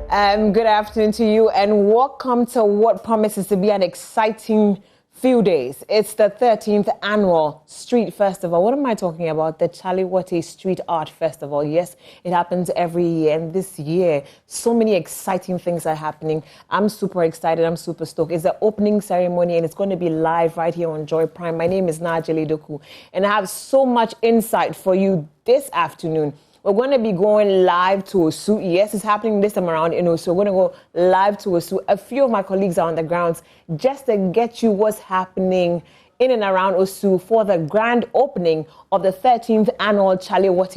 Good afternoon to you and welcome to what promises to be an exciting few days. It's the 13th annual Street Festival. What am I talking about? The Chale Wote Street Art Festival. Yes, it happens every year, and this year, so many exciting things are happening. I'm super excited. I'm super stoked. It's the opening ceremony, and it's going to be live right here on Joy Prime. My name is Chale Doku, and I have so much insight for you this afternoon. We're going to be going live to Osu. Yes, it's happening this time around in Osu. We're going to go live to Osu. A few of my colleagues are on the grounds just to get you what's happening in and around Osu for the grand opening of the 13th annual Chale Wote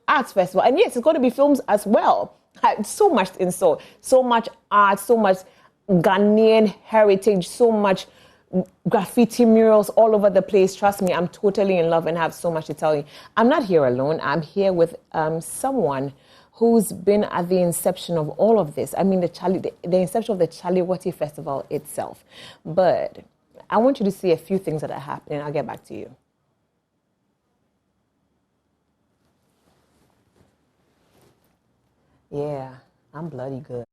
Arts Festival. And yes, it's going to be films as well. So much in store. So much art, so much Ghanaian heritage, so much graffiti murals all over the place. Trust me, I'm totally in love and have so much to tell you. I'm not here alone. I'm here with someone who's been at the inception of all of this. I mean, the inception of the Chale Wote Festival itself. But I want you to see a few things that are happening. I'll get back to you. Yeah, I'm bloody good.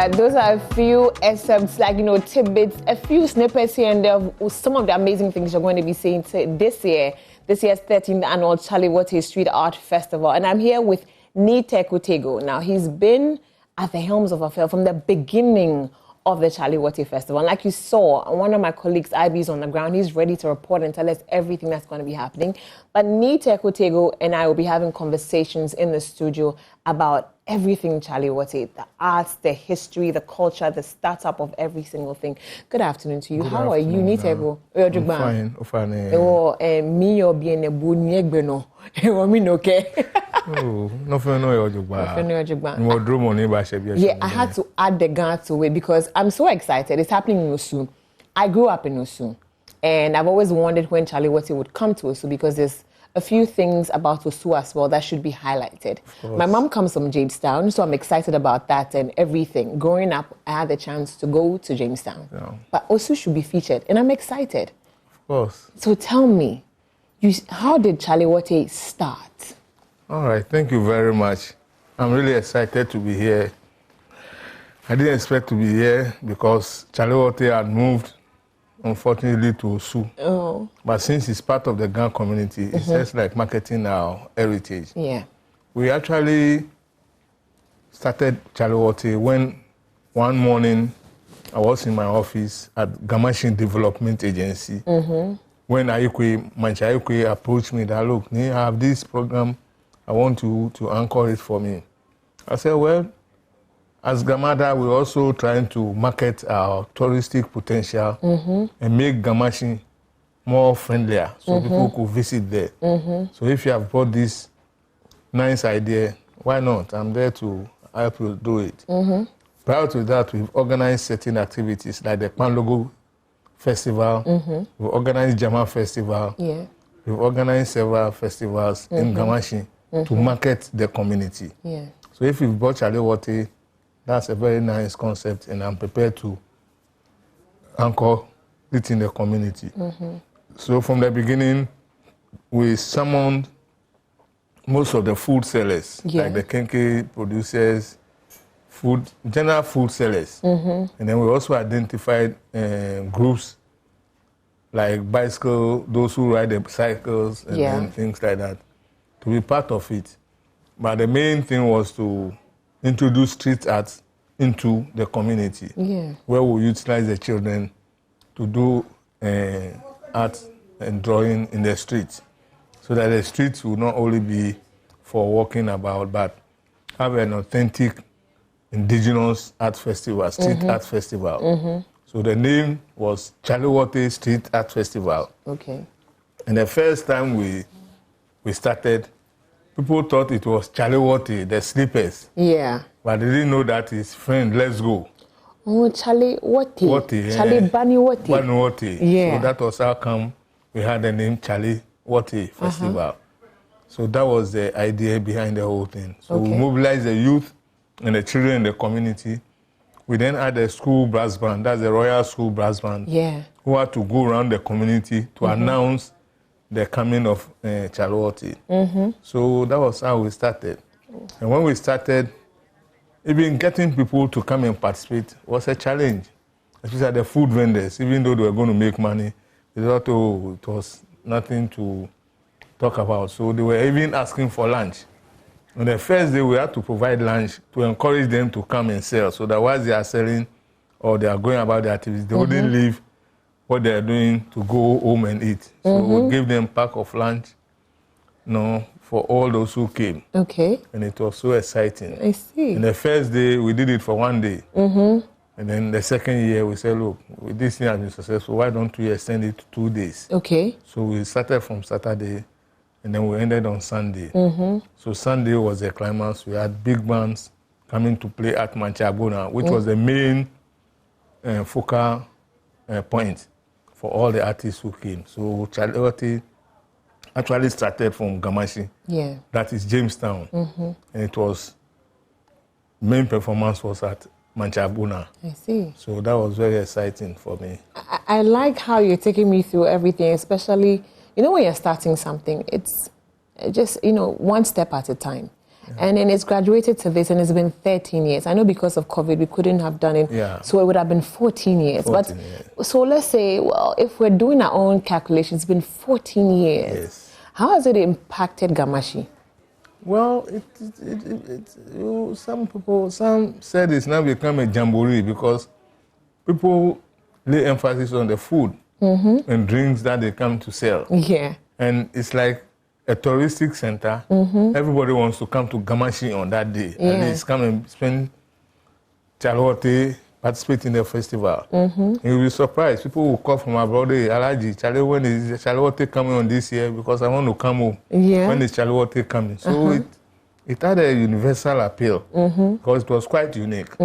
Those are a few excerpts, like, tidbits, a few snippets here and there of some of the amazing things you're going to be seeing this year's 13th annual Chale Wote Street Art Festival. And I'm here with Wote Kutego. Now, he's been at the helms of affairs from the beginning of the Chale Wote Festival. And like you saw, one of my colleagues, IB's on the ground. He's ready to report and tell us everything that's going to be happening. But Wote Kutego and I will be having conversations in the studio about everything Chale Wote, the arts, the history, the culture, the startup of every single thing. Good afternoon to you. How are you, Nitego? I'm fine. Me or being a boon yegbeno. Oh, Yeah, I had to add the gun to it because I'm so excited. It's happening in Osu. I grew up in Osu, and I've always wondered when Chale Wote would come to Osu because there's a few things about Osu as well that should be highlighted. My mom comes from Jamestown, so I'm excited about that and everything. Growing up, I had the chance to go to Jamestown. Yeah. But Osu should be featured, and I'm excited. Of course. So tell me, how did Chale Wote start? All right, thank you very much. I'm really excited to be here. I didn't expect to be here because Chale Wote had moved, unfortunately, to Osu. Oh. But since it's part of the Gan community, it's just like marketing our heritage. Yeah. We actually started Chale Wote when one morning I was in my office at Gamashin Development Agency. When Mancha Ayukwe approached me that, look, I have this program, I want you to anchor it for me. I said, well, as Gamada, we're also trying to market our touristic potential and make Gamashin more friendlier so people could visit there. So if you have brought this nice idea, why not? I'm there to help you do it. Prior to that, we've organized certain activities like the Panlogo Festival, we've organized Jama Festival, we've organized several festivals in Gamashin to market the community. So if you've brought Chale Wote, that's a very nice concept, and I'm prepared to anchor it in the community. So from the beginning, we summoned most of the food sellers, like the kenke producers, general food sellers. And then we also identified groups like bicycle, those who ride the cycles and things like that, to be part of it. But the main thing was to introduce street art into the community, where we utilize the children to do art and drawing in the streets, so that the streets will not only be for walking about, but have an authentic indigenous art festival, street art festival. So the name was Chale Wote Street Art Festival. Okay. And the first time we started, people thought it was Chale Wote, the sleepers. Yeah. But they didn't know that his friend, Let's Go. Oh, Chale Wote. Wote, Chale Bani Wote. Bani Wote. Yeah. So that was how come we had the name Chale Wote Festival. So that was the idea behind the whole thing. So we mobilized the youth and the children in the community. We then had a school brass band, that's the Royal School Brass Band, who had to go around the community to announce the coming of Chale Wote. So that was how we started. And when we started, even getting people to come and participate was a challenge, especially the food vendors. Even though they were going to make money, they thought, oh, it was nothing to talk about. So they were even asking for lunch. On the first day, we had to provide lunch to encourage them to come and sell, so that while they are selling or they are going about their activities, they wouldn't leave what they are doing to go home and eat. So we gave them a pack of lunch, for all those who came. Okay. And it was so exciting. I see. And the first day, we did it for 1 day. And then the second year, we said, look, this thing has been successful. Why don't we extend it to 2 days? Okay. So we started from Saturday, and then we ended on Sunday. So Sunday was the climax. We had big bands coming to play at Manchabona, which was the main focal point for all the artists who came. So Chale Wote actually started from Gamashi. Yeah. That is Jamestown. And it was, main performance was at Manchabona. I see. So that was very exciting for me. I like how you're taking me through everything, especially, when you're starting something, it's just, one step at a time. And then it's graduated to this, and it's been 13 years. I know because of COVID, we couldn't have done it. Yeah. So it would have been 14 years. 14 years. So let's say, well, if we're doing our own calculations, it's been 14 years. Yes. How has it impacted Gamashi? Well, some said it's now become a jamboree because people lay emphasis on the food and drinks that they come to sell. Yeah. And it's like a touristic center. Everybody wants to come to Gamashi on that day. Yeah. And they come and spend Chale Wote, participate in the festival. And you'll be surprised. People will call from abroad, hey, Alaji, when is Chale Wote coming on this year? Because I want to come home. Yeah. When is Chale Wote coming? So it had a universal appeal because it was quite unique.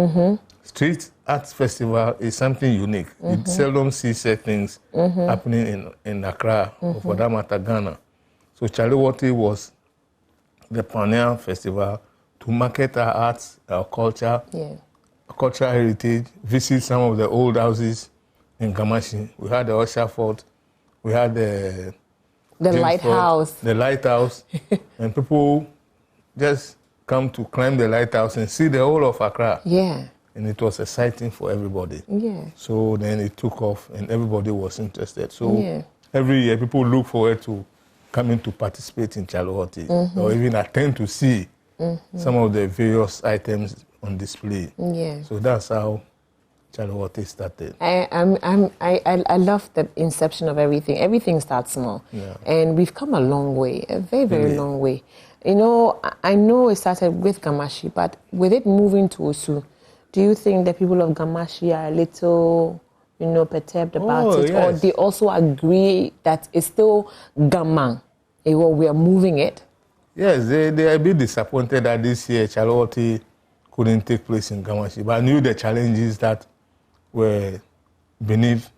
Street Arts Festival is something unique. You seldom see such things happening in Accra, or for that matter, Ghana. So Chale Wote was the pioneer festival to market our arts, our culture, cultural heritage, visit some of the old houses in Gamashi. We had the Usher Fort, we had the lighthouse. Fort, the lighthouse, and people just come to climb the lighthouse and see the whole of Accra. Yeah. And it was exciting for everybody. Yeah. So then it took off and everybody was interested. So every year people look forward to coming to participate in Chale Wote or even attend to see some of the various items on display. Yeah. So that's how Chale Wote started. I love the inception of everything. Everything starts small. Yeah. And we've come a long way, a very, very long way. I know it started with Gamashi, but with it moving to Osu, do you think the people of Gamashi are a little, perturbed about it? Yes. Or they also agree that it's still Gamang, we are moving it? Yes, they are a bit disappointed that this year Chale Wote couldn't take place in Gamashi, but I knew the challenges that were beneath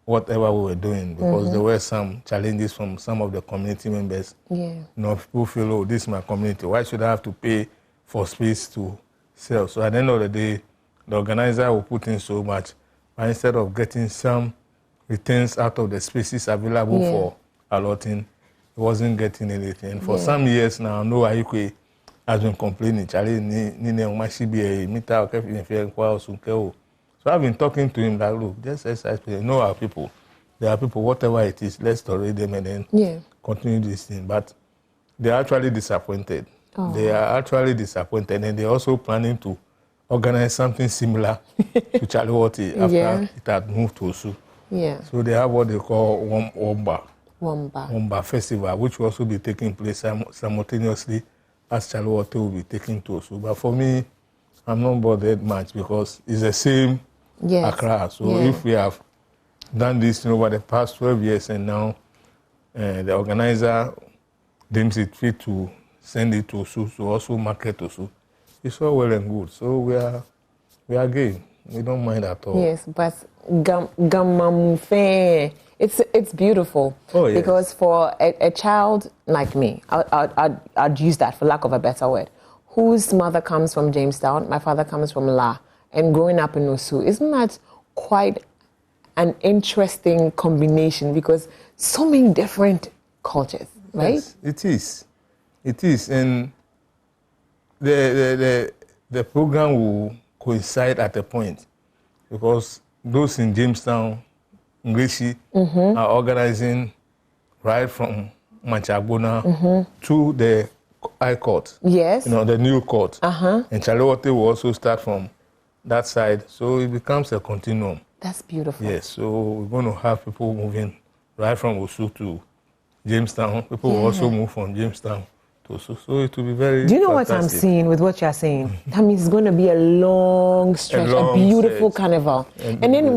whatever we were doing because there were some challenges from some of the community members. Yeah. People feel, oh, this is my community. Why should I have to pay for space to sell? So at the end of the day, the organizer will put in so much, but instead of getting some returns out of the spaces available for allotting, he wasn't getting anything. And for some years now, no Ayikwe has been complaining. So I've been talking to him like, look, just as know our people. there are people, whatever it is, let's tolerate them and then continue this thing. But they're actually disappointed. Oh. They are actually disappointed, and they're also planning to organize something similar to Chale Wote after it had moved to Osu. Yeah. So they have what they call Wamba Festival, which will also be taking place simultaneously as Chale Wote will be taken to Osu. But for me, I'm not bothered much because it's the same Accra. So if we have done this over the past 12 years and now the organizer deems it fit to send it to Osu, to also market Osu, it's all well and good. So we are game. We don't mind at all. Yes, but Gamamfe, it's beautiful. Oh, yes. Because for a child like me, I'd use that for lack of a better word, whose mother comes from Jamestown, my father comes from La, and growing up in Osu, isn't that quite an interesting combination? Because so many different cultures, right? Yes, it is. It is, and the program will coincide at a point because those in Jamestown, Ngleshi, are organizing right from Manchagbona to the High Court. Yes. The new court. And Chale Wote will also start from that side, so it becomes a continuum. That's beautiful. Yes, so we're going to have people moving right from Osu to Jamestown. People will also move from Jamestown to Osu, so it will be very Do you know fantastic. what I'm seeing with what you're saying? That means it's going to be a long stretch, a beautiful carnival. And then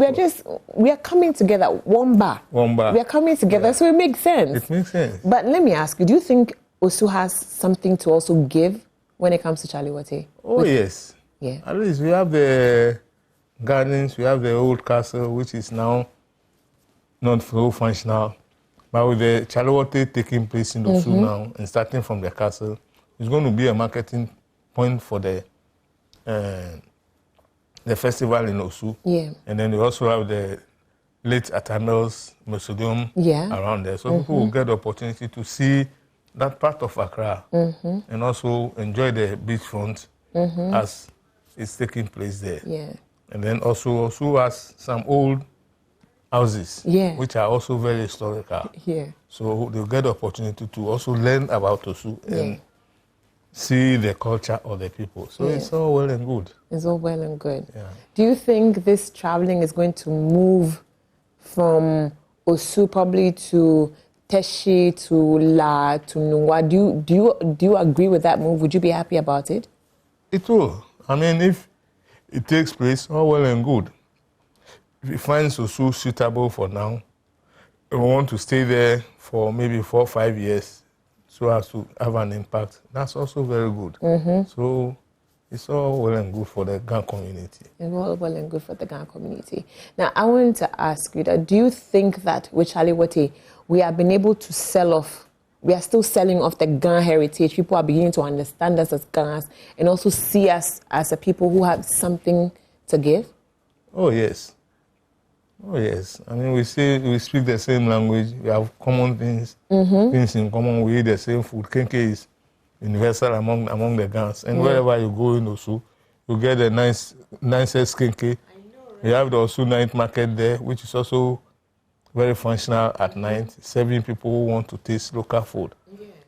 we are coming together, Wamba. We are coming together, so it makes sense. It makes sense. But let me ask you, do you think Osu has something to also give when it comes to Chale Wote? Oh, yes. Yeah. At least we have the gardens, we have the old castle, which is now not so functional. But with the Chale Wote taking place in Osu now and starting from the castle, it's going to be a marketing point for the festival in Osu. Yeah. And then we also have the late Atamel's Mausoleum around there. So people will get the opportunity to see that part of Accra and also enjoy the beachfront as it's taking place there. Yeah. And then also has some old houses, which are also very historical. Yeah. So they'll get the opportunity to also learn about Osu and see the culture of the people. So it's all well and good. It's all well and good. Yeah. Do you think this traveling is going to move from Osu probably to Teshi, to La, to Nungwa? Do you agree with that move? Would you be happy about it? It will. I mean, if it takes place, all well and good. If it finds Osu suitable for now, we want to stay there for maybe 4 or 5 years so as to have an impact. That's also very good. So it's all well and good for the Ga community. It's all well and good for the Ga community. Now, I want to ask you that, do you think that with Chale Wote, we have been able to sell off, we are still selling off the Ga heritage? People are beginning to understand us as Gans and also see us as a people who have something to give? Oh, yes. Oh, yes. I mean, we speak the same language. We have common things, things in common. We eat the same food. Kenke is universal among the Gans. And wherever you go in Osu, you get the nicest kenke. We have the Osu night market there, which is also very functional at night, serving people who want to taste local food.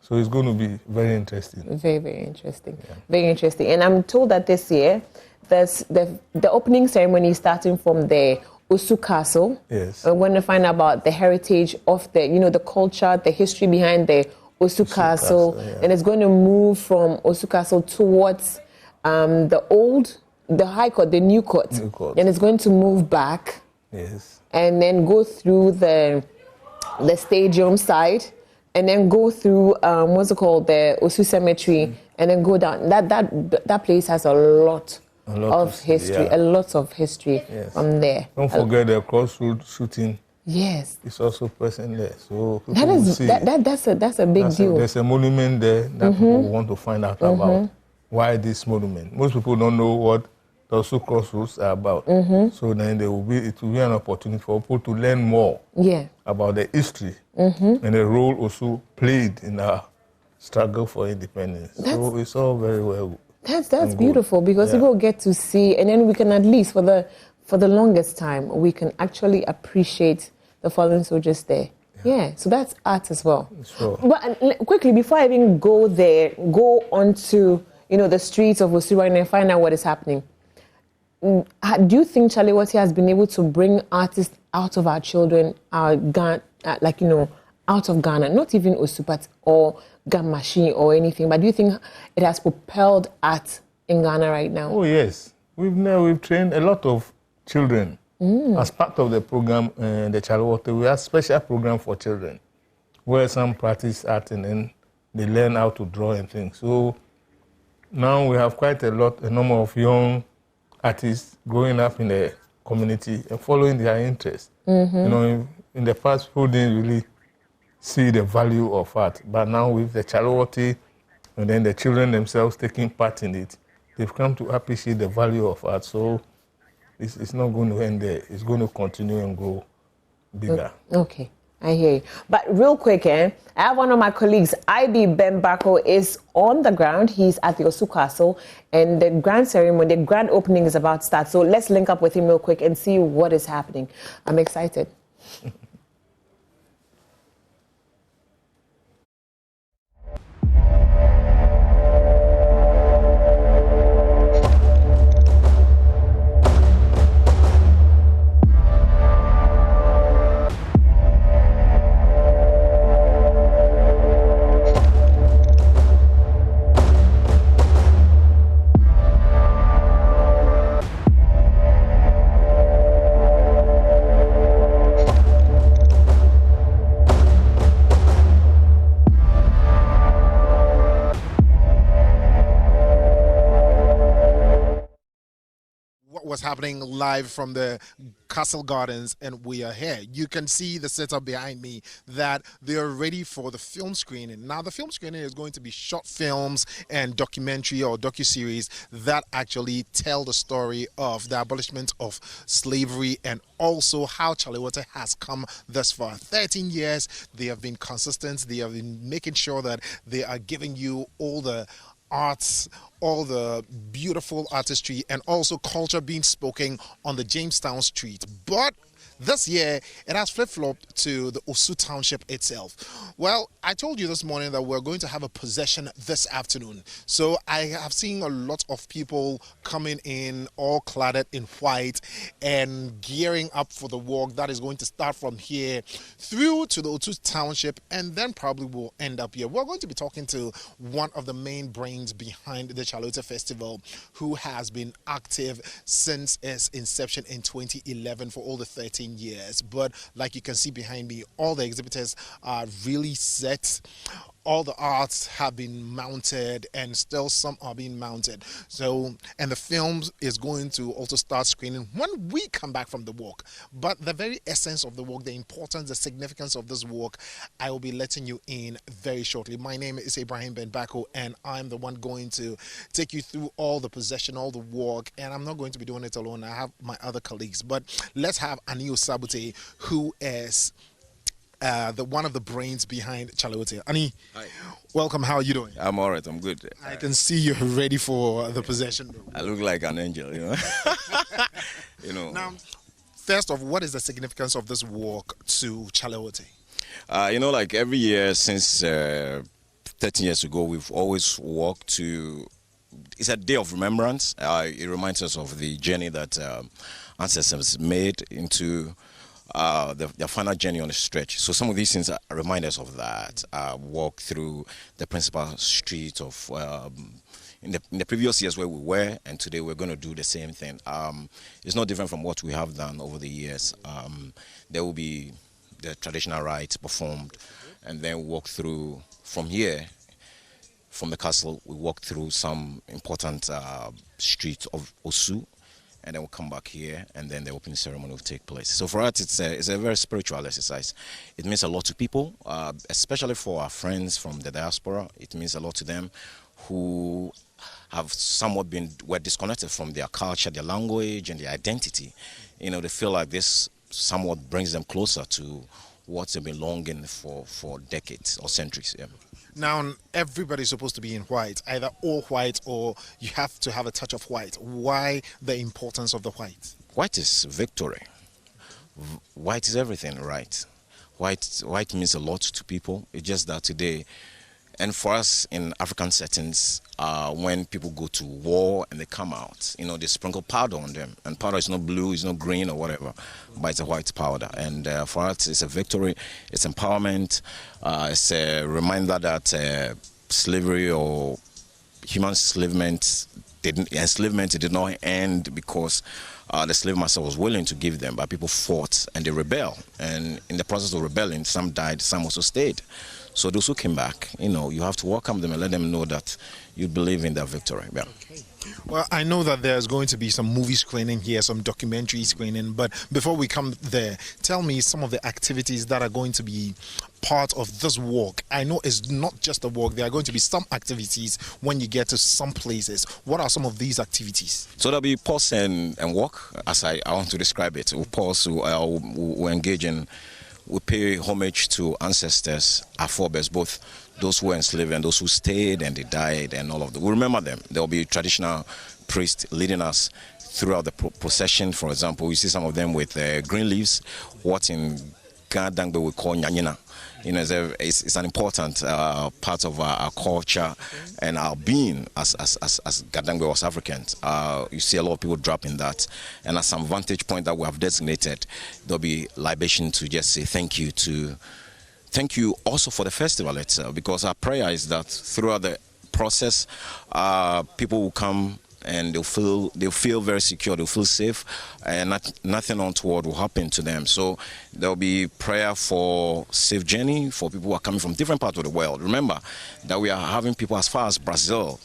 So it's going to be very interesting. Very, very interesting. Yeah. Very interesting. And I'm told that this year, there's the opening ceremony starting from the Osu Castle. Yes. We're going to find out about the heritage of the culture, the history behind the Osu Castle. And it's going to move from Osu Castle towards the High Court, the new court. And it's going to move back. Yes. And then go through the stadium side, and then go through the Osu Cemetery, and then go down. That place has a lot of history, a lot of history from there. Don't forget the crossroad shooting. Yes, it's also present there. So that's a big deal. There's a monument there that people want to find out about. Why this monument? Most people don't know what the Osu crossroads are about. So then it will be an opportunity for people to learn more about the history and the role Osu played in our struggle for independence. So it's all very well. That's beautiful because people get to see, and then we can at least for the longest time we can actually appreciate the fallen soldiers there. Yeah, so that's art as well. Sure. But quickly, before I even go there, go onto, the streets of Osu and find out what is happening. Do you think Chale Wote has been able to bring artists out of our children, out of Ghana, not even Osupat or Gamashi or anything, but do you think it has propelled art in Ghana right now? Oh, yes. We've trained a lot of children. As part of the program, the Chale Wote, we have a special program for children where some practice art and then they learn how to draw and things. So now we have quite a number of young artists growing up in the community and following their interests. In the past, people didn't really see the value of art, but now with the Chale Wote and then the children themselves taking part in it, they've come to appreciate the value of art. So it's not going to end there. It's going to continue and grow bigger. Okay, I hear you. But real quick, I have one of my colleagues, IB Ben Bako, is on the ground. He's at the Osu Castle, and the grand ceremony, the grand opening is about to start. So let's link up with him real quick and see what is happening. I'm excited. Was happening live from the Castle Gardens, and we are here. You can see the setup behind me that they are ready for the film screening. Now, the film screening is going to be short films and documentary or docuseries that actually tell the story of the abolishment of slavery and also how Chale Wote has come thus far. 13 years, they have been consistent. They have been making sure that they are giving you all the arts, all the beautiful artistry and also culture being spoken on the Jamestown street. But this year, it has flip-flopped to the Osu Township itself. Well, I told you this morning that we're going to have a procession this afternoon. So I have seen a lot of people coming in all cladded in white and gearing up for the walk that is going to start from here through to the Osu Township, and then probably will end up here. We're going to be talking to one of the main brains behind the Chale Wote Festival, who has been active since its inception in 2011 for all the 13 years. But like you can see behind me, all the exhibitors are really set. All the arts have been mounted and still some are being mounted. So, and the films is going to also start screening when we come back from the walk. But the very essence of the walk, the importance, the significance of this walk, I will be letting you in very shortly. My name is Ibrahim Ben Bako, and I'm the one going to take you through all the possession, all the walk, and I'm not going to be doing it alone. I have my other colleagues, but let's have Anio Sabute, who is the one of the brains behind Chale Wote. Ani, hi. Welcome. How are you doing? I'm all right. I'm good. I can see you're ready for the possession. I look like an angel, you know. You know. Now, first off, what is the significance of this walk to Chale Wote? You know, like every year since 13 years ago, we've always walked to. It's a day of remembrance. It reminds us of the journey that ancestors made into the final journey on the stretch. So some of these things are reminders of that. Walk through the principal street of in the previous years where we were, and today we're going to do the same thing. It's not different from what we have done over the years. There will be the traditional rites performed, and then walk through from here. From the castle, we walk through some important streets of Osu, and then we'll come back here, and then the opening ceremony will take place. So for us, it's a very spiritual exercise. It means a lot to people, especially for our friends from the diaspora. It means a lot to them who have somewhat were disconnected from their culture, their language, and their identity. You know, they feel like this somewhat brings them closer to what they've been longing for decades or centuries. Yeah. Now, everybody's supposed to be in white, either all white or you have to have a touch of white. Why the importance of the white? White is victory. White is everything, right? White means a lot to people. It's just that today, and for us in African settings, when people go to war and they come out, they sprinkle powder on them. And powder is not blue, it's not green or whatever, but it's a white powder. And for us, it's a victory, it's empowerment, it's a reminder that slavery or human enslavement did not end because the slave master was willing to give them, but people fought and they rebelled. And in the process of rebelling, some died, some also stayed. So those who came back, you have to welcome them and let them know that you believe in their victory. Yeah. Okay. Well, I know that there's going to be some movie screening here, some documentary screening, but before we come there, tell me some of the activities that are going to be part of this walk. I know it's not just a walk, there are going to be some activities when you get to some places. What are some of these activities? So there'll be pause and walk, as I want to describe it. We'll pause, we'll engage in, we pay homage to ancestors, our forebears, both those who were enslaved and those who stayed and they died and all of them. We remember them. There will be traditional priests leading us throughout the procession. For example, you see some of them with green leaves, what in Ghana we call nyanyina. It's an important part of our culture and our being as Gadangbe was Africans. You see a lot of people dropping that, and at some vantage point that we have designated, there'll be libation to just say thank you also for the festival itself, because our prayer is that throughout the process, people will come and they'll feel very secure, they'll feel safe, and nothing untoward will happen to them. So there'll be prayer for safe journey for people who are coming from different parts of the world. Remember that we are having people as far as Brazil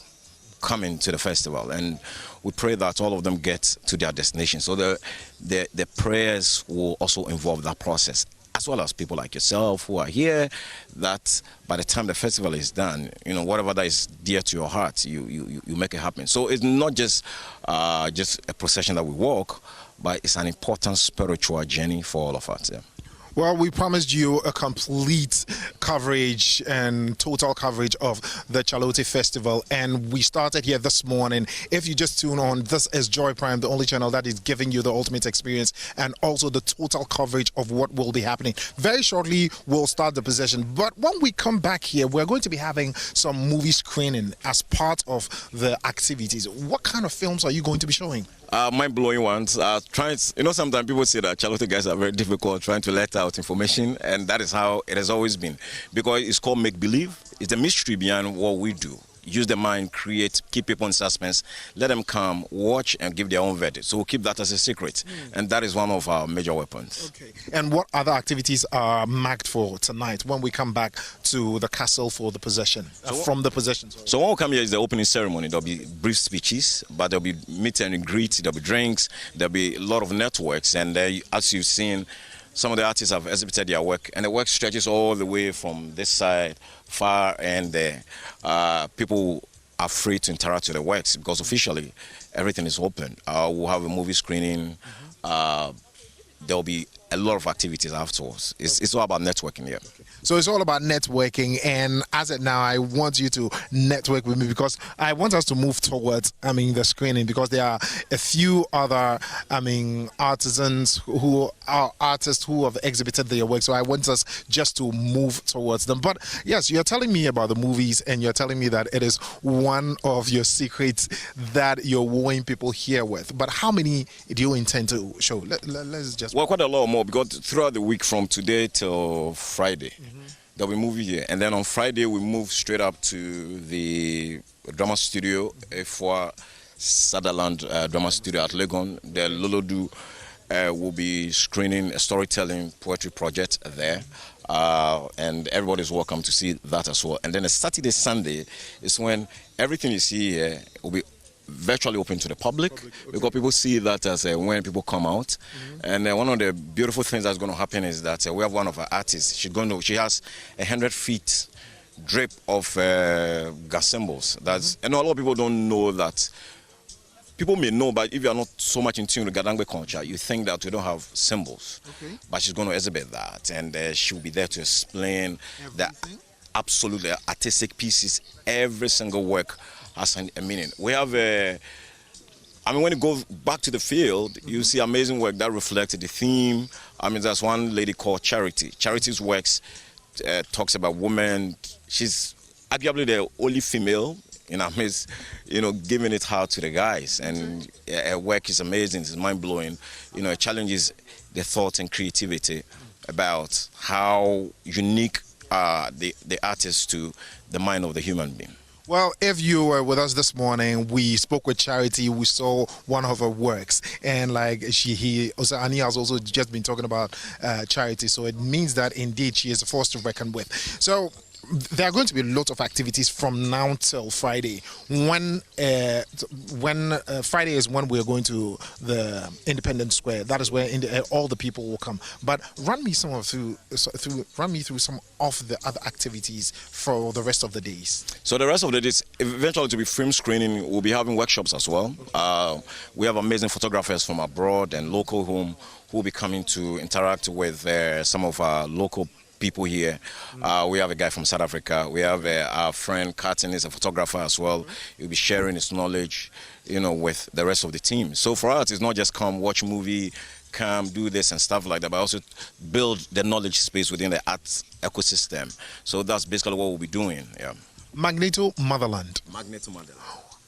coming to the festival, and we pray that all of them get to their destination. So the prayers will also involve that process, as well as people like yourself who are here, that by the time the festival is done, whatever that is dear to your heart, you make it happen. So it's not just a procession that we walk, but it's an important spiritual journey for all of us. Yeah. Well, we promised you a complete coverage and total coverage of the Chale Festival, and we started here this morning. If you just tune on, this is Joy Prime, the only channel that is giving you the ultimate experience and also the total coverage of what will be happening. Very shortly, we'll start the procession, but when we come back here, we're going to be having some movie screening as part of the activities. What kind of films are you going to be showing? Mind-blowing ones. Sometimes people say that Chale guys are very difficult trying to let out information, and that is how it has always been, because it's called make-believe. It's the mystery behind what we do. Use the mind, create, keep people in suspense, let them come, watch, and give their own verdict. So we'll keep that as a secret, and that is one of our major weapons. Okay. And what other activities are marked for tonight when we come back to the castle for the possession, from the possession? Sorry. So when we come here is the opening ceremony. There'll be brief speeches, but there'll be meet and greet, there'll be drinks, there'll be a lot of networks, and as you've seen, some of the artists have exhibited their work, and the work stretches all the way from this side, far and there. People are free to interact with the works because officially everything is open. We'll have a movie screening. There'll be a lot of activities afterwards. It's all about networking here. Okay. So it's all about networking, and as of now, I want you to network with me because I want us to move towards, the screening, because there are a few other, artists who have exhibited their work. So I want us just to move towards them. But yes, you're telling me about the movies, and you're telling me that it is one of your secrets that you're wooing people here with. But how many do you intend to show? Let's just... Well, quite a lot more, because throughout the week from today till Friday, there'll be movie here. And then on Friday, we move straight up to the drama studio for Sutherland Drama Studio at Legon. The Lolodu will be screening a storytelling poetry project there. And everybody's welcome to see that as well. And then a Saturday, Sunday is when everything you see here will be virtually open to the public, okay. Because people see that as when people come out. And one of the beautiful things that's going to happen is that we have one of our artists. She has 100 feet drape of gas symbols. And a lot of people don't know that. People may know, but if you are not so much in tune with Gadangbe culture, you think that we don't have symbols. Okay. But she's going to exhibit that, and she'll be there to explain that absolutely artistic pieces, every single work has a meaning. We have I mean, when you go back to the field, you see amazing work that reflected the theme. I mean, there's one lady called Charity. Charity's works talks about women. She's arguably the only female in our midst, giving it hard to the guys. And her work is amazing. It's mind-blowing. It challenges the thought and creativity about how unique the artist to the mind of the human being. Well, if you were with us this morning, we spoke with Charity. We saw one of her works, and Ani has also just been talking about Charity. So it means that indeed she is a force to reckon with. So there are going to be lots of activities from now till Friday. When Friday is when we are going to the Independence Square. That is where all the people will come. But run me through some of the other activities for the rest of the days. So the rest of the days, eventually to be film screening, we'll be having workshops as well. We have amazing photographers from abroad and local who will be coming to interact with some of our local people here. We have a guy from South Africa. We have our friend Carton is a photographer as well. He'll be sharing his knowledge, with the rest of the team. So for us, it's not just come watch movie, come do this and stuff like that, but also build the knowledge space within the arts ecosystem. So that's basically what we'll be doing. Yeah. Magneto Motherland. Magneto Motherland.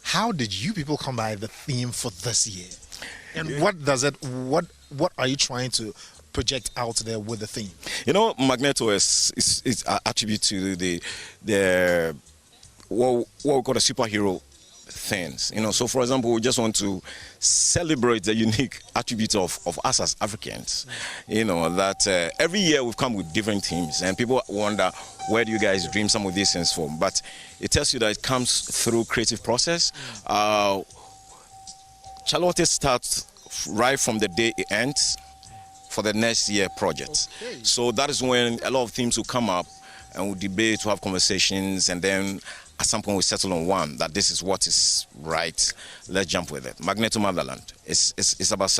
How did you people come by the theme for this year? And what are you trying to project out there with the theme? Magneto is attribute to the what we call the superhero things. So for example, we just want to celebrate the unique attributes of us as Africans. That every year we've come with different themes, and people wonder, where do you guys dream some of these things from? But it tells you that it comes through creative process. Chale starts right from the day it ends for the next year project. Okay. So that is when a lot of themes will come up, and we'll debate, we'll have conversations, and then at some point we settle on one, that this is what is right. Let's jump with it. Magneto Motherland. It's about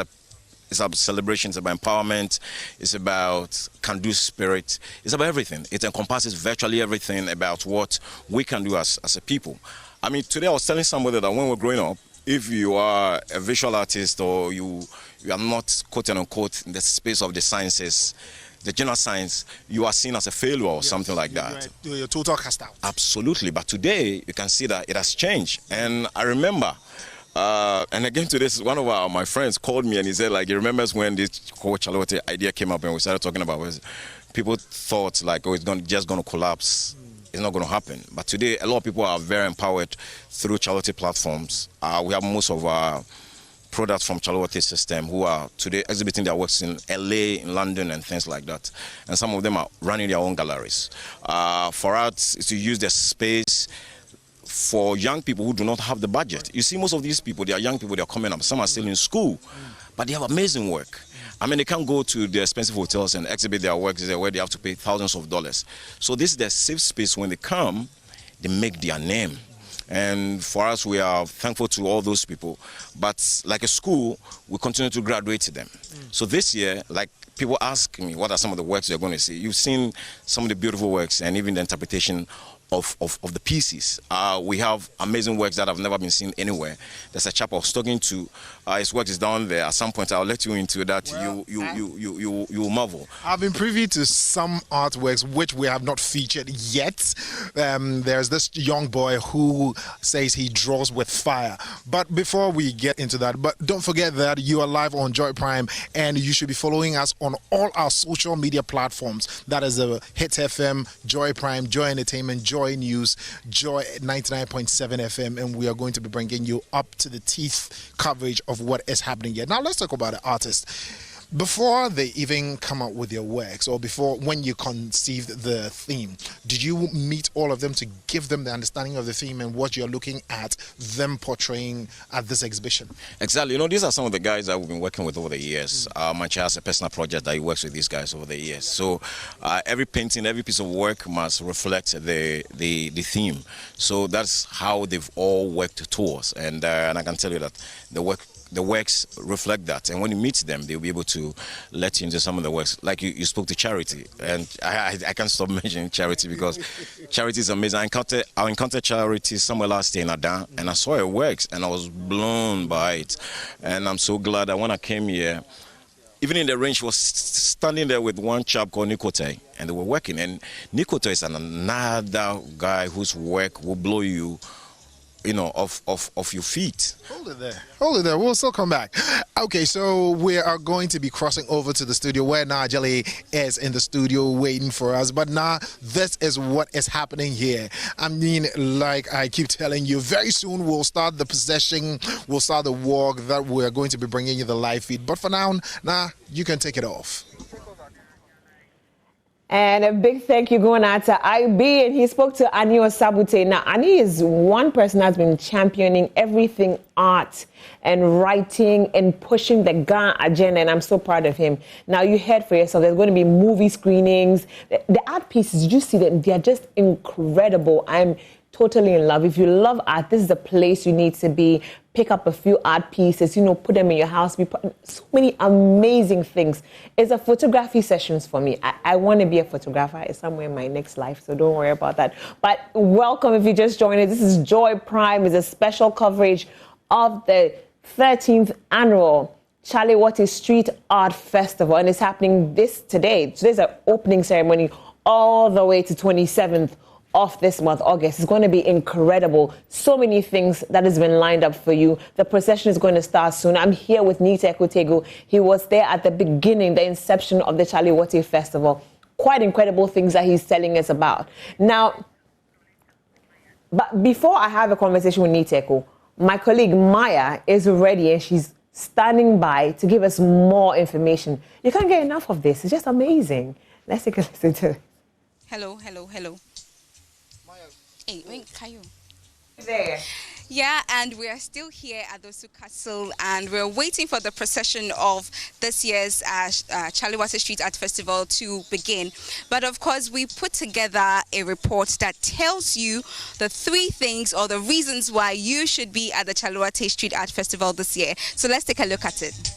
celebration, it's about empowerment, it's about can-do spirit, it's about everything. It encompasses virtually everything about what we can do as a people. I mean, today I was telling somebody that when we're growing up, if you are a visual artist or you are not quote-unquote in the space of the sciences, the general science, you are seen as a failure or something like that. You're total cast out. Absolutely. But today, you can see that it has changed. And I remember, and again to this, one of my friends called me and he said, he remembers when this Chale Wote idea came up and we started talking about it. People thought it's just going to collapse. It's not going to happen. But today, a lot of people are very empowered through Chale Wote platforms. We have most of our products from Chale Wote system who are today exhibiting their works in LA, in London, and things like that. And some of them are running their own galleries. For us, is to use the space for young people who do not have the budget. You see, most of these people, they are young people, they are coming up. Some are still in school, but they have amazing work. I mean, they can't go to the expensive hotels and exhibit their works where they have to pay thousands of dollars. So this is their safe space. When they come, they make their name. And for us, we are thankful to all those people. But like a school, we continue to graduate them. So this year, people ask me, what are some of the works they're going to see? You've seen some of the beautiful works and even the interpretation of the pieces. We have amazing works that have never been seen anywhere. There's a chap I was talking to. His work is down there. At some point, I'll let you into that. Well, you will marvel. I've been privy to some artworks which we have not featured yet. There's this young boy who says he draws with fire. But before we get into that, don't forget that you are live on Joy Prime, and you should be following us on all our social media platforms. That is Hits FM, Joy Prime, Joy Entertainment, Joy News, Joy 99.7 FM, and we are going to be bringing you up to the teeth coverage of what is happening here. Now let's talk about the artists. Before they even come out with their works, or when you conceived the theme, did you meet all of them to give them the understanding of the theme and what you're looking at them portraying at this exhibition? Exactly. These are some of the guys that we've been working with over the years. Mancha has a personal project that he works with these guys over the years. So every painting, every piece of work must reflect the theme. So that's how they've all worked towards. And I can tell you that the work the works reflect that. And when you meet them, they'll be able to let you into some of the works. Like you spoke to Charity, and I can't stop mentioning Charity because Charity is amazing. I encountered Charity somewhere last year in Adan, and I saw her works, and I was blown by it. And I'm so glad that when I came here, even in the rain, she was standing there with one chap called Wote, and they were working. And Wote is another guy whose work will blow you, off your feet. Hold it there. We'll still come back. Okay, so we are going to be crossing over to the studio where now Chale is in the studio waiting for us. But now this is what is happening here. I mean, like I keep telling you, very soon we'll start the procession, we'll start the walk that we're going to be bringing you the live feed. But for now, you can take it off. And a big thank you going out to IB, and he spoke to Ani Osabute. Now, Ani is one person that's been championing everything art and writing and pushing the Ghana agenda, and I'm so proud of him. Now, you heard for yourself, there's going to be movie screenings. The art pieces, you see them, they're just incredible. I'm totally in love. If you love art, this is the place you need to be. Pick up a few art pieces, put them in your house. So many amazing things. It's a photography sessions for me. I want to be a photographer. It's somewhere in my next life, so don't worry about that. But welcome if you just joined us. This is Joy Prime. It's a special coverage of the 13th annual Chale Wote Street Art Festival, and it's happening today. Today's an opening ceremony all the way to 27th of this month, August. It's going to be incredible. So many things that has been lined up for you. The procession is going to start soon. I'm here with Nita Ekotegu. He was there at the beginning, the inception of the Chale Wote Festival. Quite incredible things that he's telling us about. Now, but before I have a conversation with Nita Eko, my colleague Maya is ready and she's standing by to give us more information. You can't get enough of this. It's just amazing. Let's take a listen to it. Hello. Hey, when can you? There. Yeah, and we are still here at the Osu Castle, and we're waiting for the procession of this year's Chale Wote Street Art Festival to begin. But of course, we put together a report that tells you the 3 things or the reasons why you should be at the Chale Wote Street Art Festival this year. So let's take a look at it.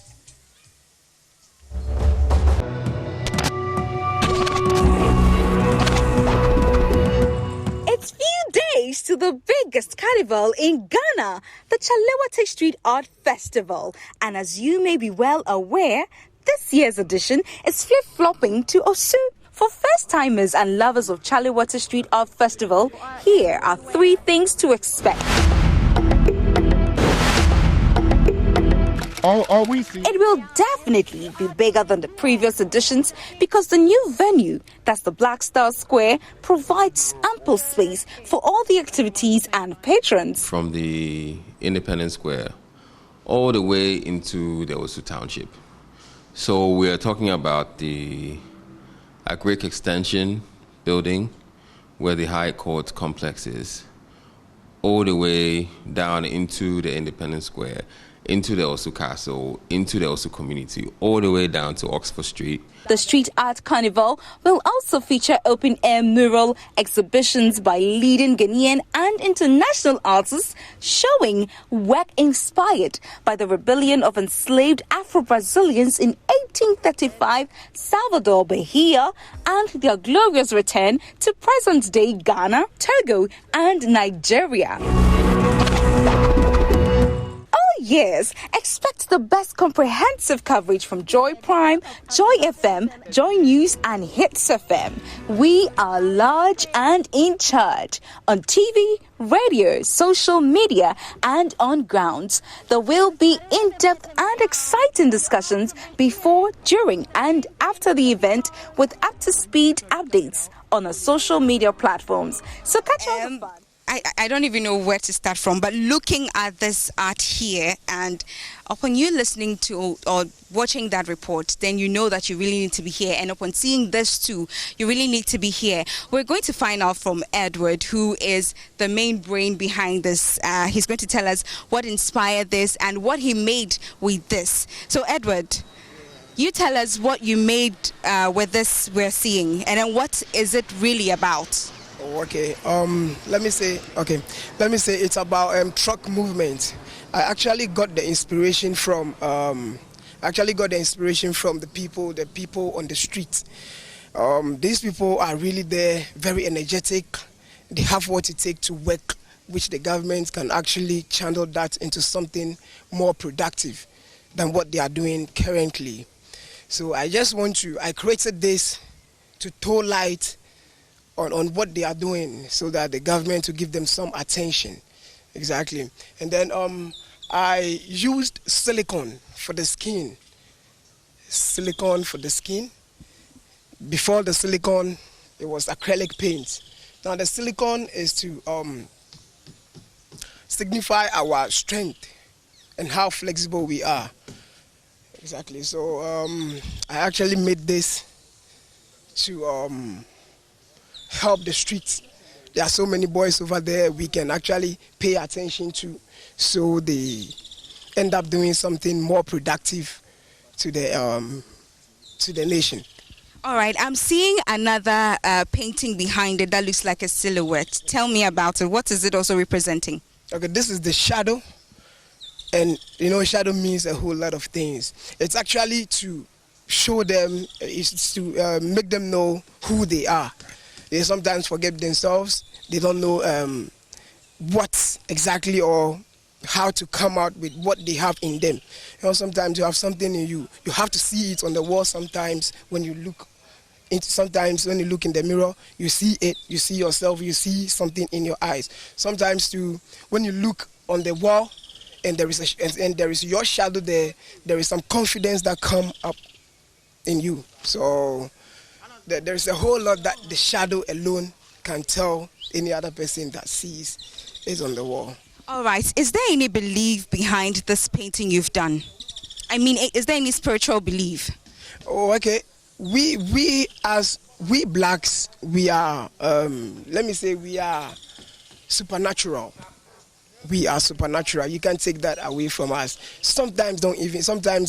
It's few days to the biggest carnival in Ghana, the Chale Wote Street Art Festival. And as you may be well aware, this year's edition is flip-flopping to Osu. For first-timers and lovers of Chale Wote Street Art Festival, here are 3 things to expect. It will definitely be bigger than the previous editions because the new venue, that's the Black Star Square, provides ample space for all the activities and patrons. From the Independence Square all the way into the Osu Township. So we are talking about the Agric Extension building where the High Court complex is, all the way down into the Independence Square, into the Osu Castle, into the Osu community, all the way down to Oxford Street. The Street Art Carnival will also feature open-air mural exhibitions by leading Ghanaian and international artists showing work inspired by the rebellion of enslaved Afro-Brazilians in 1835, Salvador Bahia, and their glorious return to present-day Ghana, Togo, and Nigeria. Yes, expect the best comprehensive coverage from Joy Prime, Joy FM, Joy News, and Hits FM. We are large and in charge on TV, radio, social media, and on grounds. There will be in-depth and exciting discussions before, during, and after the event with up-to-speed updates on our social media platforms. So catch all the fun. I don't even know where to start from, but looking at this art here, and upon you listening to or watching that report, then you know that you really need to be here. And upon seeing this too, you really need to be here. We're going to find out from Edward, who is the main brain behind this. He's going to tell us what inspired this and what he made with this. So Edward, you tell us what you made with this we're seeing, and then what is it really about? Okay, let me say it's about truck movement. I actually got the inspiration from the people on the street. These people are really there, very energetic. They have what it takes to work, which the government can actually channel that into something more productive than what they are doing currently. So I created this to throw light on what they are doing so that the government will give them some attention. Exactly. And then I used silicone for the skin. Before the silicone, it was acrylic paint. Now the silicone is to signify our strength and how flexible we are. Exactly. So I actually made this to help the streets. There are so many boys over there we can actually pay attention to, so they end up doing something more productive to the nation. All right, I'm seeing another painting behind it that looks like a silhouette. Tell me about it. What is it also representing? Okay, this is the shadow. And you know, shadow means a whole lot of things. It's actually to show them, it's to make them know who they are. They sometimes forget themselves. They don't know what exactly or how to come out with what they have in them. You know, sometimes you have something in you. You have to see it on the wall sometimes when you look. Sometimes when you look in the mirror, you see it, you see yourself, you see something in your eyes. Sometimes too, when you look on the wall and there is your shadow there is some confidence that come up in you. So there's a whole lot that the shadow alone can tell any other person that sees is on the wall. All right. Is there any belief behind this painting you've done? I mean, is there any spiritual belief? Oh, okay. We blacks, we are, let me say, we are supernatural. We are supernatural. You can't take that away from us. Sometimes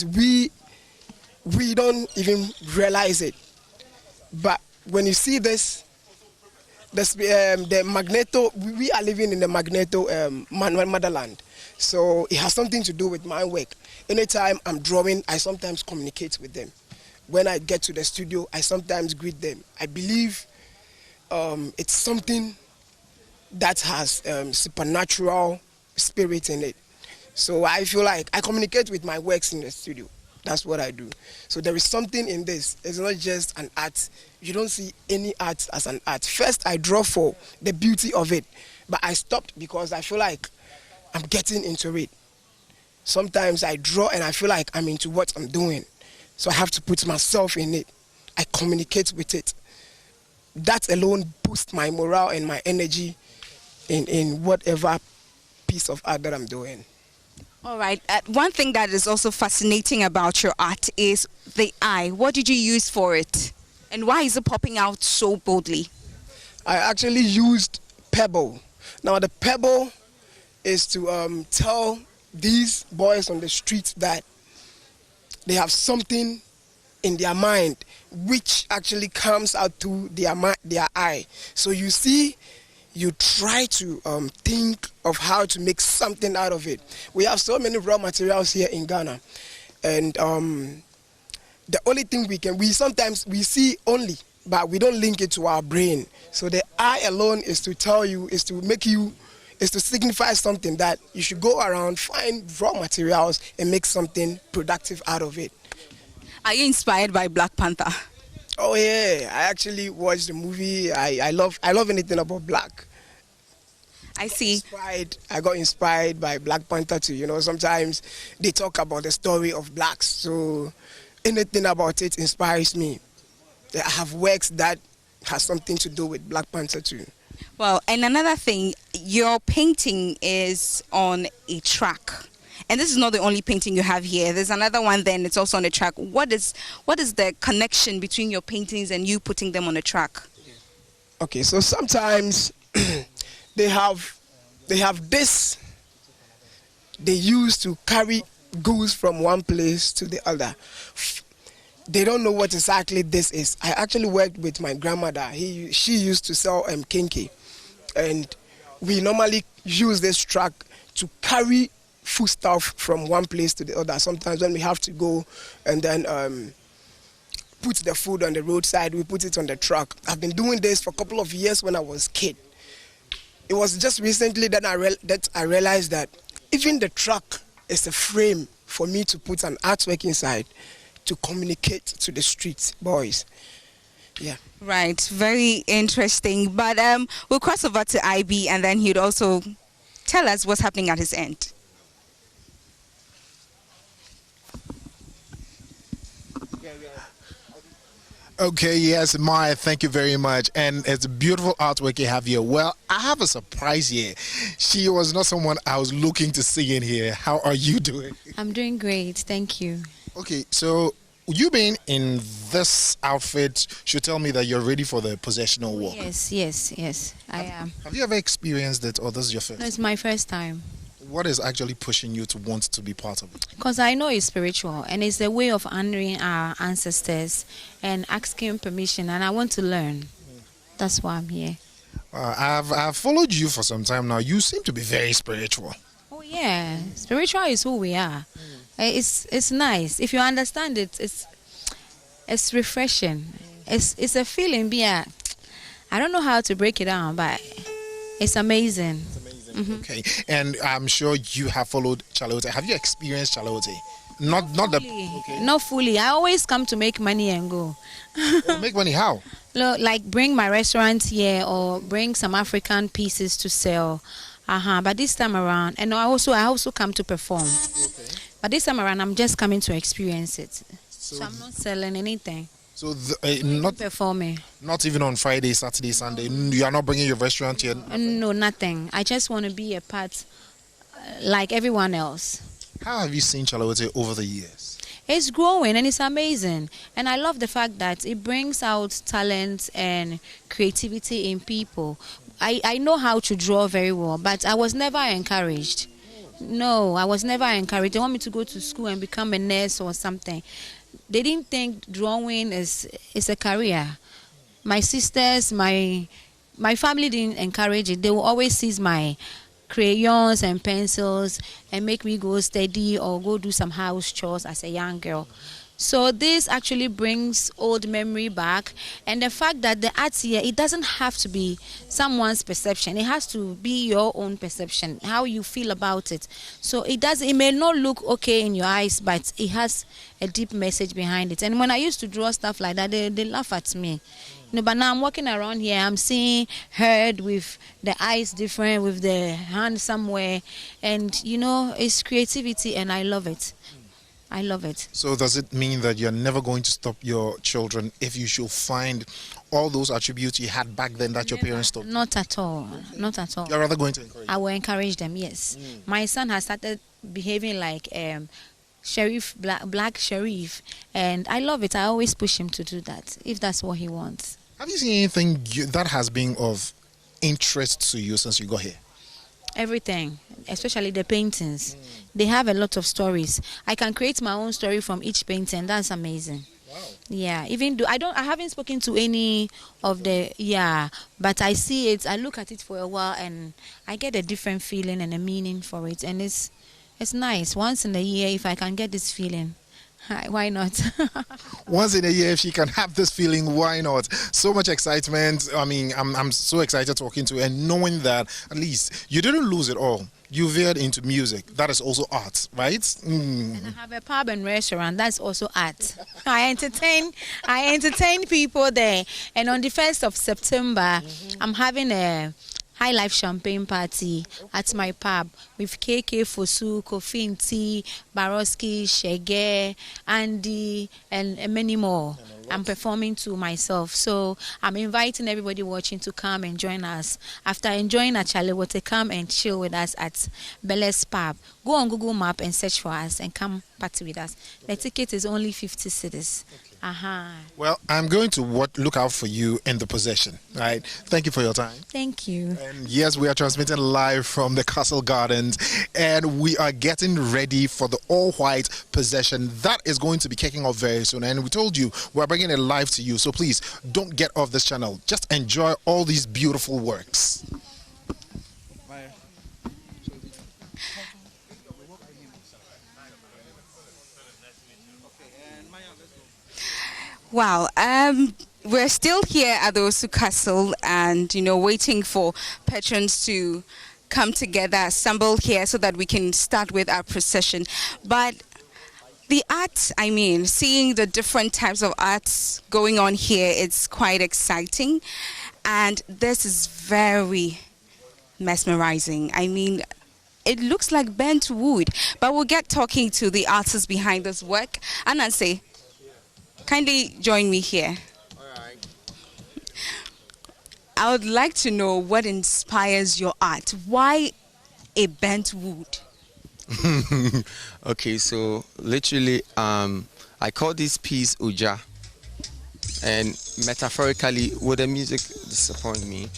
we don't even realize it. But when you see this, the magneto, we are living in the magneto motherland. So it has something to do with my work. Anytime I'm drawing, I sometimes communicate with them. When I get to the studio, I sometimes greet them. I believe it's something that has supernatural spirit in it. So I feel like I communicate with my works in the studio. That's what I do. So there is something in this. It's not just an art. You don't see any art as an art. First, I draw for the beauty of it, but I stopped because I feel like I'm getting into it. Sometimes I draw and I feel like I'm into what I'm doing. So I have to put myself in it. I communicate with it. That alone boosts my morale and my energy in whatever piece of art that I'm doing. All right. One thing that is also fascinating about your art is the eye. What did you use for it? And why is it popping out so boldly? I actually used pebble. Now the pebble is to tell these boys on the street that they have something in their mind which actually comes out through their eye. So you see, you try to think of how to make something out of it. We have so many raw materials here in Ghana, and the only thing we sometimes see only, but we don't link it to our brain. So the eye alone is to tell you, is to signify something that you should go around, find raw materials and make something productive out of it. Are you inspired by Black Panther? Oh yeah, I actually watched the movie. I love anything about black. I see. I got inspired by Black Panther too. You know, sometimes they talk about the story of blacks, so anything about it inspires me. I have works that has something to do with Black Panther too. Well, and another thing, your painting is on a track. And this is not the only painting you have here. There's another one then, it's also on a track. What is the connection between your paintings and you putting them on a track? Okay, so sometimes they have this they use to carry goods from one place to the other. They don't know what exactly this is. I actually worked with my grandmother. She used to sell kinky, and we normally use this truck to carry food stuff from one place to the other. Sometimes when we have to go and then put the food on the roadside, we put it on the truck. I've been doing this for a couple of years when I was a kid. It was just recently that I realized that even the truck is a frame for me to put an artwork inside to communicate to the street boys. Yeah. Right, very interesting. But we'll cross over to IB and then he'd also tell us what's happening at his end. Okay, yes, Maya, thank you very much. And it's a beautiful artwork you have here. Well, I have a surprise here. She was not someone I was looking to see in here. How are you doing? I'm doing great, thank you. Okay, so you being in this outfit should tell me that you're ready for the possessional walk. Yes, I am. Have you ever experienced it, or this is your first? No, it's my first time. What is actually pushing you to want to be part of it? Because I know it's spiritual and it's a way of honoring our ancestors and asking permission, and I want to learn. That's why I'm here. I've followed you for some time now. You seem to be very spiritual. Oh yeah, spiritual is who we are. It's nice. If you understand it, it's refreshing. It's a feeling. I don't know how to break it down, but it's amazing. Okay, and I'm sure you have followed Chale. Have you experienced Chale? Not fully. I always come to make money and go. Oh, make money how? Like bring my restaurant here or bring some African pieces to sell. But this time around, and I also come to perform. Okay. But this time around, I'm just coming to experience it. So I'm not selling anything. So not performing. Not even on Friday, Saturday, Sunday. You are not bringing your restaurant here. No, nothing. I just want to be a part, like everyone else. How have you seen Chale over the years? It's growing and it's amazing, and I love the fact that it brings out talent and creativity in people. I know how to draw very well, but I was never encouraged. No, I was never encouraged. They want me to go to school and become a nurse or something. They didn't think drawing is a career. My sisters, my family didn't encourage it. They will always seize my crayons and pencils and make me go study or go do some house chores as a young girl. So this actually brings old memory back, and the fact that the art here, it doesn't have to be someone's perception. It has to be your own perception, how you feel about it. So it may not look okay in your eyes, but it has a deep message behind it. And when I used to draw stuff like that, they laugh at me. But now I'm walking around here, I'm seeing head with the eyes different, with the hand somewhere, and it's creativity, and I love it. I love it. So does it mean that you're never going to stop your children if you should find all those attributes you had back then that your parents taught? Not at all. Not at all. You're rather going to encourage them? I will encourage them, yes. My son has started behaving like Sheriff, black Sheriff, and I love it. I always push him to do that, if that's what he wants. Have you seen anything that has been of interest to you since you got here? Everything, especially the paintings. They have a lot of stories. I can create my own story from each painting. That's amazing. Wow. Yeah, even though I haven't spoken to any of but I see it, I look at it for a while and I get a different feeling and a meaning for it, and it's nice. Once in a year, if I can get this feeling, why not? Once in a year, if she can have this feeling, why not? So much excitement. I mean, I'm so excited talking to her and knowing that at least you didn't lose it all. You veered into music. That is also art, right? And I have a pub and restaurant. That's also art. I entertain people there. And on the 1st of September, I'm having a High Life champagne party at my pub with KK Fosu, Kofi Nti, Baroski, Shege, Andy, and many more. I'm performing to myself. So I'm inviting everybody watching to come and join us. After enjoying at Chale, Wote, come and chill with us at Belle's Pub. Go on Google Map and search for us and come party with us. The ticket is only 50 cedis. Well, I'm going to look out for you in the possession, right? Thank you for your time. Thank you. And yes, we are transmitting live from the Castle Gardens, and we are getting ready for the all-white possession. That is going to be kicking off very soon, and we told you we're bringing it live to you, so please don't get off this channel. Just enjoy all these beautiful works. Wow. We're still here at the Osu Castle and, waiting for patrons to come together, assemble here so that we can start with our procession. But the art, seeing the different types of arts going on here, it's quite exciting. And this is very mesmerizing. It looks like bent wood. But we'll get talking to the artists behind this work. Anansi, kindly join me here. I would like to know what inspires your art. Why a bent wood? Okay, so literally, I call this piece Uja, and metaphorically, would the music disappoint me?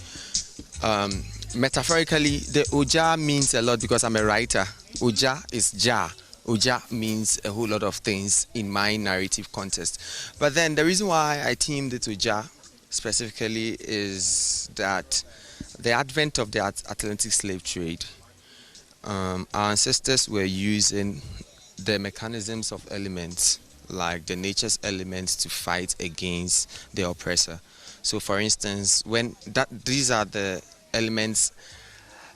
Metaphorically, the Uja means a lot because I'm a writer. Uja is Ja. Uja means a whole lot of things in my narrative context. But then the reason why I teamed it Uja specifically is that the advent of the Atlantic slave trade, our ancestors were using the mechanisms of elements, like the nature's elements, to fight against the oppressor. So for instance, these are the elements,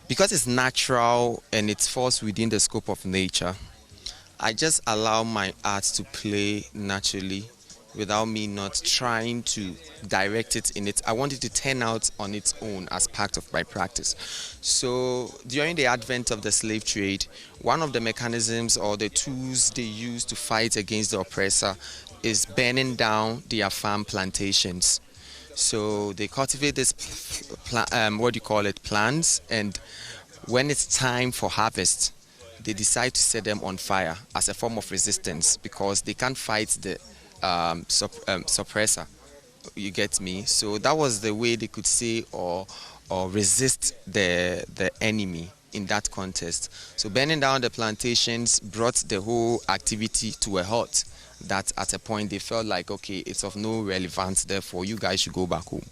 because it's natural and it falls within the scope of nature, I just allow my art to play naturally without me not trying to direct it in it. I want it to turn out on its own as part of my practice. So during the advent of the slave trade, one of the mechanisms or the tools they use to fight against the oppressor is burning down their farm plantations. So they cultivate this plants, and when it's time for harvest, they decide to set them on fire as a form of resistance because they can't fight the suppressor. You get me? So that was the way they could say or resist the enemy in that context. So burning down the plantations brought the whole activity to a halt. That at a point they felt like, okay, it's of no relevance, therefore you guys should go back home.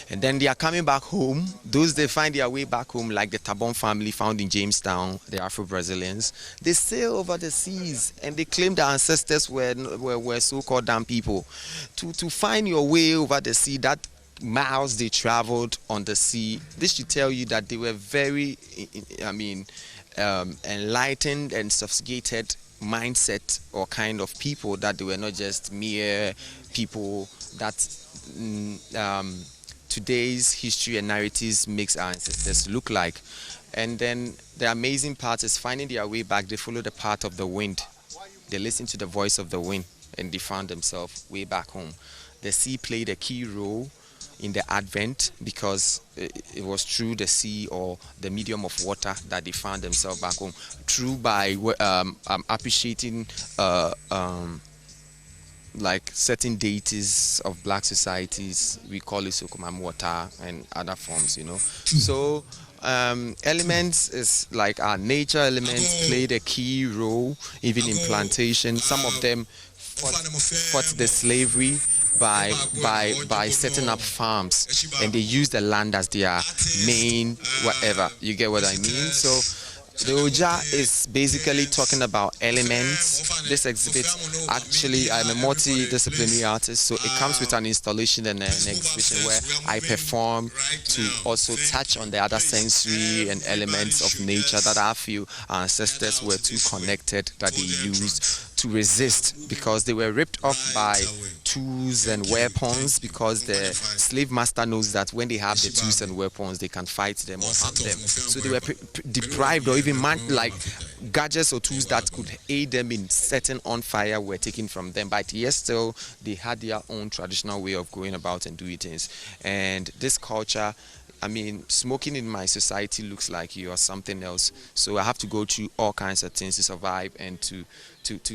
And then they are coming back home. Those they find their way back home, like the Tabon family found in Jamestown, the Afro-Brazilians, they sail over the seas and they claim their ancestors were so-called damn people. To find your way over the sea, that miles they traveled on the sea, this should tell you that they were very, enlightened and sophisticated mindset or kind of people, that they were not just mere people that today's history and narratives makes our ancestors look like. And then the amazing part is finding their way back. They follow the path of the wind. They listen to the voice of the wind and they found themselves way back home. The sea played a key role in the advent because it was through the sea or the medium of water that they found themselves back home. Through by appreciating like certain deities of black societies, we call it Sokomam water and other forms, So elements is like our nature elements played a key role even in plantation. Some of them fought the slavery by setting up farms, and they use the land as their main whatever. You get what I mean? So the Oja is basically talking about elements. This exhibit, actually, I'm a multidisciplinary artist, so it comes with an installation and an exhibition where I perform to also touch on the other sensory and elements of nature that I feel our ancestors were too connected, that they used to resist, because they were ripped off by tools and weapons, because the slave master knows that when they have the tools and weapons, they can fight them or harm them. So they were deprived, or even like gadgets or tools that could aid them in setting on fire were taken from them. But yes, still they had their own traditional way of going about and doing things. And this culture, smoking in my society looks like you are something else. So I have to go through all kinds of things to survive and to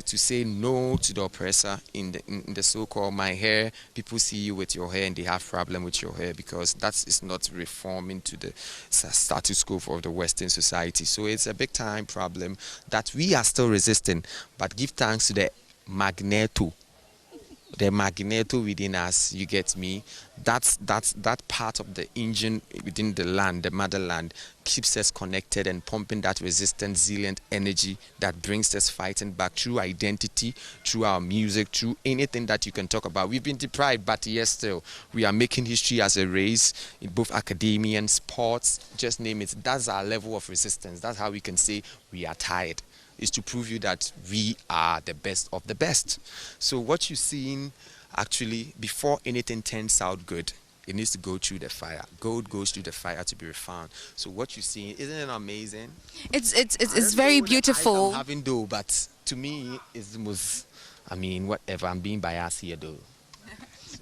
say no to the oppressor in the so-called my hair. People see you with your hair and they have problem with your hair because that is not reforming to the status quo of the Western society. So it's a big time problem that we are still resisting. But give thanks to the magneto the magneto within us, you get me, that part of the engine within the land, the motherland, keeps us connected and pumping that resistant, resilient energy that brings us fighting back through identity, through our music, through anything that you can talk about. We've been deprived, but yes, still we are making history as a race in both academia and sports, just name it. That's our level of resistance. That's how we can say we are tired, is to prove you that we are the best of the best. So what you're seeing, actually, before anything turns out good, it needs to go through the fire. Gold goes through the fire to be refined. So what you're seeing, isn't it amazing? It's very beautiful. I'm having though, but to me, it's the most, I mean, whatever, I'm being biased here though.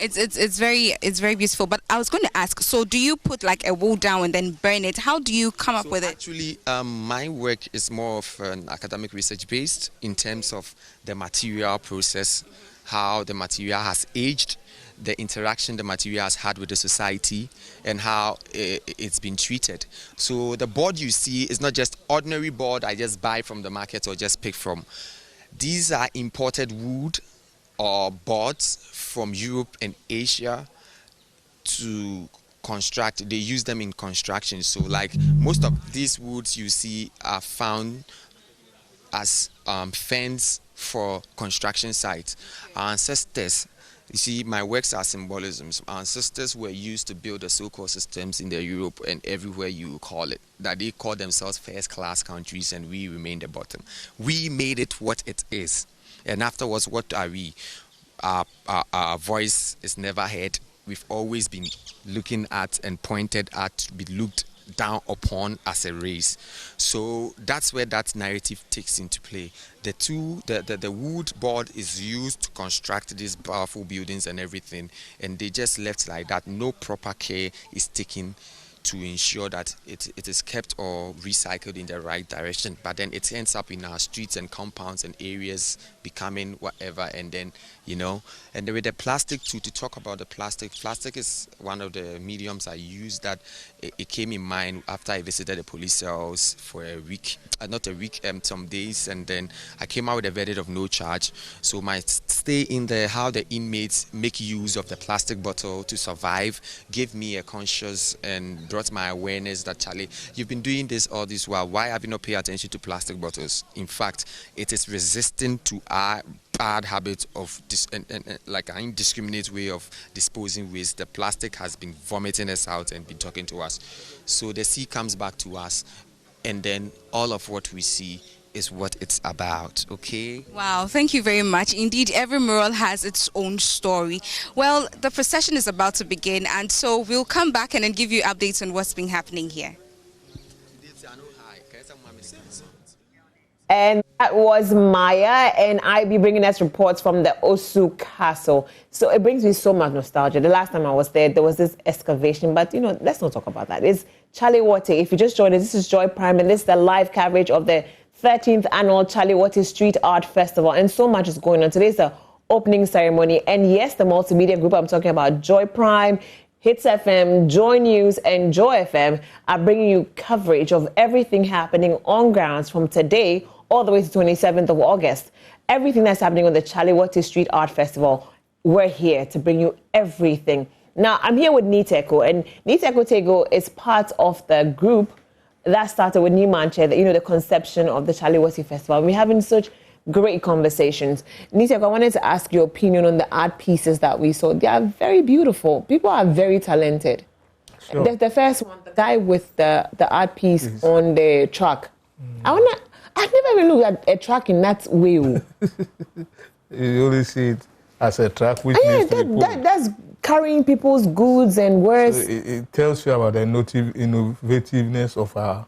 It's very beautiful. But I was going to ask, so do you put like a wool down and then burn it? How do you come up with it? Actually, my work is more of an academic research based in terms of the material process, how the material has aged, the interaction the material has had with the society, and how it's been treated. So the board you see is not just ordinary board I just buy from the market or just pick from. These are imported wood or boards from Europe and Asia to construct. They use them in construction. So like most of these woods you see are found as fence for construction sites. Our ancestors, you see, my works are symbolisms. Our ancestors were used to build the so-called systems in the Europe and everywhere you call it, that they call themselves first-class countries, and we remain the bottom. We made it what it is. And afterwards, what are we? Our voice is never heard. We've always been looking at and pointed at, to be looked down upon as a race. So that's where that narrative takes into play. The wood board is used to construct these powerful buildings and everything, and they just left like that. No proper care is taken to ensure that it is kept or recycled in the right direction. But then it ends up in our streets and compounds and areas becoming whatever, and then, you know, and with the plastic too, to talk about the plastic is one of the mediums I use that it came in mind after I visited the police cells for a week, some days, and then I came out with a verdict of no charge. So my stay in there, how the inmates make use of the plastic bottle to survive, gave me a conscious and brought my awareness that, Chale, you've been doing this all this while. Why have you not paid attention to plastic bottles? In fact, it is resistant to our bad habit of like an indiscriminate way of disposing waste. The plastic has been vomiting us out and been talking to us. So the sea comes back to us, and then all of what we see is what it's about. Okay. Wow, thank you very much. Indeed, every mural has its own story. Well, the procession is about to begin, and so we'll come back and then give you updates on what's been happening here. And that was Maya, and I'll be bringing us reports from the Osu Castle. So it brings me so much nostalgia. The last time I was there was this excavation, but, you know, let's not talk about that. It's Chale Wote. If you just joined us, this is Joy Prime, and this is the live coverage of the 13th annual Chale Wote Street Art Festival, and so much is going on. Today's the opening ceremony, and yes, the multimedia group I'm talking about, Joy Prime, Hits FM, Joy News, and Joy FM are bringing you coverage of everything happening on grounds from today all the way to 27th of August. Everything that's happening on the Chale Wote Street Art Festival, we're here to bring you everything. Now, I'm here with Niteko, and Niteko Tego is part of the group that started with Nimanche, the conception of the Chale Wote Festival. We're having such great conversations. Niteko, I wanted to ask your opinion on the art pieces that we saw. They are very beautiful. People are very talented. Sure. The first one, the guy with the art piece on the truck. I've never even looked at a truck in that way. You only see it as a truck which that's carrying people's goods and wares. So it tells you about the innovativeness of our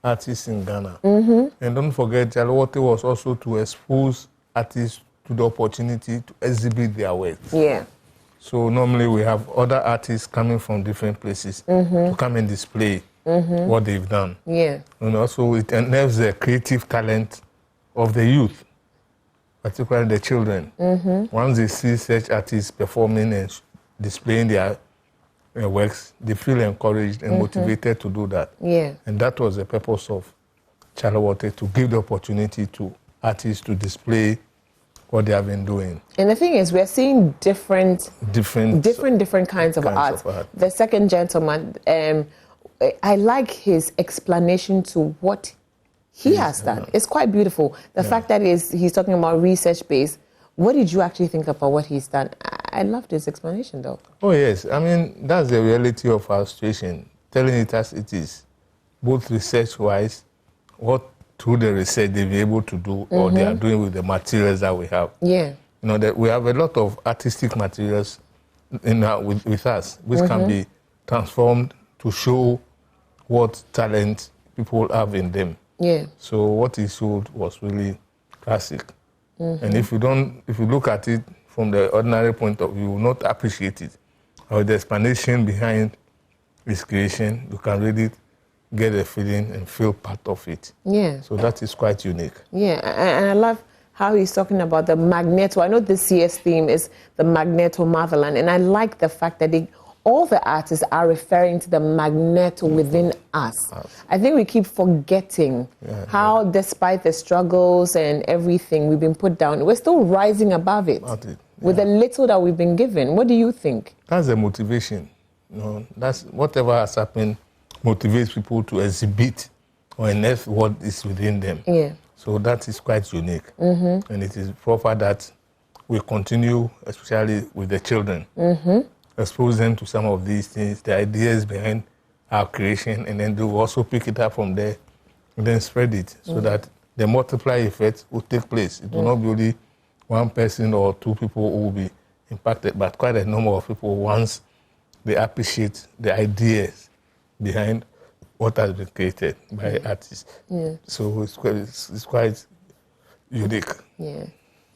artists in Ghana. Mm-hmm. And don't forget, Chale Wote was also to expose artists to the opportunity to exhibit their work. Yeah. So normally we have other artists coming from different places to come and display what they've done. Yeah. And also it enables the creative talent of the youth, particularly the children. Once they see such artists performing and displaying their works, they feel encouraged and motivated to do that. Yeah. And that was the purpose of Chale Wote, to give the opportunity to artists to display what they have been doing. And the thing is, we're seeing different kinds of art. The second gentleman, I like his explanation to what he has done. It's quite beautiful. The fact that he's talking about research-based. What did you actually think about what he's done? I loved his explanation, though. Oh, yes. I mean, that's the reality of our situation, telling it as it is, both research-wise, what through the research they'll be able to do or they are doing with the materials that we have. Yeah. You know, that we have a lot of artistic materials with us, which can be transformed to show what talent people have in them. Yeah. So what he showed was really classic. And if you look at it from the ordinary point of view, you will not appreciate it. Or the explanation behind his creation, you can really get a feeling and feel part of it. Yeah. So that is quite unique. Yeah, and I love how he's talking about the magneto. I know this year's theme is the magneto motherland, and I like the fact that all the artists are referring to the magneto within us. I think we keep forgetting how, despite the struggles and everything we've been put down, we're still rising above it with the little that we've been given. What do you think? That's the motivation. You know, that's whatever has happened motivates people to exhibit or unearth what is within them. Yeah. So that is quite unique. And it is proper that we continue, especially with the children. Expose them to some of these things, the ideas behind our creation, and then they will also pick it up from there and then spread it so that the multiply effect will take place. It will not be only one person or two people who will be impacted, but quite a number of people once they appreciate the ideas behind what has been created by artists. Yeah. So it's quite unique. Yeah.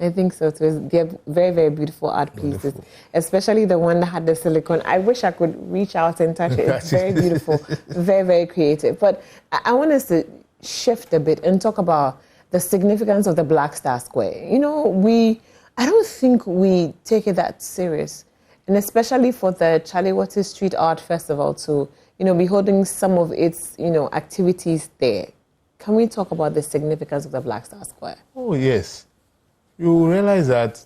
I think so too. They're very, very beautiful art pieces, especially the one that had the silicone. I wish I could reach out and touch it. It's very beautiful, very, very creative. But I want us to shift a bit and talk about the significance of the Black Star Square. You know, I don't think we take it that serious, and especially for the Chale Wote Street Art Festival to, be holding some of its, activities there. Can we talk about the significance of the Black Star Square? Oh, yes. You realize that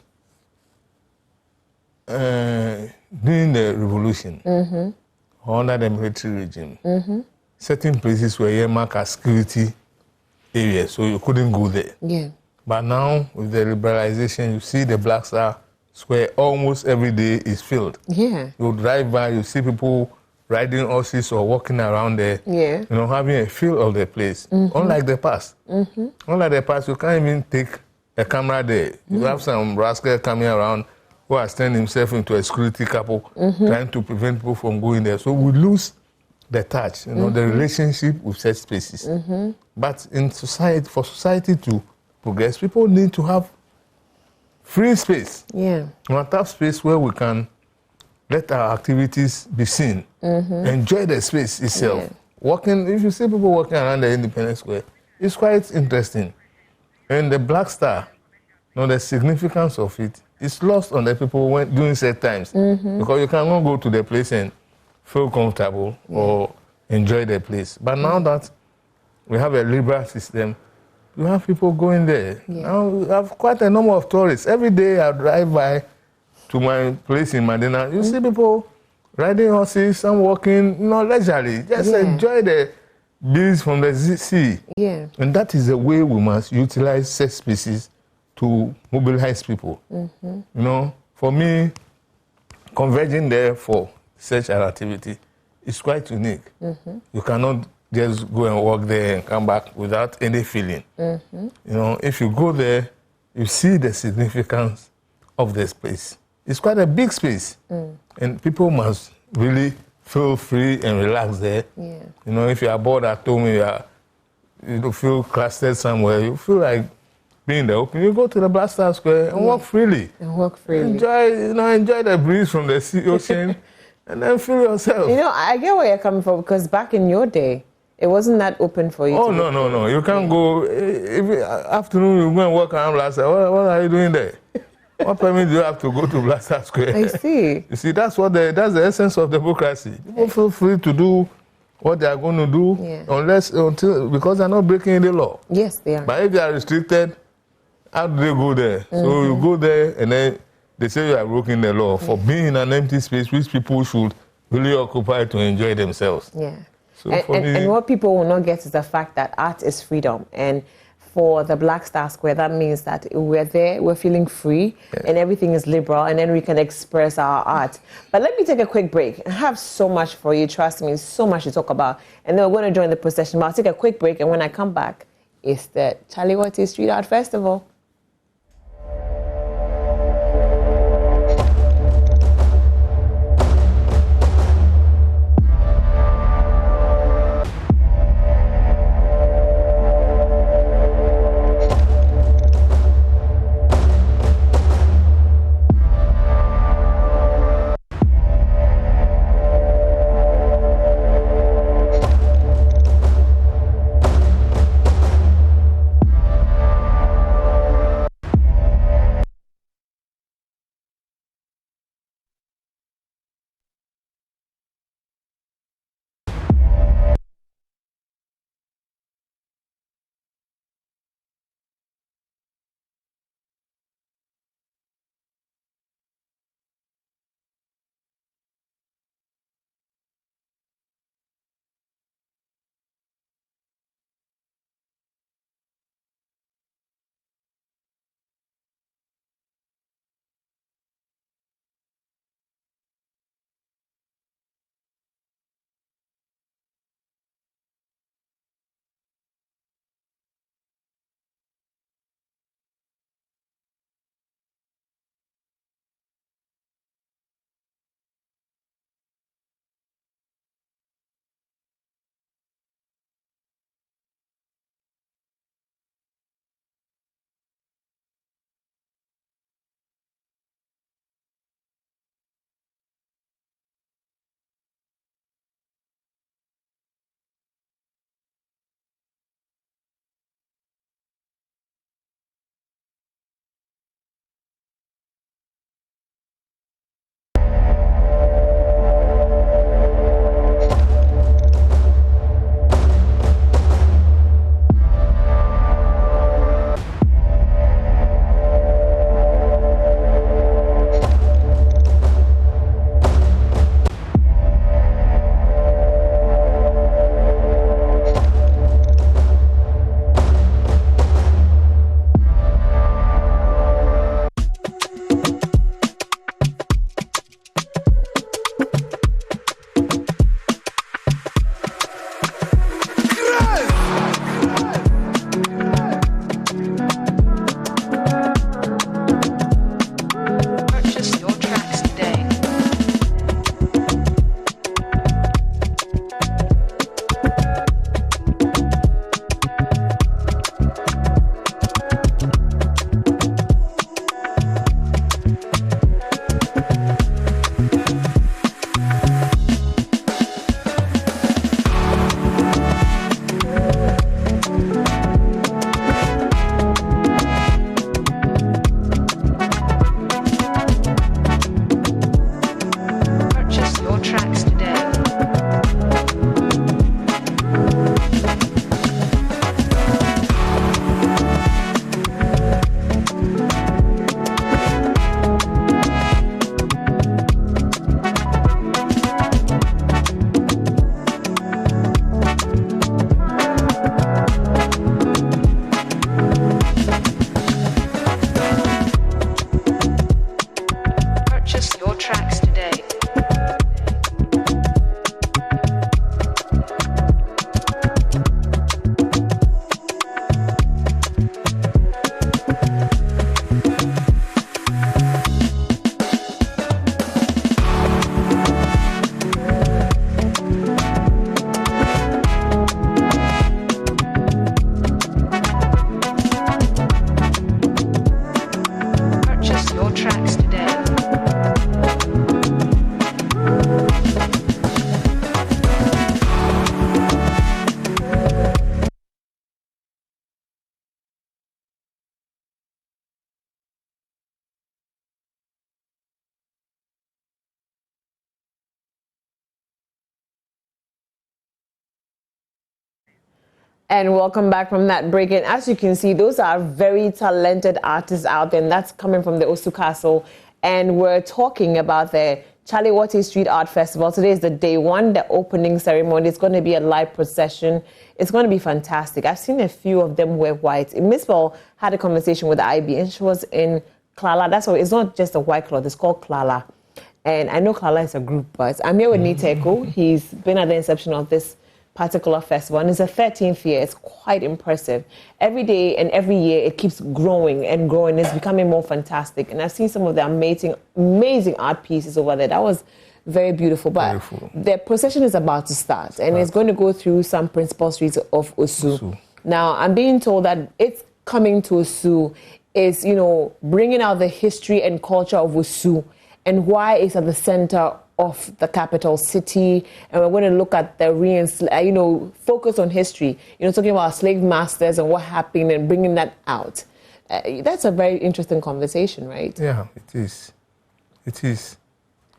during the revolution, or under the military regime, certain places were earmarked as security areas, so you couldn't go there. Yeah. But now, with the liberalization, you see the Black Star Square almost every day is filled. Yeah. You drive by, you see people riding horses or walking around there, having a feel of the place. Unlike the past. Unlike the past, you can't even take a camera there. You have some rascal coming around who has turned himself into a security couple, trying to prevent people from going there. So we lose the touch, the relationship with such spaces. But in society, for society to progress, people need to have free space. Yeah. We want to have space where we can let our activities be seen. Enjoy the space itself. Walking, if you see people walking around the Independence Square, it's quite interesting. And the Black Star, the significance of it is lost on the people during set times. Because you cannot go to the place and feel comfortable or enjoy the place. But now that we have a liberal system, you have people going there. Now we have quite a number of tourists. Every day I drive by to my place in Medina, you see people riding horses, some walking, leisurely. Just enjoy the breeze from the sea. Yeah. And that is the way we must utilize such spaces to mobilize people. For me, converging there for such an activity is quite unique. You cannot just go and walk there and come back without any feeling. If you go there, you see the significance of the space. It's quite a big space, and people must really feel free and relax there. Yeah. If you are bored at home, you feel clustered somewhere, you feel like being in the open, you go to the Black Star Square and walk freely. Enjoy the breeze from the ocean, and then feel yourself. I get where you're coming from, because back in your day, it wasn't that open for you. Oh, no. You can't go. If afternoon you go and walk around Black Star, what are you doing there? What permit do you have to go to Black Star Square? I see. You see, that's the essence of democracy. People feel free to do what they are going to do, because they're not breaking the law. Yes, they are. But if they are restricted, How do they go there? So you go there and then they say you are breaking the law for being in an empty space which people should really occupy to enjoy themselves. Yeah. So And what people will not get is the fact that art is freedom. And for the Black Star Square, that means that we're there, we're feeling free, and everything is liberal, and then we can express our art. But let me take a quick break. I have so much for you, trust me, so much to talk about. And then we're going to join the procession. But I'll take a quick break, and when I come back, it's the Chale Wote Street Art Festival. And welcome back from that break. And as you can see, those are very talented artists out there, and that's coming from the Osu Castle. And we're talking about the Chale Wote Street Art Festival. Today is the day one, the opening ceremony. It's going to be a live procession. It's going to be fantastic. I've seen a few of them wear white. Miss Bell had a conversation with IB, and she was in Klala. That's why it's not just a white cloth, it's called Klala. And I know Klala is a group, but I'm here with Niteko. He's been at the inception of this particular festival, and it's the 13th year. It's quite impressive. Every day and every year it keeps growing and growing. It's becoming more fantastic, and I've seen some of the amazing art pieces over there. That was very beautiful. But the procession is about to start, and it's going to go through some principal streets of Osu. Now I'm being told that it's coming to Osu is, you know, bringing out the history and culture of Osu and why it's at the center of the capital city. And we're going to look at the focus on history, talking about slave masters and what happened and bringing that out. That's a very interesting conversation, right? Yeah, it is. It is.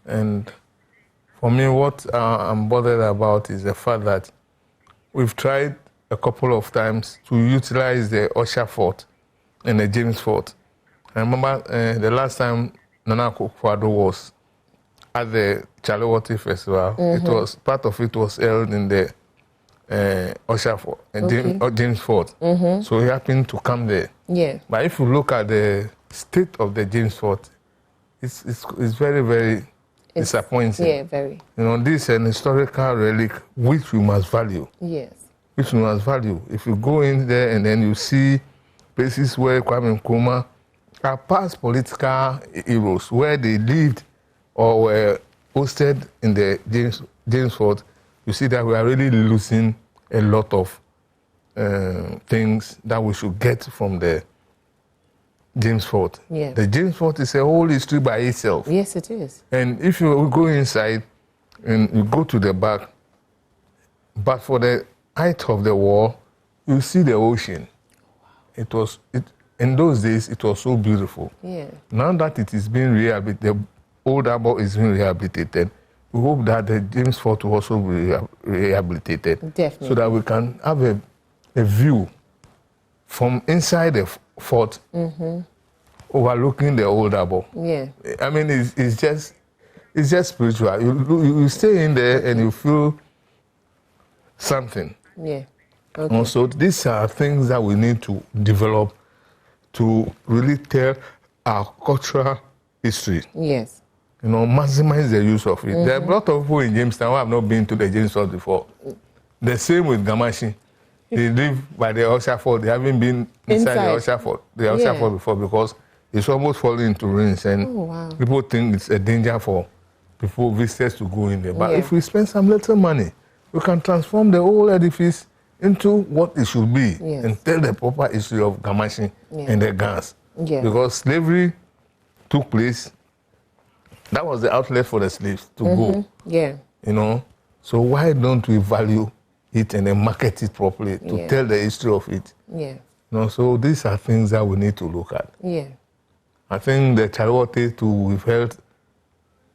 And for me, what I'm bothered about is the fact that we've tried a couple of times to utilize the Usher Fort and the James Fort. I remember the last time Nana Akufo-Addo was at the Chale Wote Festival. It was part of it was held in the Usher Fort, James Fort. So he happened to come there. Yeah. But if you look at the state of the James Fort, it's very, very disappointing. Yeah, very. This is an historical relic which we must value. Yes. Which we must value. If you go in there and then you see places where Kwame Nkrumah are past political heroes, where they lived or were hosted in the James Fort, you see that we are really losing a lot of things that we should get from the James Fort. Yeah. The James Fort is a whole history by itself. Yes, it is. And if you go inside and you go to the back, but for the height of the wall, you see the ocean. In those days, it was so beautiful. Yeah. Now that it is being rehabilitated, the old Harbour is being rehabilitated, we hope that the James Fort will also be rehabilitated. Definitely. So that we can have a view from inside the fort overlooking the old Harbour. Yeah. I mean, it's just spiritual. You stay in there and you feel something. Yeah. Okay. Also, these are things that we need to develop to really tell our cultural history. Yes. Maximize the use of it. There are a lot of people in Jamestown who have not been to the James Fort before. The same with Gamashi. They live by the Usher Fort. They haven't been inside the Usher Fort. Fort before because it's almost falling into ruins, and people think it's a danger for visitors to go in there. But if we spend some little money, we can transform the whole edifice into what it should be and tell the proper history of Gamashi and the Gans. Yeah. Because slavery took place. That was the outlet for the slaves to go. Yeah. So why don't we value it and then market it properly to tell the history of it? Yeah. So these are things that we need to look at. Yeah. I think the Chale Wote too, we've held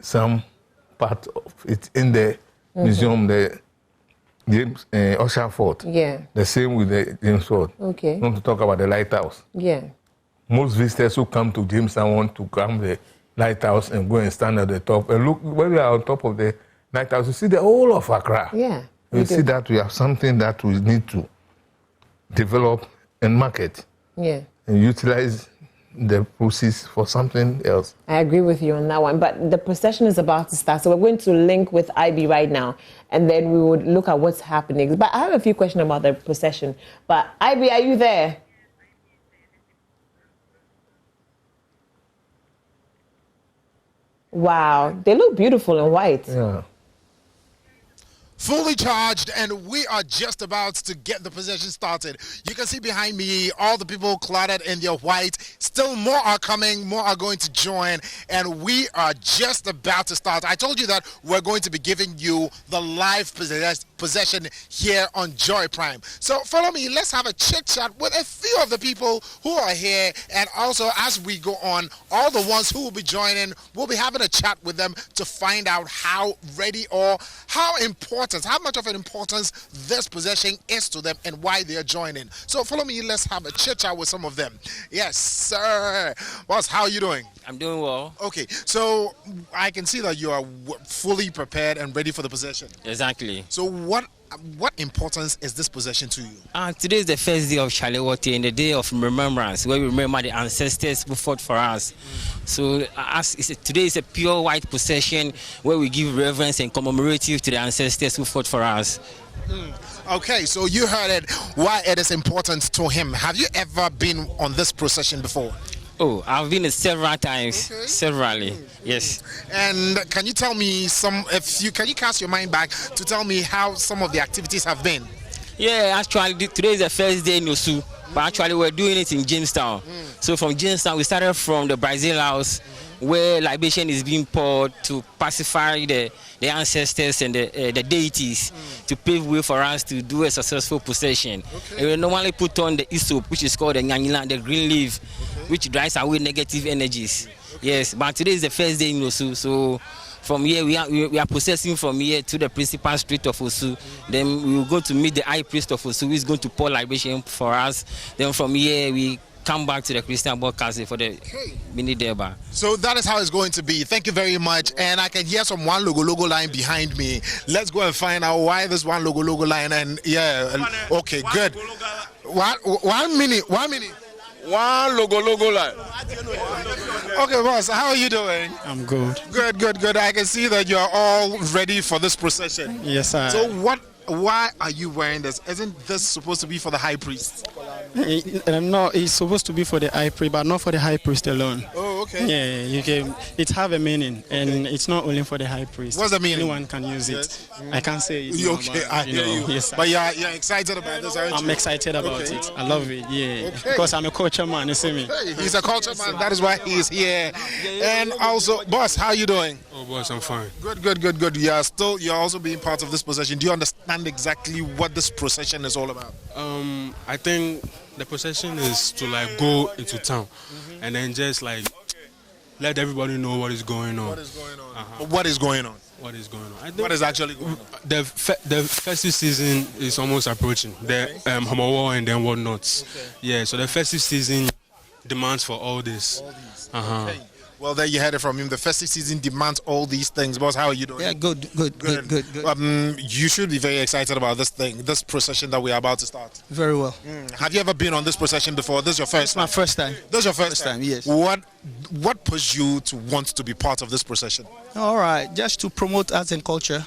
some part of it in the museum, the James Usher Fort. Yeah. The same with the James Fort. Okay. Not to talk about the lighthouse. Yeah. Most visitors who come to Jamestown want to come to the lighthouse and go and stand at the top. And look, when we are on top of the lighthouse, you see the whole of Accra. Yeah. You see that we have something that we need to develop and market. Yeah. And utilize the proceeds for something else. I agree with you on that one. But the procession is about to start. So we're going to link with IB right now. And then we would look at what's happening. But I have a few questions about the procession. But IB, are you there? Wow. They look beautiful in white. Yeah. Fully charged, and we are just about to get the procession started. You can see behind me all the people clad in their white. Still more are coming, more are going to join, and we are just about to start. I told you that we're going to be giving you the live procession here on Joy Prime. So follow me, let's have a chit chat with a few of the people who are here, and also as we go on, all the ones who will be joining, we'll be having a chat with them to find out how ready or how much of an importance this procession is to them and why they are joining. So follow me, let's have a chit chat with some of them. Yes, sir. Boss, how are you doing? I'm doing well. Okay, so I can see that you are fully prepared and ready for the procession. Exactly. So what importance is this procession to you? Today is the first day of Chale Wote and the day of remembrance, where we remember the ancestors who fought for us. So today is a pure white procession where we give reverence and commemorative to the ancestors who fought for us. Okay, so you heard it, why it is important to him. Have you ever been on this procession before? Oh, I've been several times, severally, yes. And can you tell me can you cast your mind back to tell me how some of the activities have been? Yeah, actually, today is the first day in Osu, but actually we're doing it in Jamestown. So from Jamestown, we started from the Brazil house, where libation is being poured to pacify the ancestors and the deities, to pave way for us to do a successful procession. And we normally put on the isop, which is called the nyanyila, the green leaf, which drives away negative energies. Yes, but today is the first day in Osu, so from here we are processing from here to the principal street of Osu. Then we will go to meet the high priest of Osu, who is going to pour libation for us. Then from here we come back to the Christian broadcasting for the mini derby. So that is how it's going to be. Thank you very much. And I can hear some one logo line behind me. Let's go and find out why this one logo line. And okay, good. 1 minute. 1 minute. One logo line. Okay, boss, how are you doing? I'm good. Good. I can see that you're all ready for this procession. Yes, sir. So why are you wearing this? Isn't this supposed to be for the high priest? No, it's supposed to be for the high priest, but not for the high priest alone. Oh, okay. Yeah, it have a meaning, and it's not only for the high priest. What's the meaning? Anyone can use it. I can't say it. Okay, I hear you. Yes, but you're excited about this, aren't you? I'm excited about it. I love it, because I'm a culture man, you see me. Hey, he's a culture man, that is why he's here. And also, boss, how are you doing? Oh, boss, I'm fine. Good. You're also being part of this procession. Do you understand exactly what this procession is all about? I think the procession is to go into town and then just let everybody know what is going on. What is going on? What is going on? I think what is actually going on? The festive season is almost approaching. The Hamawa and then whatnots. Okay. Yeah, so the festive season demands for all this. Okay. Well, there you heard it from him. The festive season demands all these things. Boss, how are you doing? Yeah, good. You should be very excited about this procession that we are about to start. Very well. Have you ever been on this procession before? This is your first time? It's my first time. This is your first time? Yes. What pushed you to want to be part of this procession? All right, just to promote arts and culture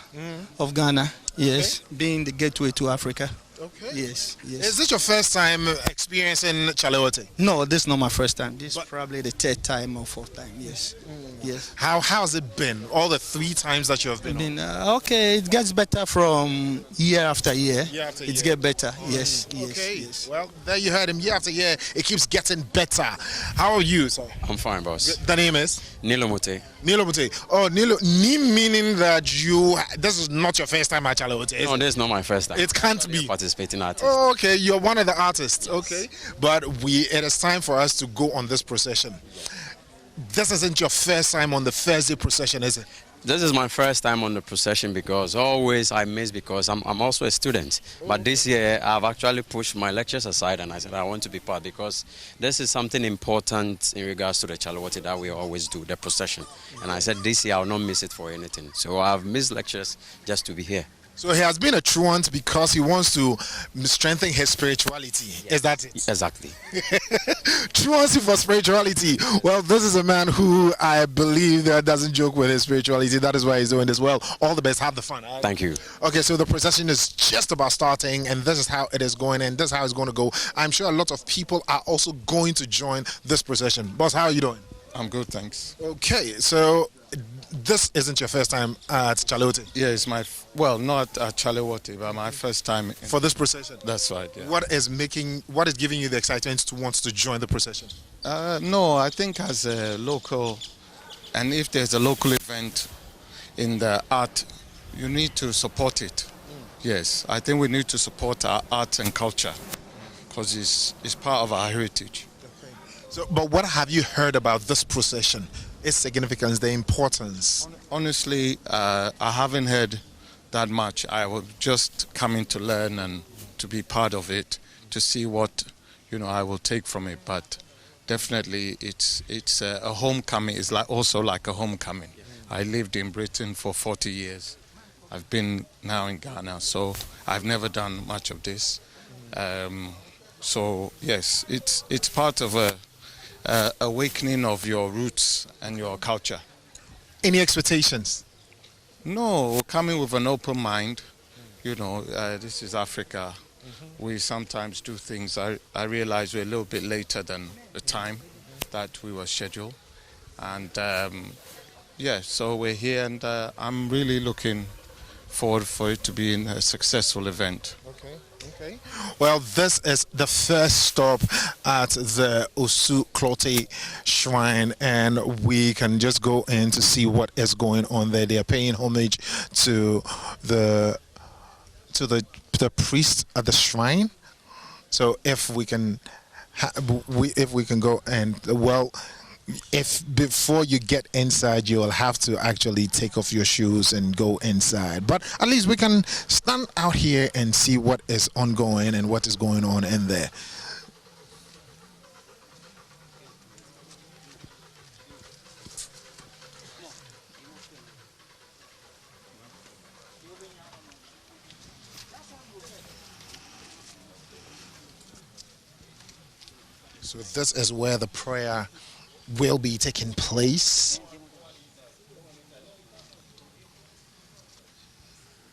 of Ghana. Yes, being the gateway to Africa. Okay. Yes. Is this your first time experiencing Chale Wote? No, this is not my first time. This is probably the third time or fourth time. Yes. Yes. How has it been? All the 3 times that you have been on? Okay, it gets better from year after year. It gets better. Yes. Okay. Yes. Well, there you heard him. Year after year, it keeps getting better. How are you, sir? I'm fine, boss. The name is? Nilo Wote. Nilo Wote. Oh, Nilo. Meaning that this is not your first time at Chale Wote. No, this is not my first time. It can't be. Participating artist. Oh, okay. You're one of the artists. Yes. Okay. But it is time for us to go on this procession. This isn't your first time on the Thursday procession, is it? This is my first time on the procession because always I miss because I'm also a student. But this year I've actually pushed my lectures aside and I said I want to be part because this is something important in regards to the Chale Wote that we always do, the procession. And I said this year I'll not miss it for anything. So I've missed lectures just to be here. So he has been a truant because he wants to strengthen his spirituality. Yes. Is that it? Exactly. Truancy for spirituality. Well, this is a man who I believe doesn't joke with his spirituality. That is why he's doing this. Well, all the best. Have the fun. Thank you. Okay, so the procession is just about starting, and this is how it is going, and this is how it's going to go. I'm sure a lot of people are also going to join this procession. Boss, how are you doing? I'm good, thanks. Okay, so this isn't your first time at Chale Wote? Yeah, it's not at Chale Wote, but my first time. For this procession? That's right, yeah. What is giving you the excitement to want to join the procession? No, I think as a local, and if there's a local event in the art, you need to support it. Yes, I think we need to support our art and culture because it's part of our heritage. So, but what have you heard about this procession? Its significance, the importance? Honestly, I haven't heard that much. I was just coming to learn and to be part of it, to see what I will take from it. But definitely, it's a homecoming. It's also like a homecoming. I lived in Britain for 40 years. I've been now in Ghana, so I've never done much of this. So yes, it's part of a awakening of your roots and your culture. Any expectations? No, coming with an open mind. This is Africa. We sometimes do things. I realize we're a little bit later than the time that we were scheduled. And so we're here, and I'm really looking forward for it to be a successful event. Okay. Well, this is the first stop at the Osu Wote Shrine, and we can just go in to see what is going on there. They are paying homage to the priest at the shrine. So if we can go and if before you get inside, you'll have to actually take off your shoes and go inside. But at least we can stand out here and see what is ongoing and what is going on in there. So this is where the prayer will be taking place.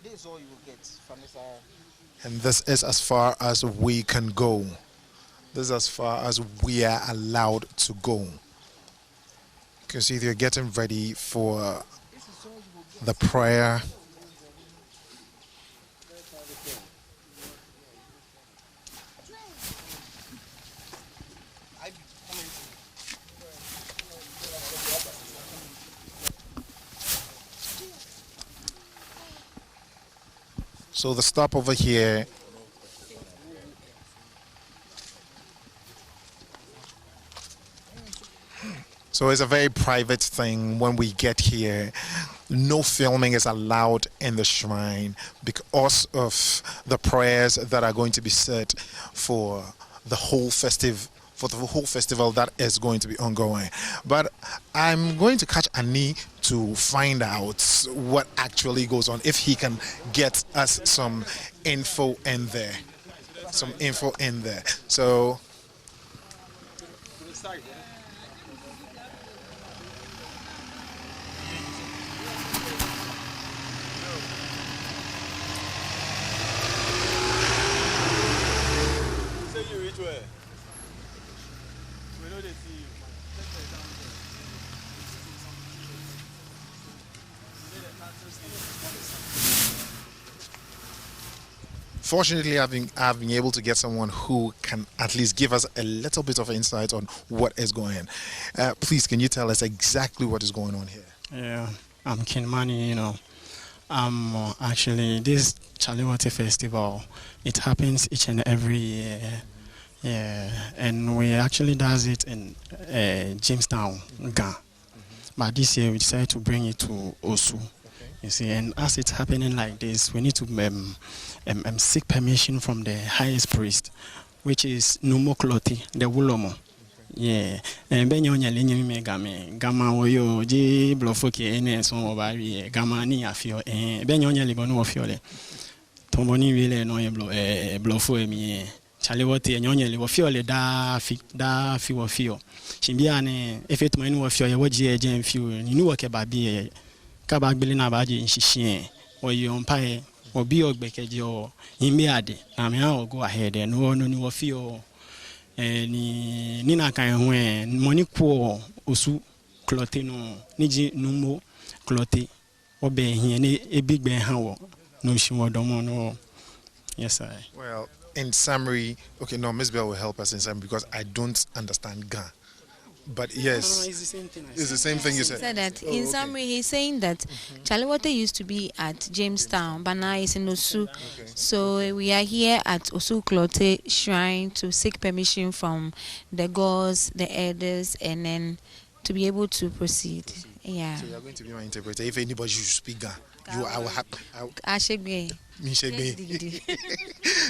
This is all you will get from this. And this is as far as we can go. This is as far as we are allowed to go. You can see they're getting ready for the prayer. So the stop over here so it's a very private thing. When we get here, no filming is allowed in the shrine because of the prayers that are going to be said for the whole festival that is going to be ongoing. But I'm going to catch Ani to find out what actually goes on, if he can get us some info in there. So fortunately, I've been able to get someone who can at least give us a little bit of insight on what is going on. Please, can you tell us exactly what is going on here? Yeah, I'm Kinmani, actually, this Chale Wote festival, it happens each and every year. Yeah, and we actually does it in Jamestown, Ghana. But this year we decided to bring it to Osu. You see, and as it's happening like this, we need to seek permission from the highest priest, which is Numo Kloti, the Wulomo. Yeah, and ben yon yelling me gamma oyo, G blofoki, and so over gamma ni afio, and ben yon yelligon of fiole. Tomoni will no blofo me. Chale Wote and Yonya were fiole da fio. Shimbiane, if it might know if you're what GA few, you know what about be Kabak Bilina Baji in Shishin, or you umpire, or be or Bekejo, in Miade. I mean, I'll go ahead and no fio. Nina can when Monico, Osu, Clotino, Niji Numo, Clote, or be here a big bear how no she would no. Yes, I. Well, in summary, okay, no, Miss Bell will help us in summary because I don't understand Ga. But yes, it's the same thing. It's the same thing you said. Said that Oh, in okay. summary, he's saying that Chale Wote used to be at Jamestown, but now it's in Osu. So we are here at Osu Clote Shrine to seek permission from the gods, the elders, and then to be able to proceed. Yeah. So you're going to be my interpreter. If anybody should speak, I will have. Ashegbe.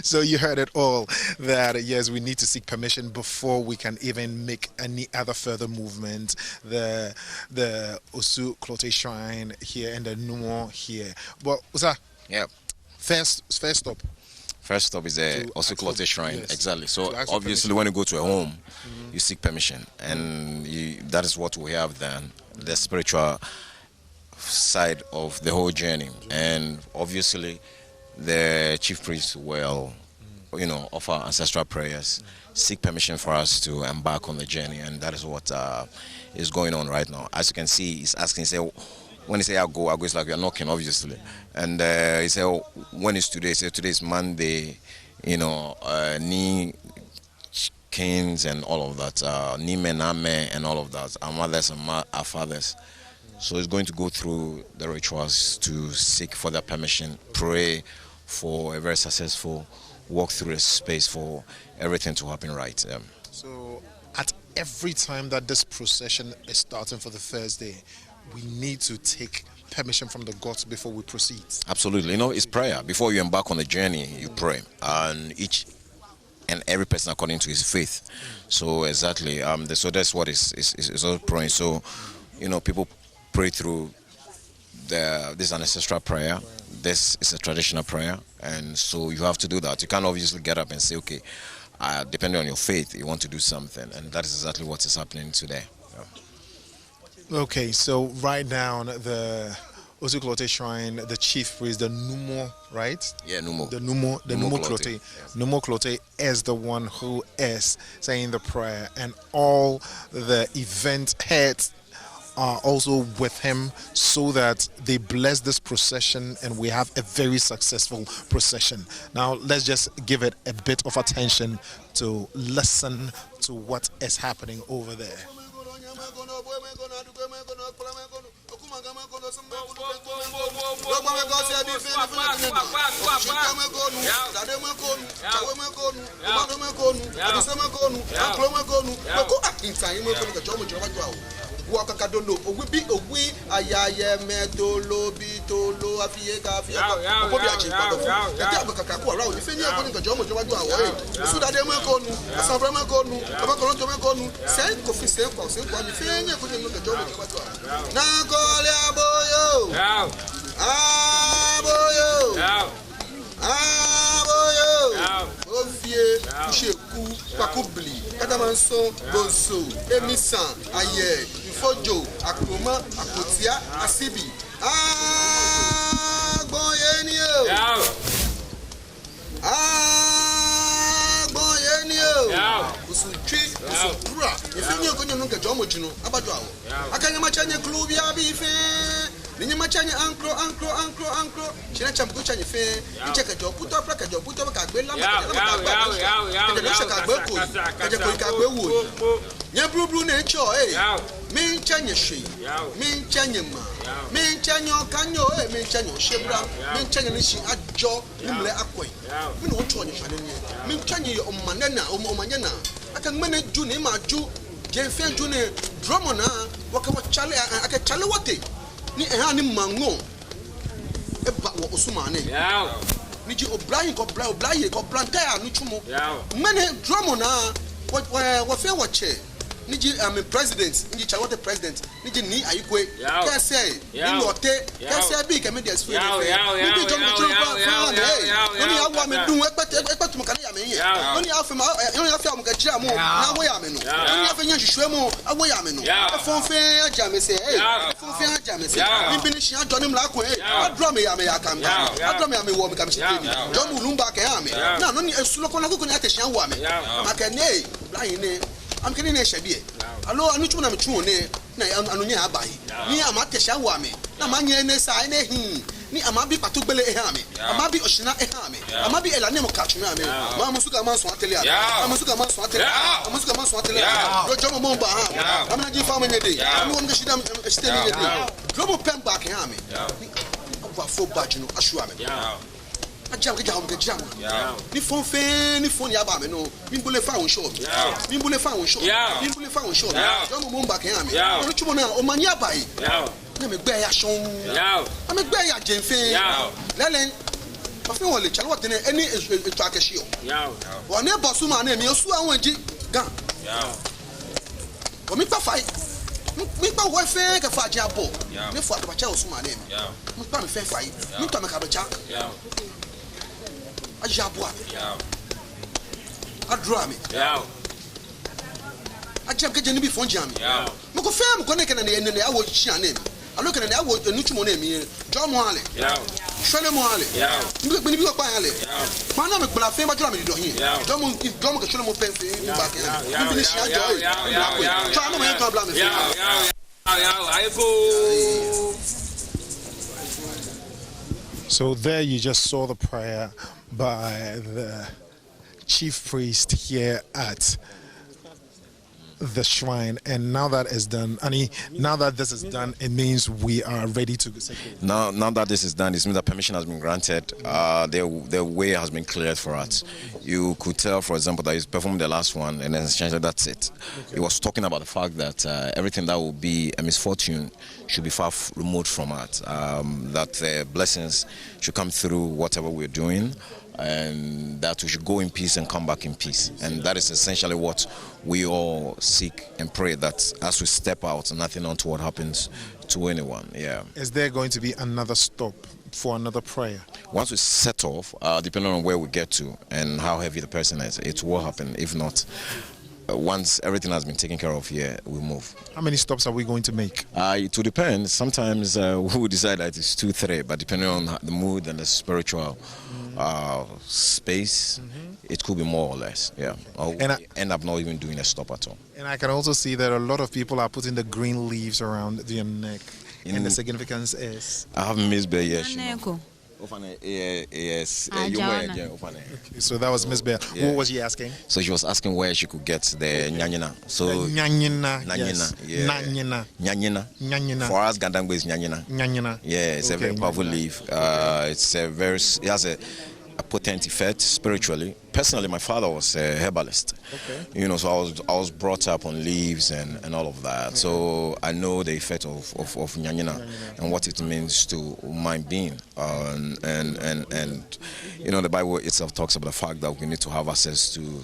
So you heard it all, that yes, we need to seek permission before we can even make any other further movement. The Osu Clote Shrine here and the Numo here. But Usa, yeah. First stop. First stop is the Osu Clote Shrine. Yes. Exactly. So To ask obviously, permission. when you go to a home, you seek permission, and that is what we have then. The spiritual side of the whole journey, and obviously, the chief priest will, offer ancestral prayers, seek permission for us to embark on the journey, and that is what is going on right now. As you can see, he's asking, when he say I'll go, it's like we are knocking, obviously. And he said, when is today? He said, today is Monday, Ni kings and all of that, Ni mename and all of that, our mothers and our fathers. So he's going to go through the rituals to seek for their permission, pray for a very successful walk through the space for everything to happen right. So at every time that this procession is starting for the Thursday, we need to take permission from the gods before we proceed. Absolutely. It's prayer. Before you embark on the journey, you pray. And each and every person according to his faith. So exactly. So that's what is all praying. So, people pray through this ancestral prayer. This is a traditional prayer, and so you have to do that. You can't obviously get up and say, okay, depending on your faith, you want to do something, and that is exactly what is happening today. Okay, so right now the Osu Clote Shrine, the chief priest, the Numo, right? Yeah, Numo. The Numo Clote. Yes. Numo Clote is the one who is saying the prayer, and all the event heads are also with him, so that they bless this procession and we have a very successful procession. Now let's just give it a bit of attention to listen to what is happening over there. Wakakadono owi ayaye medolo bitolo afieka okobi achi kwado ete abakaka ko ara oni feni akoni kan jomo jowaju awo su dade mo ekonu asabra mo ekonu abakoro to mo ekonu se ko fi se ko ni feni akoni no kan jomo jowaju awo na gole aboyo aboyo ovie kusheku pakubli kadamanso bonso emisan aye Fojo, Akroma, Akotia, Asibi. Boyenio. Boyenio. Usutri, Usupra. If you go to Jomo Juno, Abadao. I can't imagine a club, Yabi. Ninyamachanya ankro china chamkucha ni fe nicheka jo puto pra ka jo puto ka gbe la ka ka gbe ko ka je ko ka gbe wo nya blublu na echo mi nchanye hwe mi nchanye ma mi nchanye okanyo mi nchanye oshebra mi nchanye ni shi ajo ni mle akoy mi no cho ni fane ni mi nchanye o manana o manyana aka ngmene ju ni ma ju je fe ju ni dromo na waka Chale aka Chale Wote ni ni mango e ba wo osumane ni ji obrahin ko blanta ya no chumo mane dromo na wo fe wo che ni ji president ni Chale Wote president ni ji ni ayikwe ka say ni Wote ka say bi ka media sphere ni bi jomo chumo fa ni awa me dun ekpatu mo kana ya me yen ni afema ni afia mo ka jira mo na wo ya me no ni afenya hwehwe mo awo ya me no fonfe aja me say fonfe aja me say ni bi ni hia joni mla ko adro me ya me ya kam adro me ya me wo me kam shite ni jomo lumba ka ya me na no ni esulo ko na ko ni atehia wo me maka ne blind ne am kini ne hwebie alo anu chumo na me chuo ne na anu nya abai ni amatehia wo me na manye ne sai ne ni amabi patugbele ehame amabi oshina ehame amabi elane mo kachume ame ma musuka man so atele ya musuka man so atele musuka man so atele do jomo mo ba ha amna ji fa manye de am won geshida esteli ye de global pen back ehame wa fo badge no ashu ame ajam ke jam ke jam ni fon fe ni fon ya ba me no mi bule fa won shop mi bule fa won shop mi bule fa won shop jomo mo back ehame no chumo na o manya bai na me gbe ya shon me gbe ya jenfe lelen ma fe won le Chale Wote any etu akehio won ne bosu ma na emi osu awon ji gan o mi pa fai mi pa wo fe ka fa ji abo me fo adoba cha osu ma na emi mi pa me fe fai mi to me ka do cha aja abo adro ami ajam ke jeni bi fon jam mo ko fe mo ko ne kana ne awo chi ana emi alo kana ne awo nuchu mo na emi jo mo ale shwele mo ale mi bi ko pa ale ma na me gbla fe ba jura me do hin jo mo ke shwele mo pen fe mi ba ke mi bi shi ajo e so am mo yen to bla me fe So there you just saw the prayer by the chief priest here at the shrine, and now that is done, Annie, now that this is done, it means we are ready to go. Now that this is done, it means that permission has been granted. The way has been cleared for us. You could tell, for example, that he's performed the last one, and then essentially that's it. He was talking about the fact that everything that will be a misfortune should be far removed from us. That blessings should come through whatever we're doing, and that we should go in peace and come back in peace. And that is essentially what we all seek and pray, that as we step out, nothing untoward happens to anyone. Yeah. Is there going to be another stop for another prayer? Once we set off, depending on where we get to and how heavy the person is, it will happen. If not, once everything has been taken care of here, we move. How many stops are we going to make? It will depend. Sometimes we will decide that it's 2, 3, but depending on the mood and the spiritual space, it could be more or less. Yeah. And I end up not even doing a stop at all. And I can also see that a lot of people are putting the green leaves around their neck. And the significance is? I haven't missed Bear yet. Yes. So that was Miss Bear. Yeah. What was she asking? So she was asking where she could get the nyanyina. So nyanyina. Nyanyina. Yeah. Nyanyina. For us, Gandangwe is nyanyina. Nyanyina. Yeah, it's a very powerful leaf. It has a potent effect spiritually. Personally, my father was a herbalist. Okay. You know, so I was brought up on leaves and all of that. Okay. So I know the effect of nyanyina and what it means to my being. And you know, the Bible itself talks about the fact that we need to have access to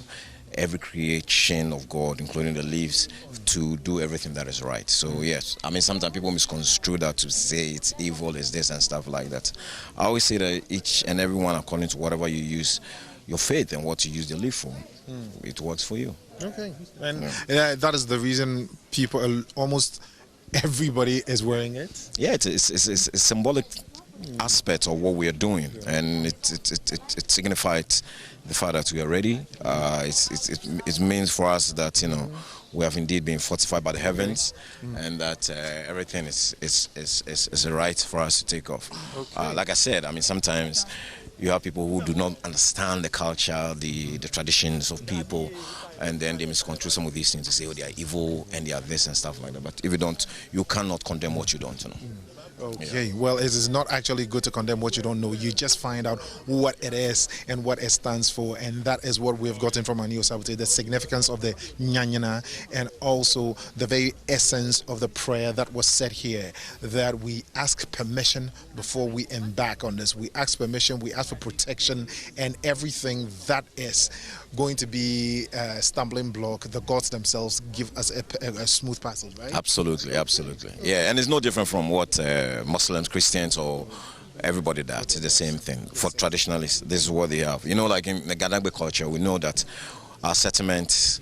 every creation of God, including the leaves, to do everything that is right. So yes, I mean, sometimes people misconstrue that to say it's evil, it's this and stuff like that. I always say that each and every one, according to whatever you use your faith and what you use the leaf for, it works for you. Okay. And that is the reason people, almost everybody is wearing it? Yeah, it's a symbolic aspect of what we are doing, and it signifies the fact that we are ready. It means for us that, you know, we have indeed been fortified by the heavens, and that everything is a right for us to take off. Okay. Like I said, I mean, sometimes you have people who do not understand the culture, the traditions of people, and then they misconstrue some of these things to say, oh, they are evil and they are this and stuff like that. But if you don't, you cannot condemn what you don't know. Okay, well, it is not actually good to condemn what you don't know. You just find out what it is and what it stands for, and that is what we've gotten from our new Sabote, the significance of the nyanyina, and also the very essence of the prayer that was said here, that we ask permission before we embark on this. We ask permission, we ask for protection, and everything that is going to be a stumbling block, the gods themselves give us a smooth passage, right? Absolutely, absolutely. Yeah, and it's no different from what Muslims, Christians, or everybody does. It's the same thing. For traditionalists, this is what they have. You know, like in the Gadangbe culture, we know that our settlements,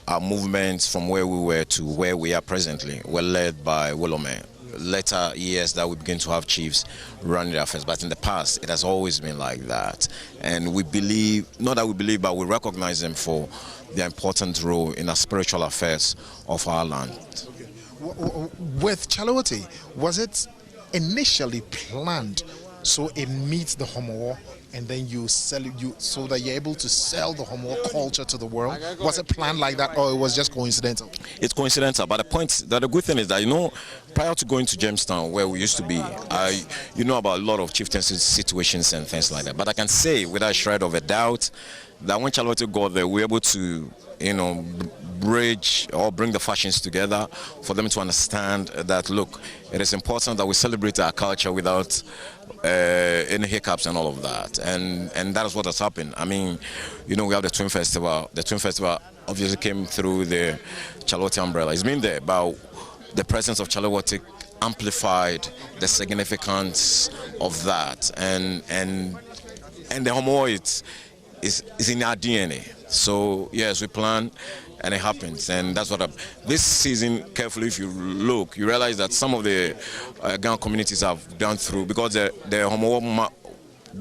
our movements from where we were to where we are presently were led by Wolome. Later years that we begin to have chiefs running the affairs, but in the past it has always been like that. And we believe, not that we believe, but we recognize them for their important role in the spiritual affairs of our land. Okay. With Chale Wote, was it initially planned so it meets the Homo, and then you sell it, so that you're able to sell the Homo culture to the world? Was it planned like that, or it was just coincidental? It's coincidental, but the good thing is that, prior to going to Jamestown, where we used to be, you know about a lot of chieftaincy situations and things like that. But I can say without a shred of a doubt that when Chale Wote got there, we were able to, bridge or bring the factions together for them to understand that, look, it is important that we celebrate our culture without any hiccups and all of that. And that is what has happened. I mean, we have the Twin Festival. The Twin Festival obviously came through the Chale Wote umbrella. It's been there, but the presence of Chale Wote amplified the significance of that. And the Homo is in our DNA. So yes, we plan, and it happens, and that's what this season. Carefully, if you look, you realize that some of the Ghana communities have gone through, because the Homo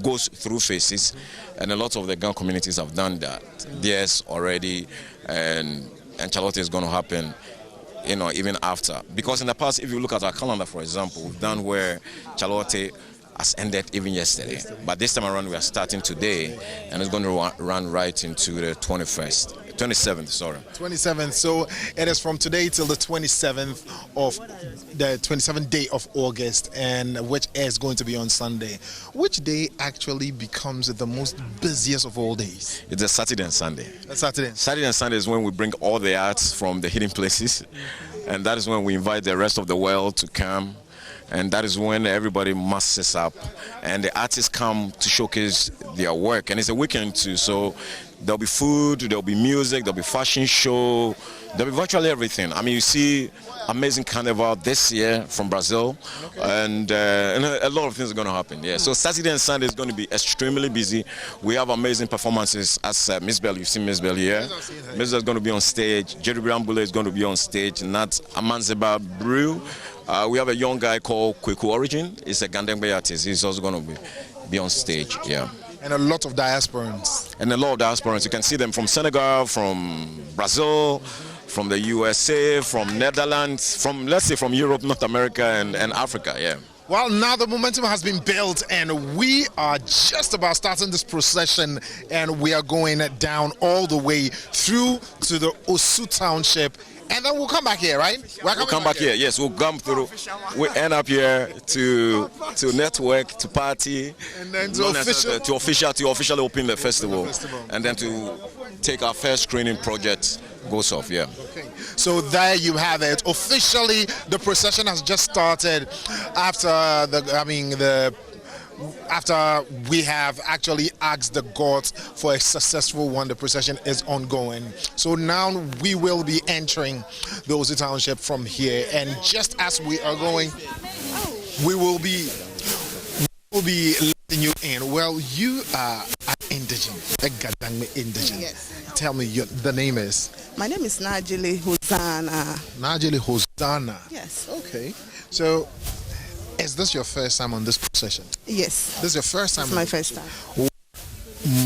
goes through phases, and a lot of the Ghana communities have done that. Yes, already, and Chale Wote is going to happen, even after. Because in the past, if you look at our calendar, for example, we've done where Chale Wote has ended even yesterday. But this time around, we are starting today, and it's going to run right into the 27th, sorry. 27th. So it is from today till the 27th of the 27th day of August, and which is going to be on Sunday. Which day actually becomes the most busiest of all days? It's a Saturday and Sunday. Saturday and Sunday is when we bring all the arts from the hidden places, and that is when we invite the rest of the world to come. And that is when everybody masses up, and the artists come to showcase their work. And it's a weekend too, so there'll be food, there'll be music, there'll be fashion show, there'll be virtually everything. I mean, you see amazing carnival this year from Brazil, and a lot of things are going to happen. Yeah. So Saturday and Sunday is going to be extremely busy. We have amazing performances as Miss Bell. You've seen Miss Bell here. Miss Bell is going to be on stage. Jerry Brambule is going to be on stage. Nat Amanzeba Brew. We have a young guy called Kweku Origin. He's a Gandengbe artist. He's also going to be on stage. Yeah. And a lot of diasporans. You can see them from Senegal, from Brazil, from the USA, from Netherlands, from Europe, North America, and Africa. Yeah. Well, now the momentum has been built, and we are just about starting this procession, and we are going down all the way through to the Osu Township. And then we'll come back here, right? We'll come back here. Yes, we'll come through. We end up here to network, to party, and then to officially open the festival, and then to take our first screening project goes off. Yeah. Okay. So there you have it. Officially, the procession has just started after we have actually asked the gods for a successful one. The procession is ongoing. So now we will be entering the Osu Township from here, and just as we are going, we will be letting you in. Well, you are an indigene, a Gadangme indigene. Yes. Tell me, the name is? My name is Najili Hosanna. Najili Hosanna. Yes. Okay. So, is this your first time on this procession? Yes. This is your first time? It's my first time. What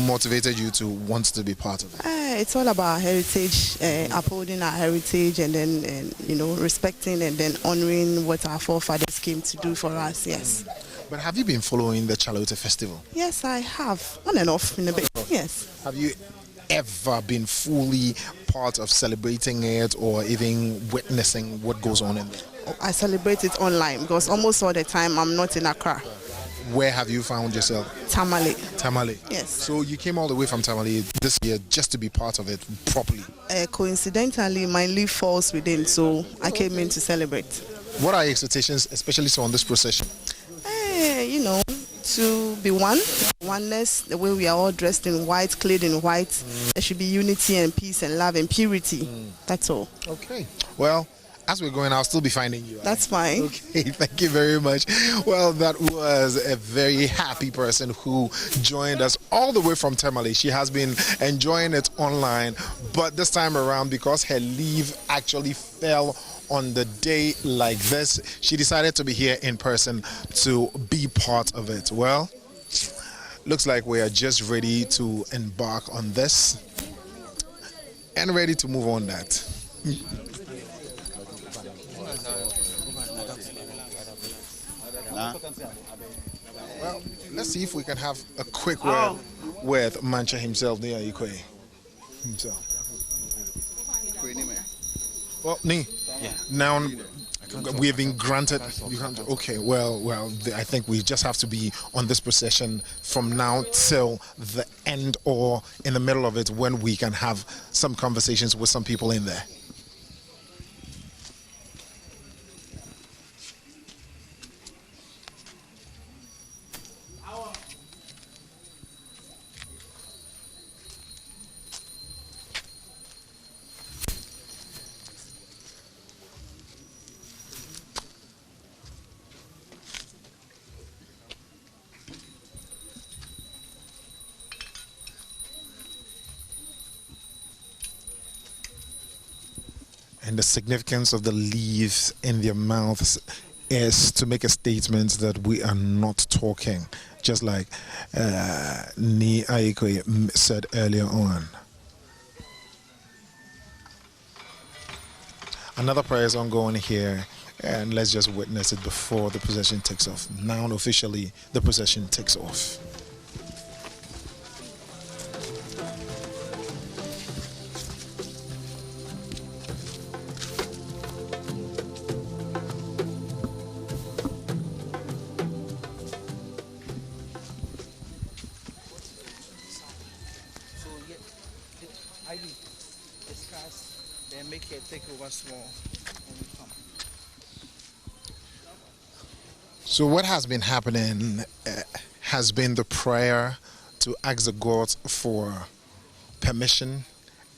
motivated you to want to be part of it? It's all about heritage, upholding our heritage, and then respecting and then honoring what our forefathers came to do for us. Yes. But have you been following the Chale Wote festival? Yes, I have, on and off in a bit. Yes. Have you ever been fully part of celebrating it or even witnessing what goes on in there? I celebrate it online because almost all the time I'm not in Accra. Where have you found yourself? Tamale. Tamale. Yes. So you came all the way from Tamale this year just to be part of it properly? Coincidentally, my leave falls within, so I came in to celebrate. What are your expectations, especially so on this procession? To be oneness, the way we are all dressed in white, clad in white. There should be unity and peace and love and purity. That's all. Okay. Well, as we're going, I'll still be finding you. That's fine. Okay, thank you very much. Well, that was a very happy person who joined us all the way from Tamale. She has been enjoying it online, but this time around, because her leave actually fell on the day like this, she decided to be here in person to be part of it. Well, looks like we are just ready to embark on this and ready to move on that. Well, let's see if we can have a quick word with Mancha himself, Nia Ikwe himself. Well, Ni, now we have been granted. Okay, well, I think we just have to be on this procession from now till the end or in the middle of it when we can have some conversations with some people in there. And the significance of the leaves in their mouths is to make a statement that we are not talking, just like Ni Aiko said earlier on. Another prayer is ongoing here, and let's just witness it before the procession takes off. Now officially the procession takes off. So what has been happening has been the prayer to ask the gods for permission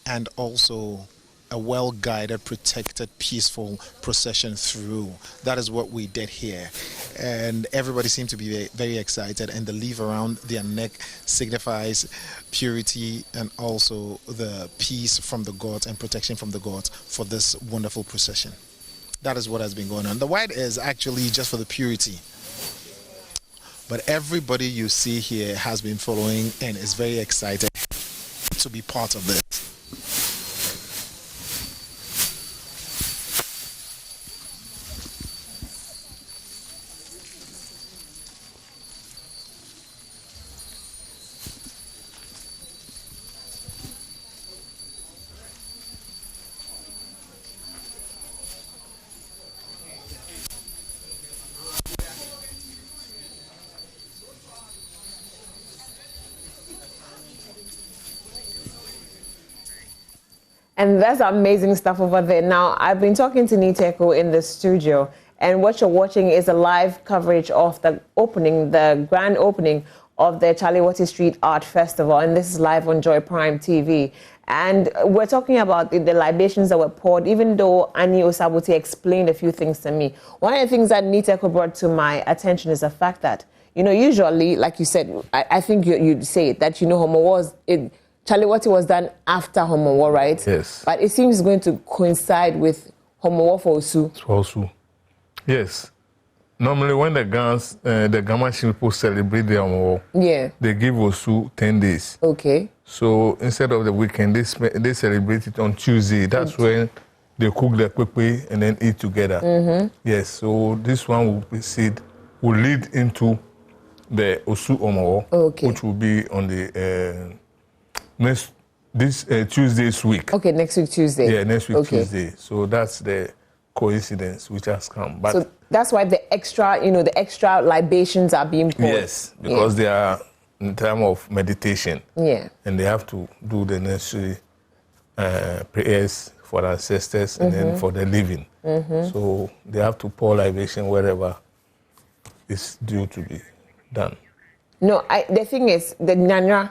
and also a well-guided, protected, peaceful procession through. That is what we did here. And everybody seemed to be very, very excited, and the leaf around their neck signifies purity and also the peace from the gods and protection from the gods for this wonderful procession. That is what has been going on. The white is actually just for the purity. But everybody you see here has been following and is very excited to be part of this. And that's amazing stuff over there. Now, I've been talking to Niteko in the studio, and what you're watching is a live coverage of the opening, the grand opening of the Chale Wote Street Art Festival, and this is live on Joy Prime TV. And we're talking about the libations that were poured, even though Annie Osabuti explained a few things to me. One of the things that Niteko brought to my attention is the fact that, usually, like you said, I think you'd say that, Homo was... Chale Wote was done after Homo War, right? Yes. But it seems going to coincide with Homo War for Osu. Osu. Yes. Normally, when the Gamashin people celebrate their Homo War, they give Osu 10 days. Okay. So instead of the weekend, they celebrate it on Tuesday. That's when they cook the kwekwe and then eat together. Mm-hmm. Yes. So this one will lead into the Osu Homo War, which will be on the this Tuesday's week. Okay, next week Tuesday. Yeah, next week Tuesday. So that's the coincidence which has come. But so that's why the extra libations are being poured. Yes, because they are in time of meditation. Yeah. And they have to do the necessary prayers for the ancestors and then for the living. Mm-hmm. So they have to pour libation wherever it's due to be done. No, the thing is, the Nyanya,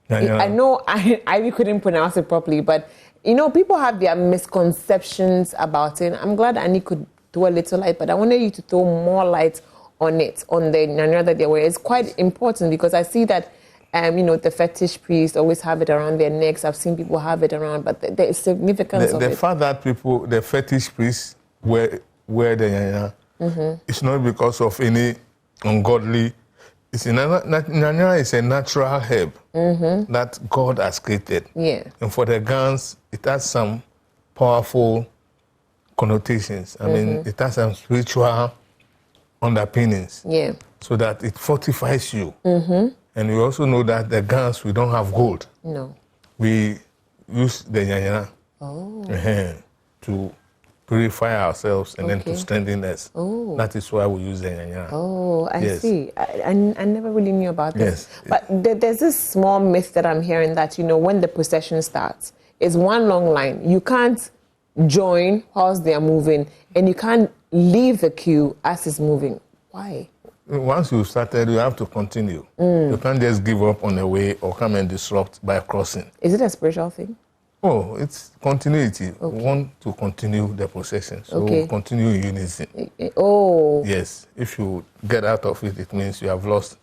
I know I couldn't pronounce it properly, but people have their misconceptions about it. I'm glad Annie could throw a little light, but I wanted you to throw more light on it, on the Nyanya that they wear. It's quite important because I see that, the fetish priests always have it around their necks. I've seen people have it around, but there is significance of it. The fact that the fetish priests wear the Nyanya, it's not because of any ungodly. Nyanya is a natural herb that God has created. Yeah. And for the Gans, it has some powerful connotations. I mean, it has some spiritual underpinnings. Yeah. so that it fortifies you. Mm-hmm. And we also know that the guns, we don't have gold. No. We use the nyanyana to purify ourselves and then to strengthen us. Oh. That is why we use the nyanyana. Oh, I Yes. see. I never really knew about this. Yes. But there's this small myth that I'm hearing that, when the procession starts, it's one long line. You can't join whilst they are moving, and you can't leave the queue as it's moving. Why? Once you started, you have to continue. You can't just give up on the way or come and disrupt by crossing. Is it a spiritual thing? Oh, it's continuity. We want to continue the procession. So Okay. continue in unison. Oh. Yes. If you get out of it, it means you have lost,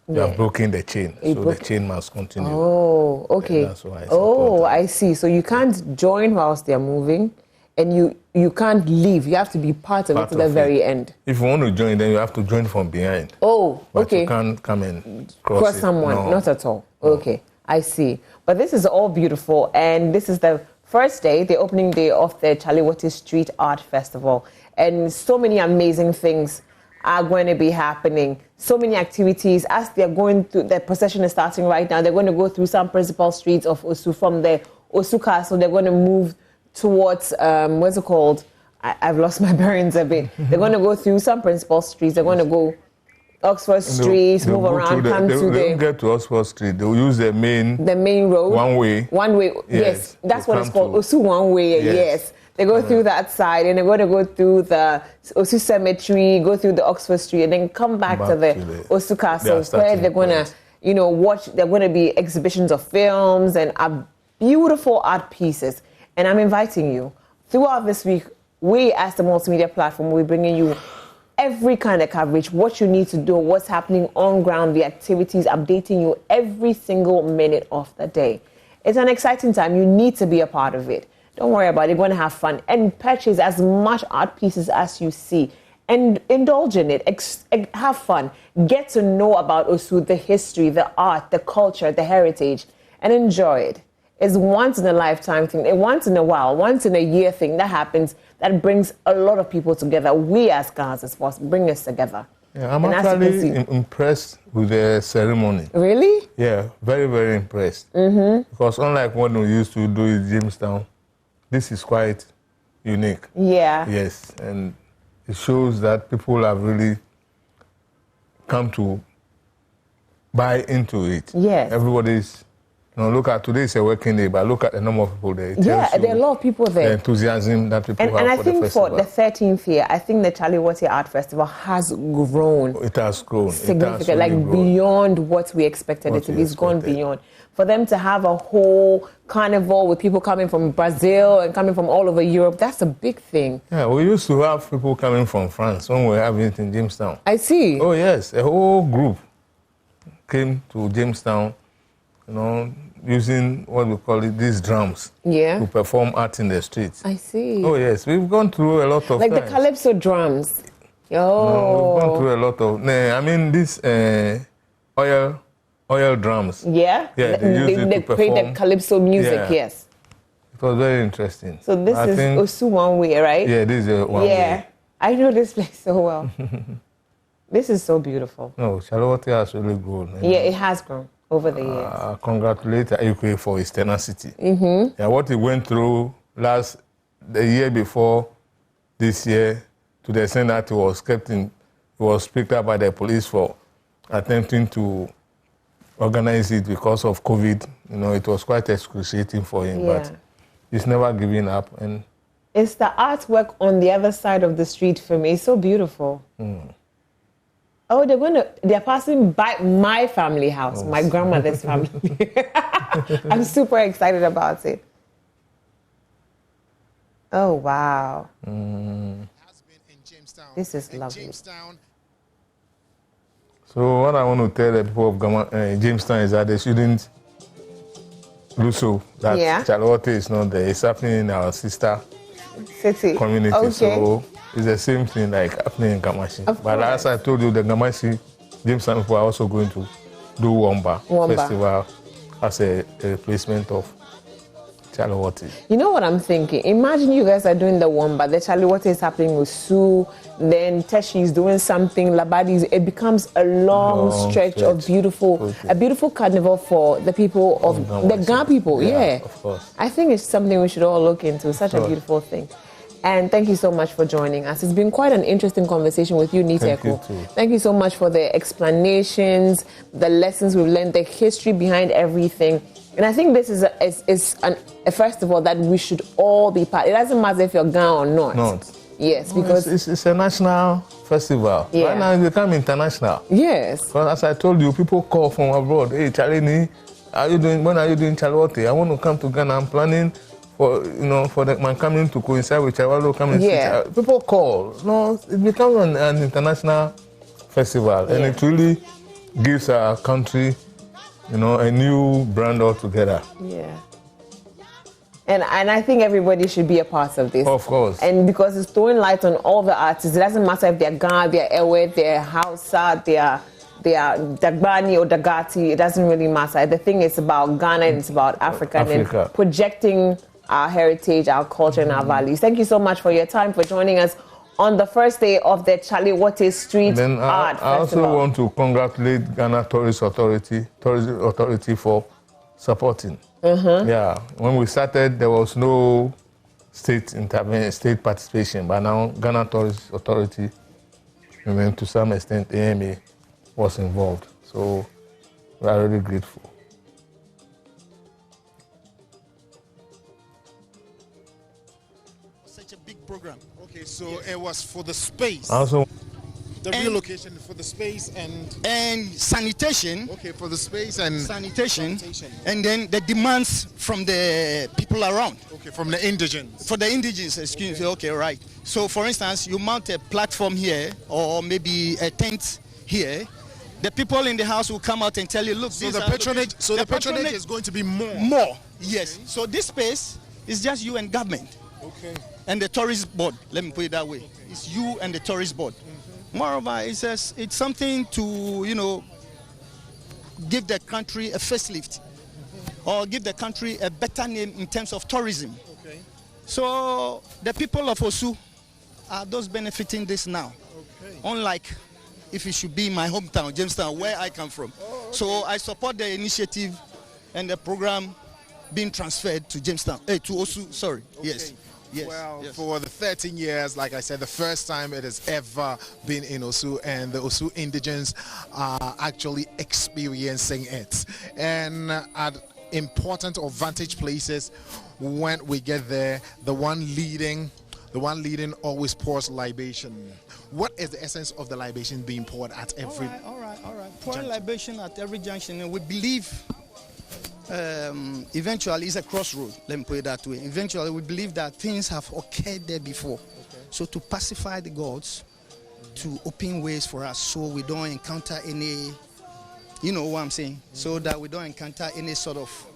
you have broken the chain. The chain must continue. Oh, okay. Yeah, that's why it's important. I see. So you can't join whilst they're moving, and you can't leave. You have to be part of it to the very end. If you want to join, then you have to join from behind. Oh, But okay. you can't come and Cross it. someone. No. Not at all. Okay, I see. But this is all beautiful, and this is the first day, the opening day of the Chale Wote Street Art Festival, and so many amazing things are going to be happening. So many activities as they're going through. The procession is starting right now. They're going to go through some principal streets of Osu. From the Osu Castle, they're going to move towards what's it called? I've lost my bearings a bit. They're going to go through some principal streets. They're going to go Oxford Street, move around, come to they don't get to Oxford Street. They'll use the main road. One way. One way, yes. That's what it's called. Osu one way, yes. They go through that side, and they're going to go through the Osu Cemetery, go through the Oxford Street, and then come back to the Osu Castle, where they're going to, watch. There are going to be exhibitions of films and beautiful art pieces. And I'm inviting you throughout this week. We, as the multimedia platform, we're bringing you every kind of coverage, what you need to do, what's happening on ground, the activities, updating you every single minute of the day. It's an exciting time. You need to be a part of it. Don't worry about it. You're going to have fun and purchase as much art pieces as you see and indulge in it. Have fun. Get to know about Osu, the history, the art, the culture, the heritage, and enjoy it. It's once in a lifetime thing, a once in a while, once in a year thing that happens that brings a lot of people together. We as Ghana's Sports bring us together. Yeah, I'm actually impressed with the ceremony. Really? Yeah, very, very impressed. Mm-hmm. Because unlike what we used to do in Jamestown, this is quite unique. Yeah. Yes, and it shows that people have really come to buy into it. Yes. Everybody's, look at today is a working day, but look at the number of people there. Yeah, there are a lot of people there. The enthusiasm that people have and I for think the festival. for the 13th year, I think the Chale Wote Art Festival has grown. It has grown. Significant, it has really grown. Beyond what we expected it to be. It's gone beyond. For them to have a whole carnival with people coming from Brazil and coming from all over Europe, that's a big thing. Yeah, we used to have people coming from France when we were having it in Jamestown. I see. Oh, yes. A whole group came to Jamestown, using what we call it, these drums. Yeah. To perform art in the streets. I see. Oh, yes. We've gone through a lot of Like times. the calypso drums. We've gone through a lot of... these oil drums. Yeah? Yeah, they play the calypso music, yes. It was very interesting. So this is Osu one way, right? Yeah, this is one way. Yeah. I know this place so well. This is so beautiful. No, Chale Wote has really grown. Yeah, it has grown over the years. Congratulate Ayukwe for his tenacity. Mm-hmm. Yeah, what he went through the year before this year, to the extent that he was picked up by the police for attempting to organize it because of COVID. It was quite excruciating for him, but he's never giving up. And it's the artwork on the other side of the street for me. It's so beautiful. Oh, they're passing by my family house, my grandmother's family. I'm super excited about it. Oh, wow. This is lovely. So what I want to tell the people of Jamestown is that they shouldn't lose hope that Chale Wote is not there. It's happening in our sister city community. Okay. So it's the same thing like happening in Gamashi. But as I told you, the Gamashi Jamestown people are also going to do Wamba Festival as a replacement of Chale Wote. You know what I'm thinking? Imagine you guys are doing the one, but the Chale Wote is happening with Sue, then Teshi is doing something, Labadi, it becomes a long stretch of a beautiful carnival for the people of the Ga people. Yeah, of course. I think it's something we should all look into. Such a beautiful thing. And thank you so much for joining us. It's been quite an interesting conversation with you, Niteko. Thank you so much for the explanations, the lessons we've learned, the history behind everything. And I think this is a festival that we should all be part. It doesn't matter if you're Ghana or not. Yes, because it's a national festival. Yeah. Right now it's become international. Yes. Because as I told you, people call from abroad. Hey, Chale, when are you doing Chale Wote? I want to come to Ghana. I'm planning for my coming to coincide with Chawalo coming. Yeah. People call. No, it becomes an international festival, and it really gives our country, a new brand altogether. Yeah. And I think everybody should be a part of this. Of course. And because it's throwing light on all the artists, it doesn't matter if they're Ghana, they're Ewe, they're Hausa, they're Dagbani or Dagati, it doesn't really matter. The thing is about Ghana and it's about Africa. And projecting our heritage, our culture, and our values. Thank you so much for your time, for joining us on the first day of the Chale Wote Street Art Festival. I also want to congratulate Ghana Tourism Authority for supporting. Yeah, when we started, there was no state participation, but now Ghana Tourism Authority, and then to some extent AMA was involved. So we are really grateful. Such a big program. Okay, so it was for the space. Also, the relocation for the space and sanitation. Okay, for the space and sanitation. And then the demands from the people around. Okay, from the indigents. For the indigents, excuse me. Okay, right. So, for instance, you mount a platform here, or maybe a tent here. The people in the house will come out and tell you, look. So the patronage. So the patronage is going to be more. More, yes. Okay. So this space is just you and government. Okay. And the tourist board. Let me put it that way. It's you and the tourist board. Moreover, it's something to, give the country a facelift or give the country a better name in terms of tourism. Okay. So the people of Osu are those benefiting this now. Okay. Unlike if it should be my hometown, Jamestown, where I come from. Oh, okay. So I support the initiative and the program being transferred to Jamestown, to Osu, sorry, okay. Yes. Yes, well, yes. For the 13 years, like I said, the first time it has ever been in Osu, and the Osu indigents are actually experiencing it. And at important or vantage places, when we get there, the one leading always pours libation. What is the essence of the libation being poured at every? All right. Pouring libation at every junction, and we believe. Eventually, it's a crossroad. Let me put it that way. Eventually, we believe that things have occurred there before. Okay. So to pacify the gods, to open ways for us, so we don't encounter any, you know what I'm saying, so that we don't encounter any sort of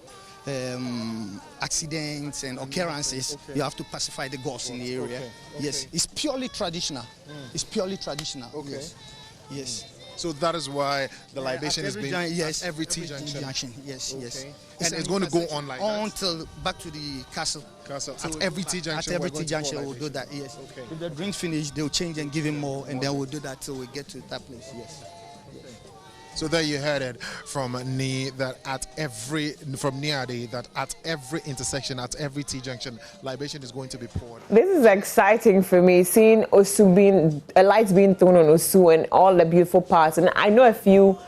accidents and occurrences. You have to pacify the gods in the area. Okay. Yes, it's purely traditional. It's purely traditional. Okay. Yes. So that is why the libation is being at every T junction. Yes. And it's going to go on like that until back to the castle. So at every T junction. At every T junction, we'll do that. Yes. Okay. If the drinks finish, they'll change and give him more, and then we'll do that till we get to that place. Yes. So there you heard it from Ni that at every intersection, at every T junction, libation is going to be poured. This is exciting for me, seeing Osu a light being thrown on Osu and all the beautiful parts. And I know a few,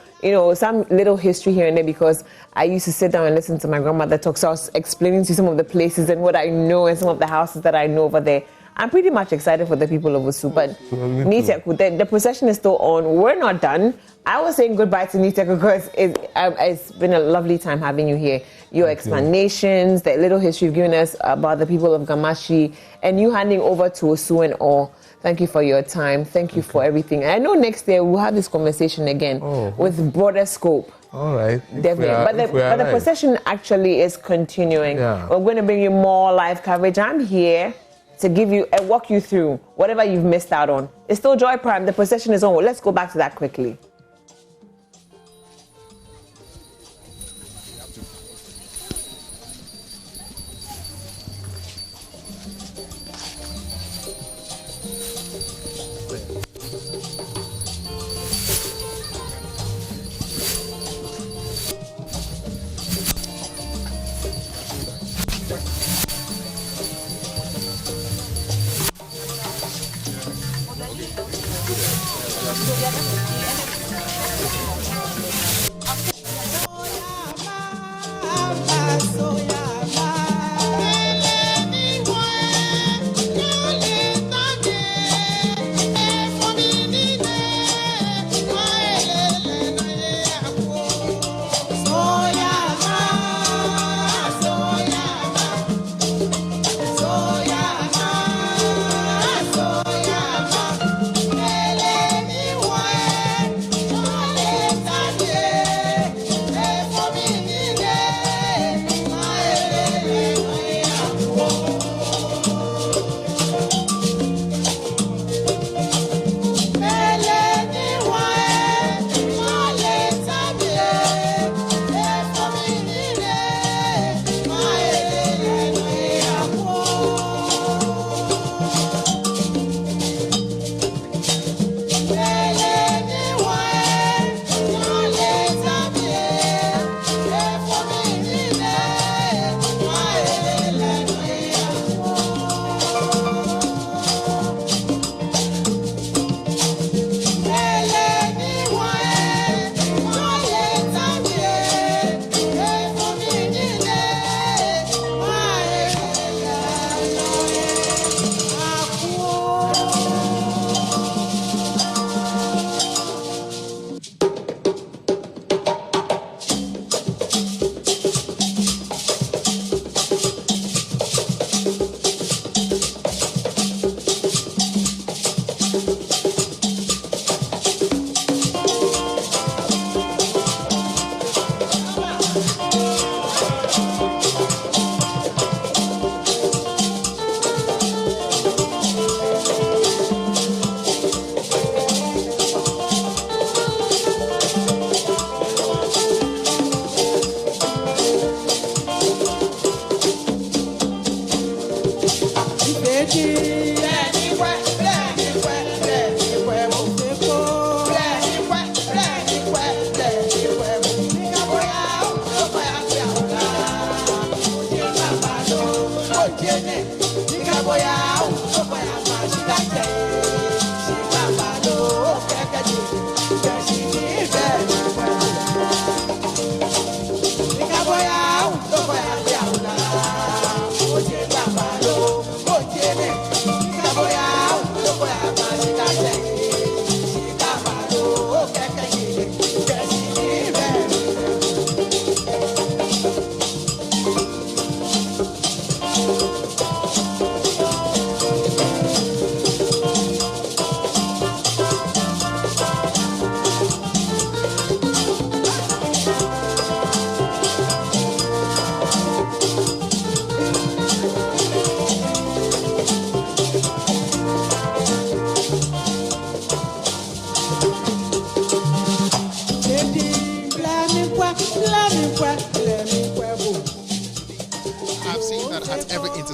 some little history here and there, because I used to sit down and listen to my grandmother talk. So I was explaining to some of the places and what I know and some of the houses that I know over there. I'm pretty much excited for the people of Osu, but the procession is still on. We're not done. I was saying goodbye to Niteko because it's been a lovely time having you here. Your explanations, the little history you've given us about the people of Gamashi, and you handing over to Osu and all. Thank you for your time. Thank you for everything. And I know next year we'll have this conversation again with broader scope. All right. Definitely. But the procession actually is continuing. Yeah. We're going to bring you more live coverage. I'm here to give you and walk you through whatever you've missed out on. It's still Joy Prime. The procession is on. Let's go back to that quickly.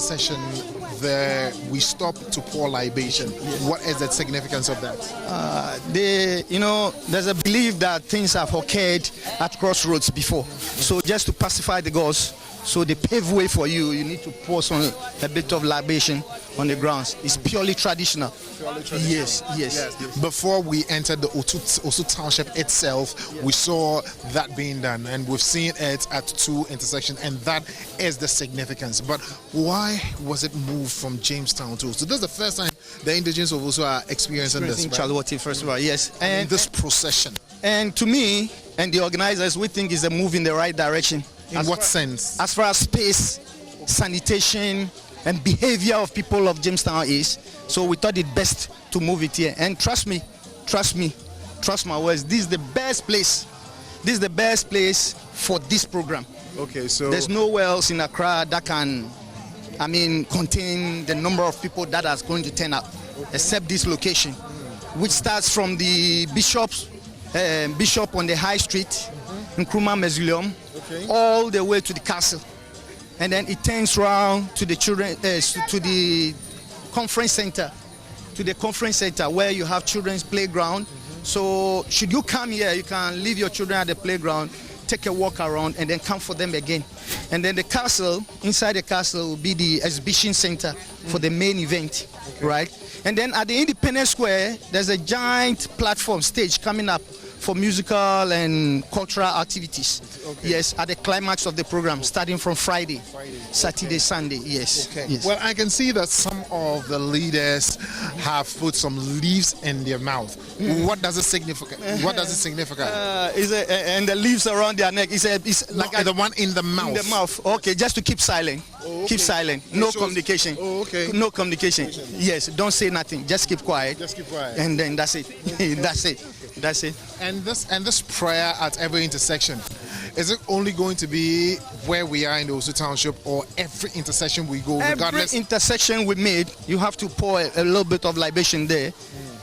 intercession there we stop to pour libation. What is the significance of that? There's a belief that things have occurred at crossroads before. So just to pacify the gods, so they pave way for you, you need to pour a bit of libation on the grounds. It's purely traditional. Yes. Before we entered the Osu Township itself, we saw that being done, and we've seen it at two intersections, and that is the significance. But why was it moved from Jamestown to Osu? So this is the first time the indigenes of Osu are experiencing this, right? Chale Wote Festival, yes. And this procession. And to me and the organizers, we think it's a move in the right direction. In what sense? As far as space, sanitation, and behavior of people of Jamestown is. So we thought it best to move it here. And trust me, trust my words, this is the best place. This is the best place for this program. Okay, so there's nowhere else in Accra that can, contain the number of people that are going to turn up, except this location, which starts from the bishop on the High Street, Nkrumah Mausoleum, all the way to the castle, and then it turns around to the children, to the conference center, where you have children's playground. So should you come here, you can leave your children at the playground. take a walk around, and then come for them again. And then the castle, inside the castle will be the exhibition center for the main event, right? And then at the Independence Square, there's a giant platform stage coming up for musical and cultural activities. Yes, at the climax of the program, starting from Friday, Saturday, Sunday. Yes. Okay. Yes. Well, I can see that some of the leaders have put some leaves in their mouth. What does it signify? What does it signify? And the leaves around their neck. It's like the one in the mouth. In the mouth. Okay, just to keep silent. Keep silent. No communication. No communication. Yes. Don't say nothing. Just keep quiet. Just keep quiet. And then that's it. That's it. That's it. And this prayer at every intersection, is it only going to be where we are in the Osu Township, or every intersection we go, regardless? Every intersection we made, you have to pour a little bit of libation there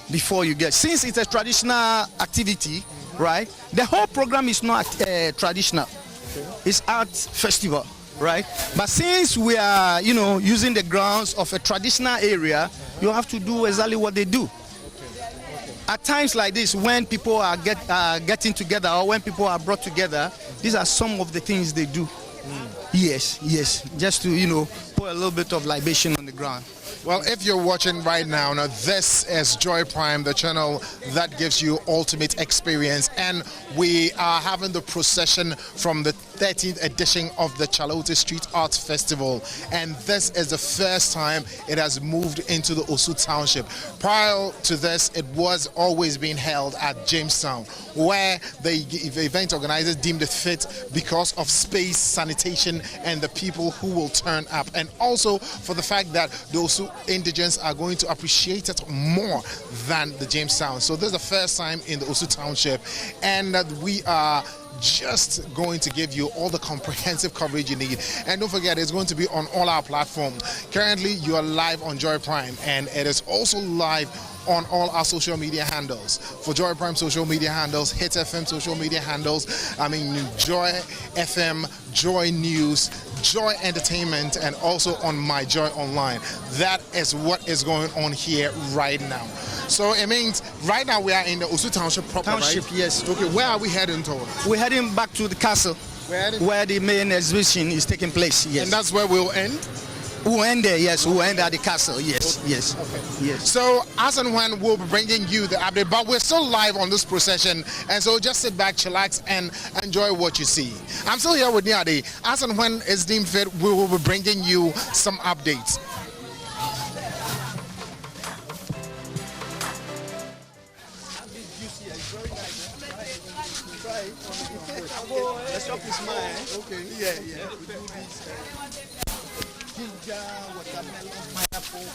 before you get. Since it's a traditional activity, right? The whole program is not traditional. It's art festival, right? But since we are, using the grounds of a traditional area, you have to do exactly what they do. At times like this, when people are getting together, or when people are brought together, these are some of the things they do. Yes, just to, pour a little bit of libation on the ground. Well, if you're watching right now, this is Joy Prime, the channel that gives you ultimate experience, and we are having the procession from the 13th edition of the Chale Street Art Festival, and this is the first time it has moved into the Osu Township. Prior to this, it was always being held at Jamestown, where the event organizers deemed it fit because of space, sanitation, and the people who will turn up, and also for the fact that the Osu indigents are going to appreciate it more than the Jamestown. So this is the first time in the Osu Township, and that we are just going to give you all the comprehensive coverage you need. And don't forget, it's going to be on all our platforms. Currently, you are live on Joy Prime, and it is also live on all our social media handles. For Joy Prime social media handles, Hit FM social media handles, Joy FM, Joy News, Joy Entertainment, and also on My Joy Online. That is what is going on here right now. So it means right now we are in the Osu Township proper, Township, right? yes. Okay, where are we heading towards? We're heading back to the castle, where the main exhibition is taking place. Yes. And that's where we'll end? We'll end there, yes. We'll end at the castle, yes, yes. Okay. Yes. So as and when we'll be bringing you the update, but we're still live on this procession, and so just sit back, chillax, and enjoy what you see. I'm still here with Niade. As and when it's deemed fit, we will be bringing you some updates. The shop is mine. Okay. Yeah. We do this. Ginger, watermelon, pineapple.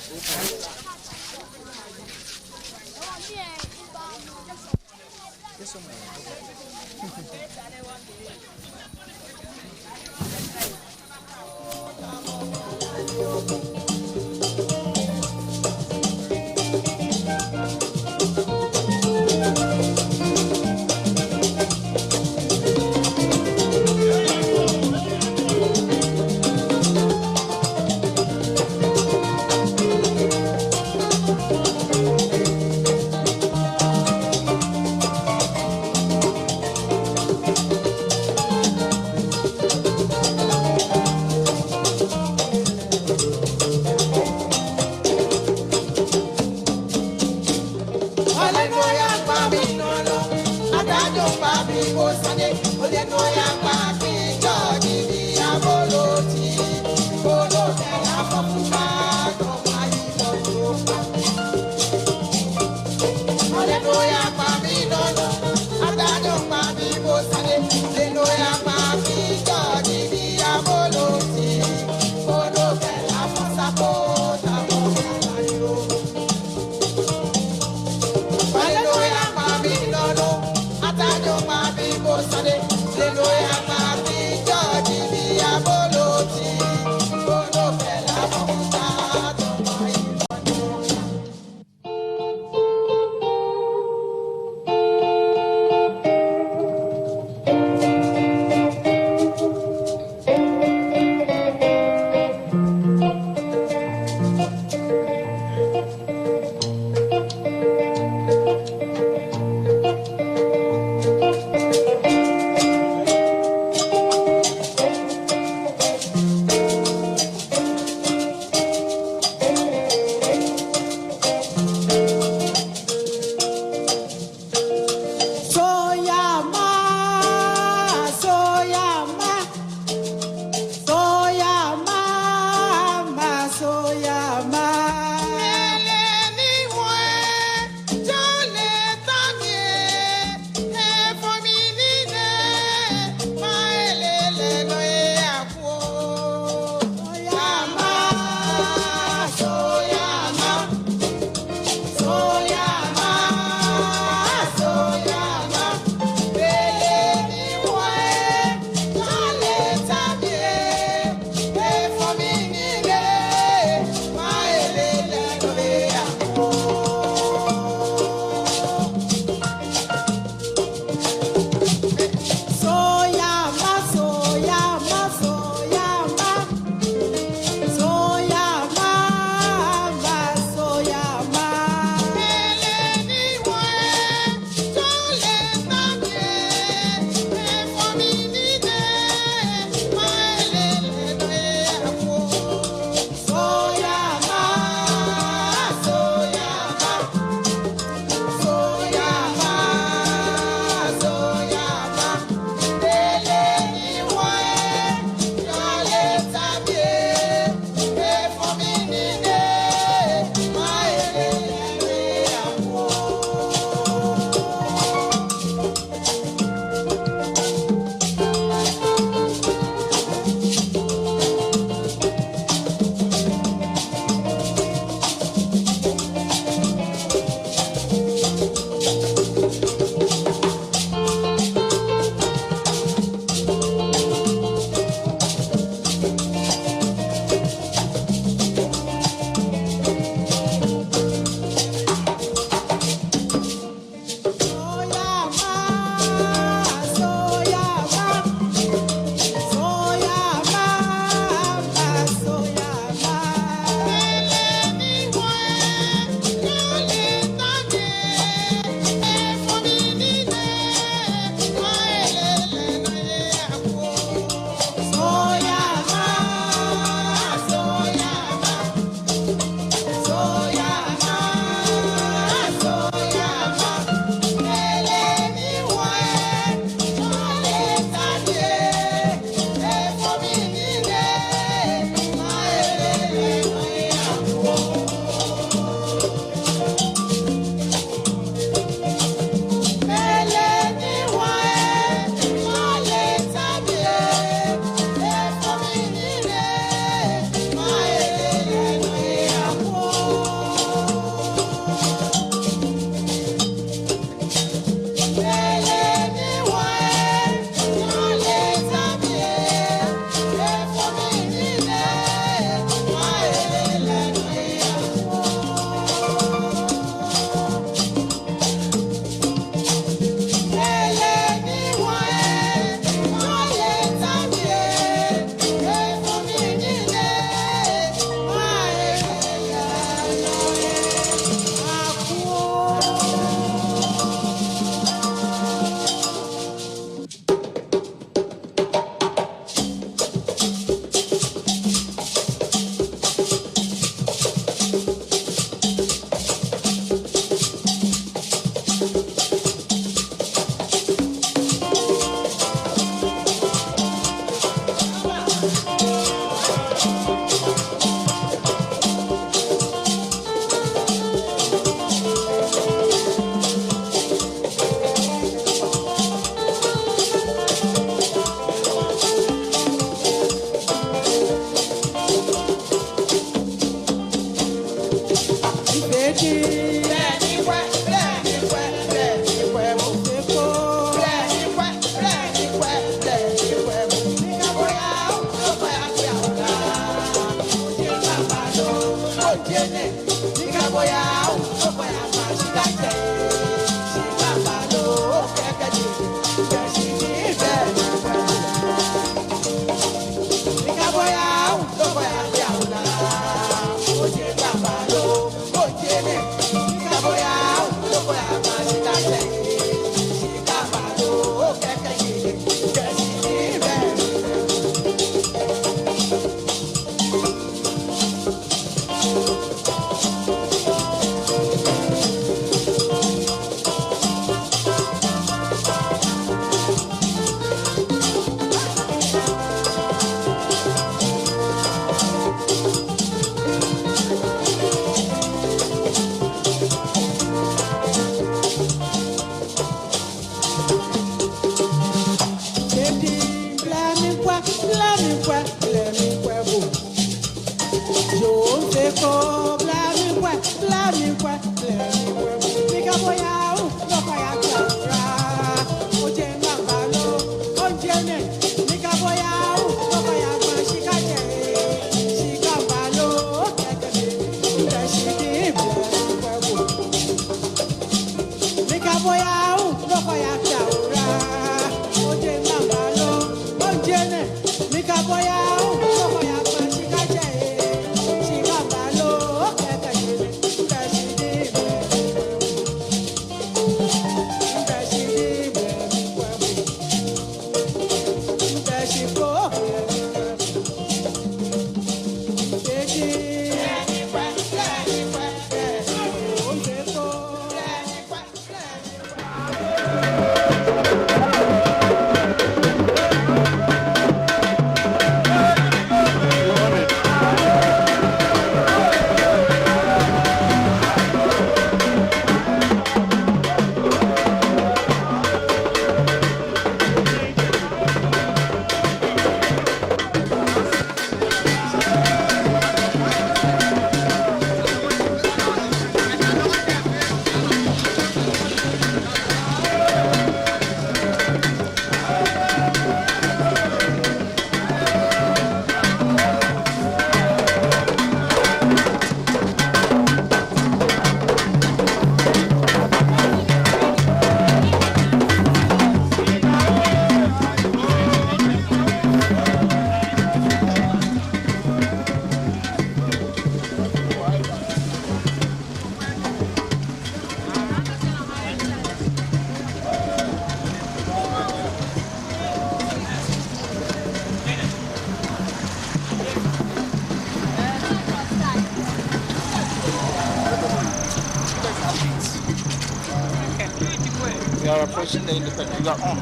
We are approaching the independent. We are on.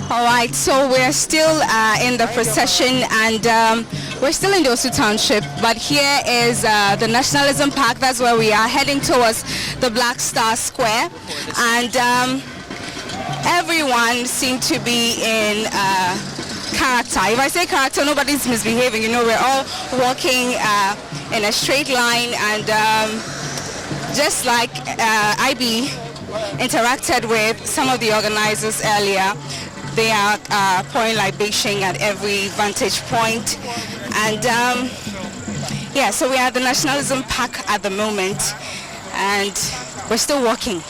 All right, so we're still in the procession, and we're still in the Osu Township, but here is the Nationalism Park. That's where we are heading towards the Black Star Square, and everyone seemed to be in character. If I say character, nobody's misbehaving. You know, we're all walking in a straight line, and just like IB interacted with some of the organizers earlier, they are pouring libation at every vantage point. And yeah, so we are at the Nationalism Park at the moment, and we're still walking.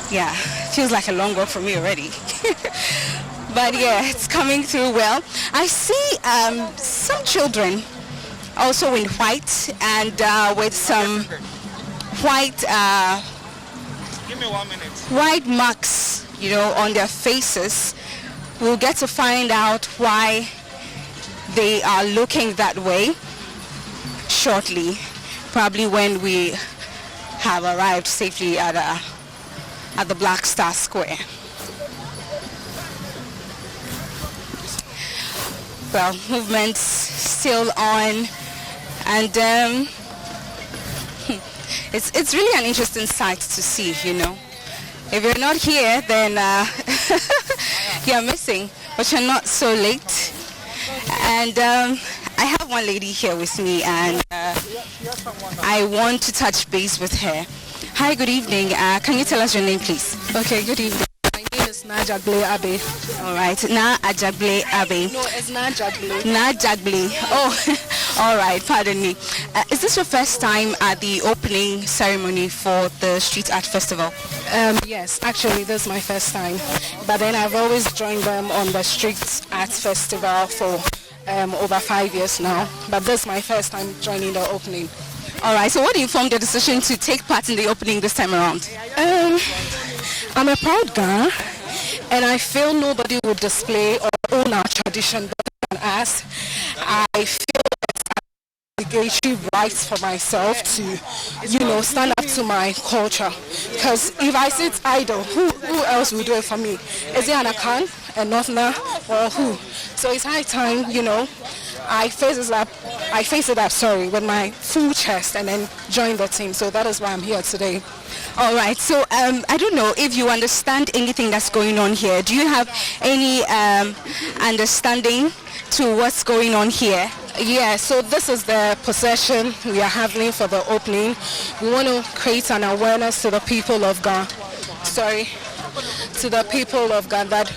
Yeah, feels like a long walk for me already. But yeah, it's coming through well. I see some children also in white, and with some white white marks, you know, on their faces. We'll get to find out why they are looking that way shortly, probably when we have arrived safely at the Black Star Square. Well, movement's still on, and it's really an interesting sight to see, you know. If you're not here, then you're missing, but you're not so late. And I have one lady here with me, and I want to touch base with her. Hi, good evening. Can you tell us your name, please? Okay, good evening. My name is Najagle Abe. All right, Najagle Abe. No, it's Najagle. Najagle. Oh, all right, pardon me. Is this your first time at the opening ceremony for the Street Art Festival? Yes, actually, this is my first time. But then I've always joined them on the Street Art Festival for over 5 years now. But this is my first time joining the opening. All right, so what informed your decision to take part in the opening this time around? I'm a proud girl, and I feel nobody would display or own our tradition better than us. I feel it's obligatory rights for myself to, stand up to my culture. Because if I sit idle, who else will do it for me? Is it Anakan, a Northerner, or who? So it's high time, I face it up, with my full chest and then join the team. So that is why I'm here today. All right. So I don't know if you understand anything that's going on here. Do you have any understanding to what's going on here? Yeah, so this is the procession we are having for the opening. We want to create an awareness to the people of Ghana. To the people of Ghana that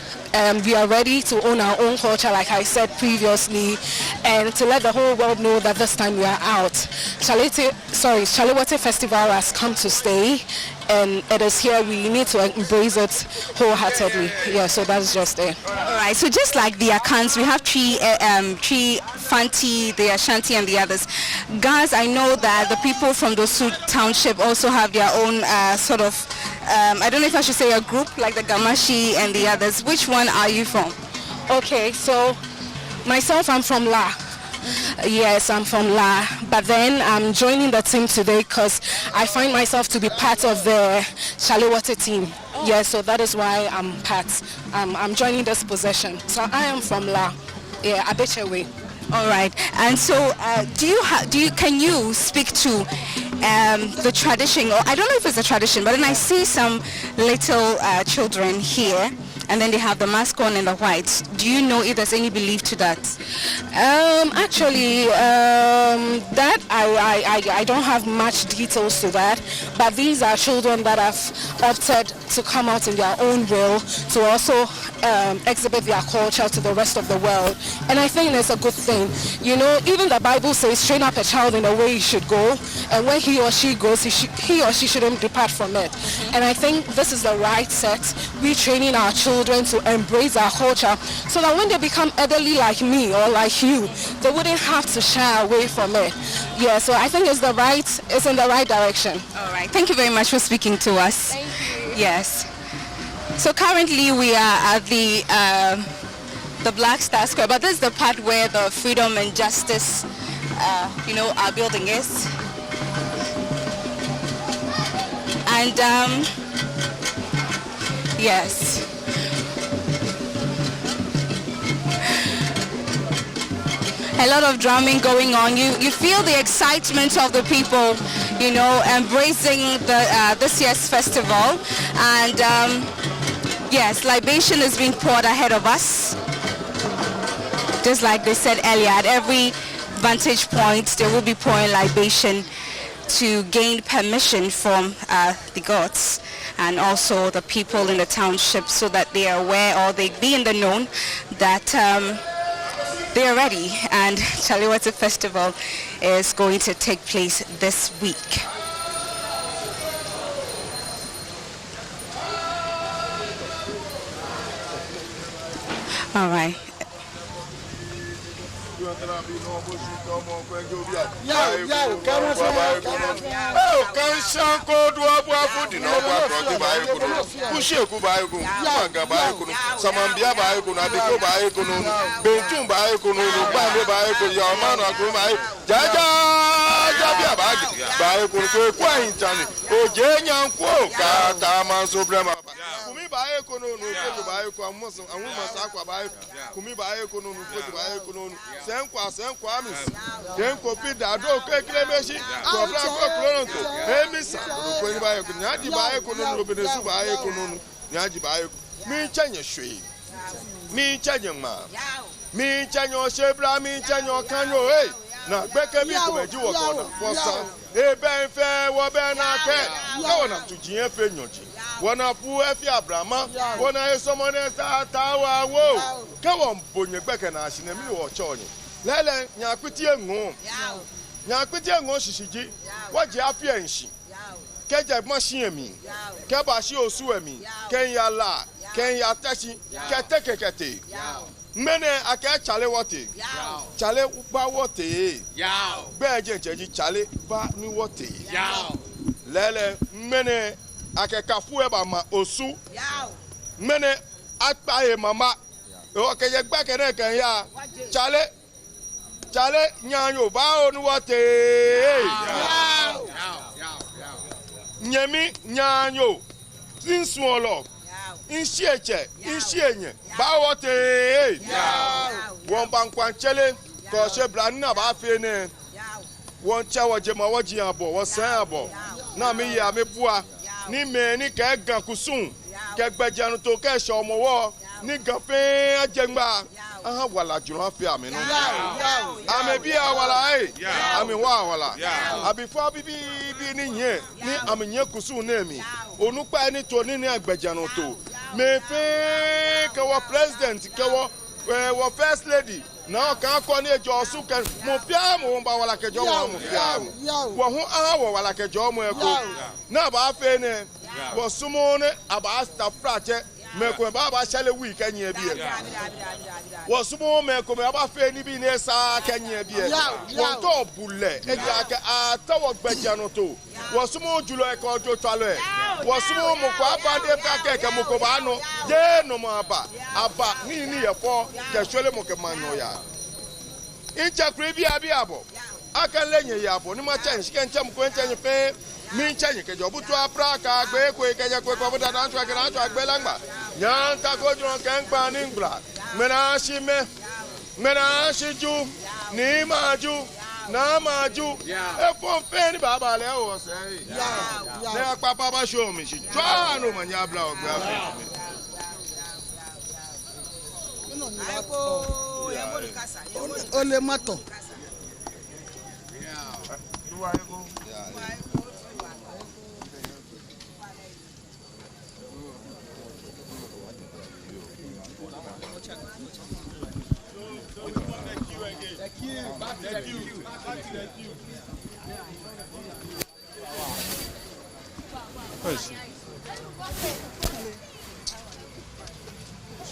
we are ready to own our own culture, like I said previously, and to let the whole world know that this time we are out. Chale Wote Festival has come to stay, and it is here. We need to embrace it wholeheartedly. Yeah, so that's just it. All right, so just like the Akans, we have Tree, Fanti, the Ashanti, and the others. Guys, I know that the people from the Sud Township also have their own I don't know if I should say a group, like the Gamashi and the others. Which one are you from? Okay, so myself, I'm from La. Yes, I'm from La. But then I'm joining the team today because I find myself to be part of the Chale Wote team. Yeah, so that is why I'm joining this possession. So I am from La. Yeah, Abechewe. All right. And so, can you speak to the tradition, or I don't know if it's a tradition, but then I see some little children here, and then they have the mask on and the white. Do you know if there's any belief to that? Actually, that I don't have much details to that, but these are children that have opted to come out in their own will to also exhibit their culture to the rest of the world, and I think it's a good thing. Even the Bible says, train up a child in the way he should go, and when he or she goes, he or she shouldn't depart from it. And I think this is the right set. We're training our children to embrace our culture so that when they become elderly like me or like you, they wouldn't have to shy away from it. Yeah, so I think it's in the right direction. All right. Thank you very much for speaking to us. Thank you. Yes. So currently we are at the Black Star Square, but this is the part where the Freedom and Justice, our building is. And yes. A lot of drumming going on. You feel the excitement of the people, embracing this year's festival. And yes, libation is being poured ahead of us. Just like they said earlier, at every vantage point, they will be pouring libation to gain permission from the gods and also the people in the township, so that they are aware, or they be in the known that they are ready, and Chale Wote Festival is going to take place this week. All right. na gbeke mi ko meji wo ko na fosa e ben fe wo ben na ke ka wona tuji e fe nyoji wona fu e fi abrama wona e somo ne sa ta wa wo ka won bonye gbeke na ahine mi wo chonyi lele nya kwiti enwu nya kwiti enwu shishiji wo je afi enshi keje machine mi ke ba shi osu emi ken ya la ken ya tashi ke tekekete mene ake chale wote chale ba wote gbe jejeji chale ba ni wote lele mene ake kafu e ba ma osu mene apa e mama o ke je gba kene kan ya chale nyanyo ba onu wote nyemi nyanyo sinsuolo inshieche inshienye ba wote won bankwan chele ko se bran na ba fe ne won chawo je ma woji abo wo san abo na mi ya mi bua ni me ni ke gan kusun ke gbejanu to ke so omowo ni gan fe ajengba aha wala juro afi ami no ame bi awala ami wa awala abifo bibi ni nye ni ami nye kusu na mi onupa ni to ni agbejanu to me fe ke wo president ke wo first lady na ka ko ni ejo su ke mo pia mo ba wala ke jo mo pia wo hu aha wo wala ke jo mo eko na ba fe ne wo sumo ne aba staff frache me ko ba Chale wi ka nya bi wo sumo me ko me ba fe ni bi ne sa ka nya bi wo to bule e ja ka ata wo gbeja no to wo sumo julo e ko jo twalo e wo sumo mo ko aba de ka ke mo ko ba no je no mo aba ni ye fo ke Chale mo ke manyo ya incha kure bi abi abo aka lenye ya abo ni ma change ke nchem ko nchenye pe mi change ke jo butu apra ka gbe ko ke je ko buta na ntwa ke na ntwa gbe langba nya nta ko jo ke ngba ni ngba mena shi ju ni ma ju na ma ju e fo fe ni baba le o se ne pa ba show mi shi twa no ma nya bla o gba ole mato Thank you.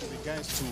The guys too.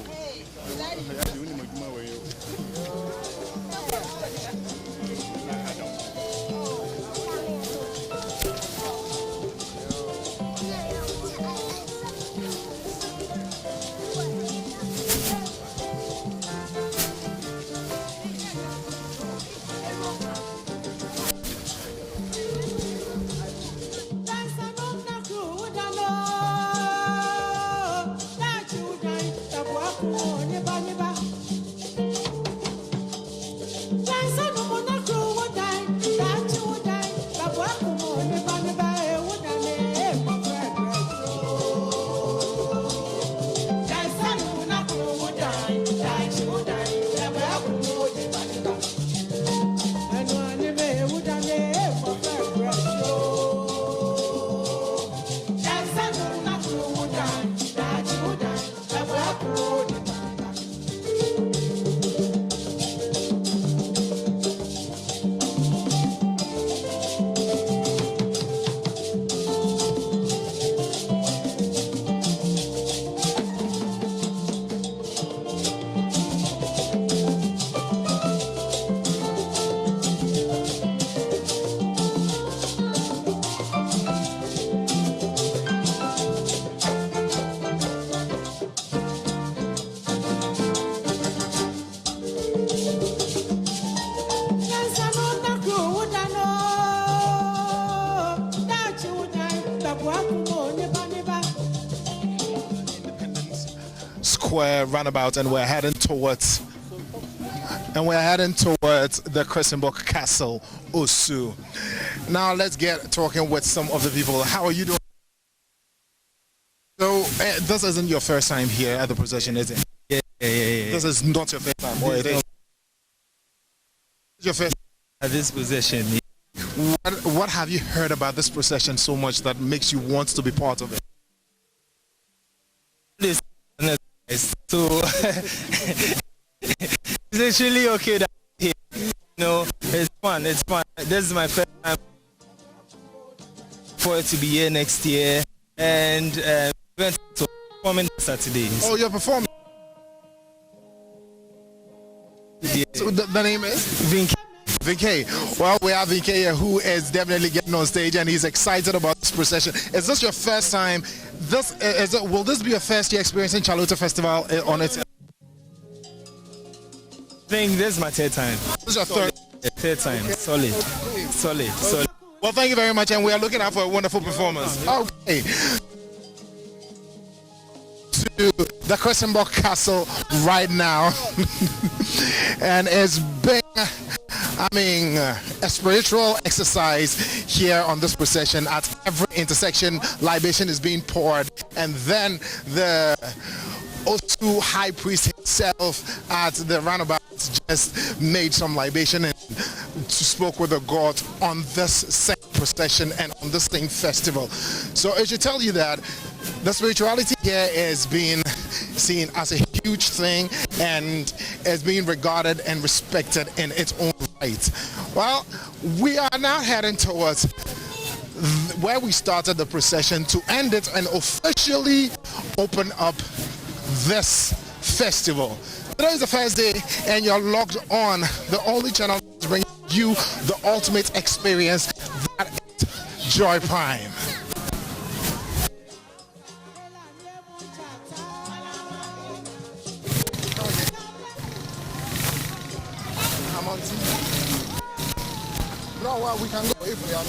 Square roundabout, and we're heading towards the Crescent Castle, Osu. Now let's get talking with some of the people. How are you doing? So this isn't your first time here at the procession, is it? Yeah. This is not your first time, or it is? Your first this procession. What have you heard about this procession so much that makes you want to be part of it? This so it's actually okay that here. It's fun. It's fun. This is my first time for it to be here next year, and we're going to perform Saturday. Oh, you're performing. Yeah. So the name is Vinke. Well, we have Vinke here who is definitely getting on stage and he's excited about this procession. Is this your first time? Will this be your first year experiencing Chale Wote Festival on it? I think this is my third time. This is your third time. Solid. Well, thank you very much, and we are looking out for a wonderful performance. Okay. To the Crescentbrook Castle right now, and it's been, a spiritual exercise here on this procession. At every intersection, libation is being poured, and then the Osu High Priest himself at the roundabout just made some libation and spoke with the God on this same procession and on this same festival. So it should tell you that the spirituality here is being seen as a huge thing and is being regarded and respected in its own right. Well, we are now heading towards where we started the procession to end it and officially open up this festival. Today is the first day and you're logged on the only channel to bring you the ultimate experience, that is Joy Prime. I'm on TV. No, well, we can go if we are.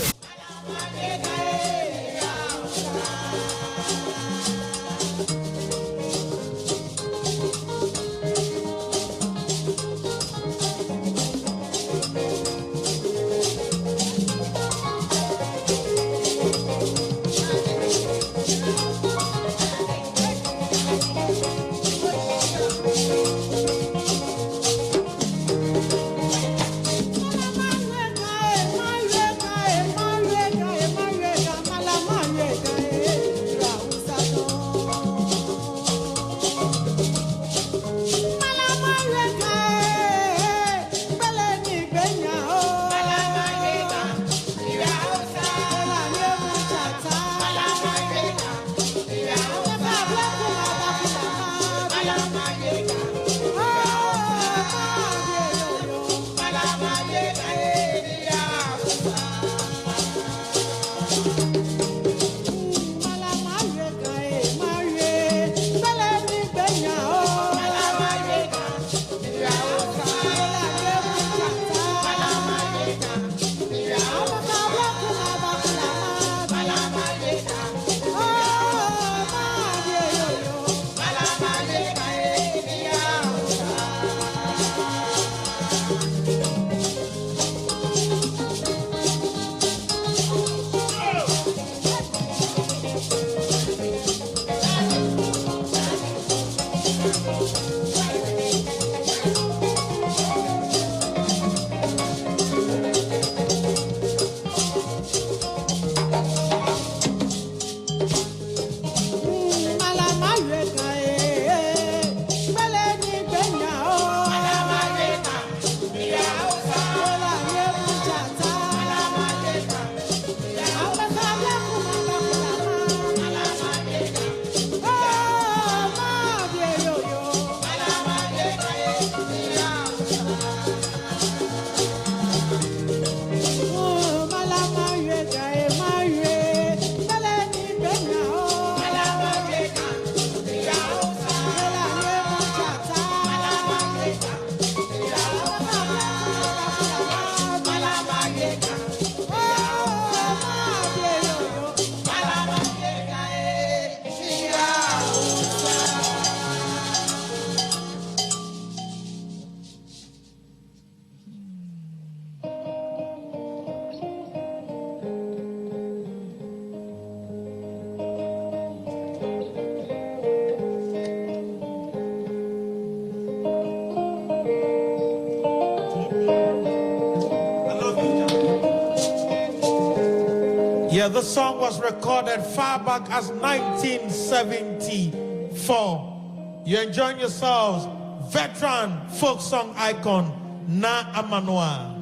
Yeah, the song was recorded far back as 1974. You're enjoying yourselves. Veteran folk song icon, Na Amanua.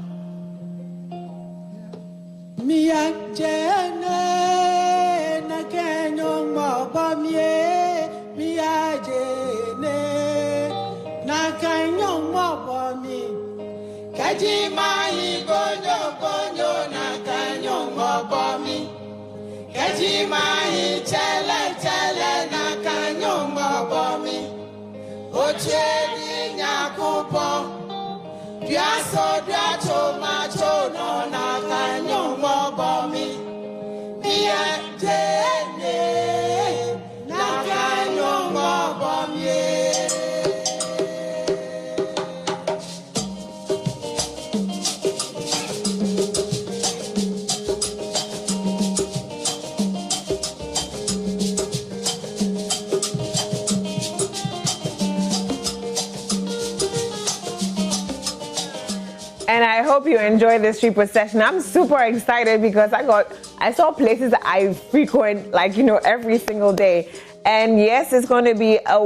Mia jene na kenyo mabamie. Mia jene na kenyo mabami. Kajima igonyo gonyo na kenyo mabami. Kajima chale chale na kenyo mabami. Ochedi nyakupo. Diaso diacho macho no na kanyo mobomi. Mia jene na kanyo mobomi. And I hope you enjoy this street procession. I'm super excited because I saw places that I frequent, like, every single day. And yes, it's going to be a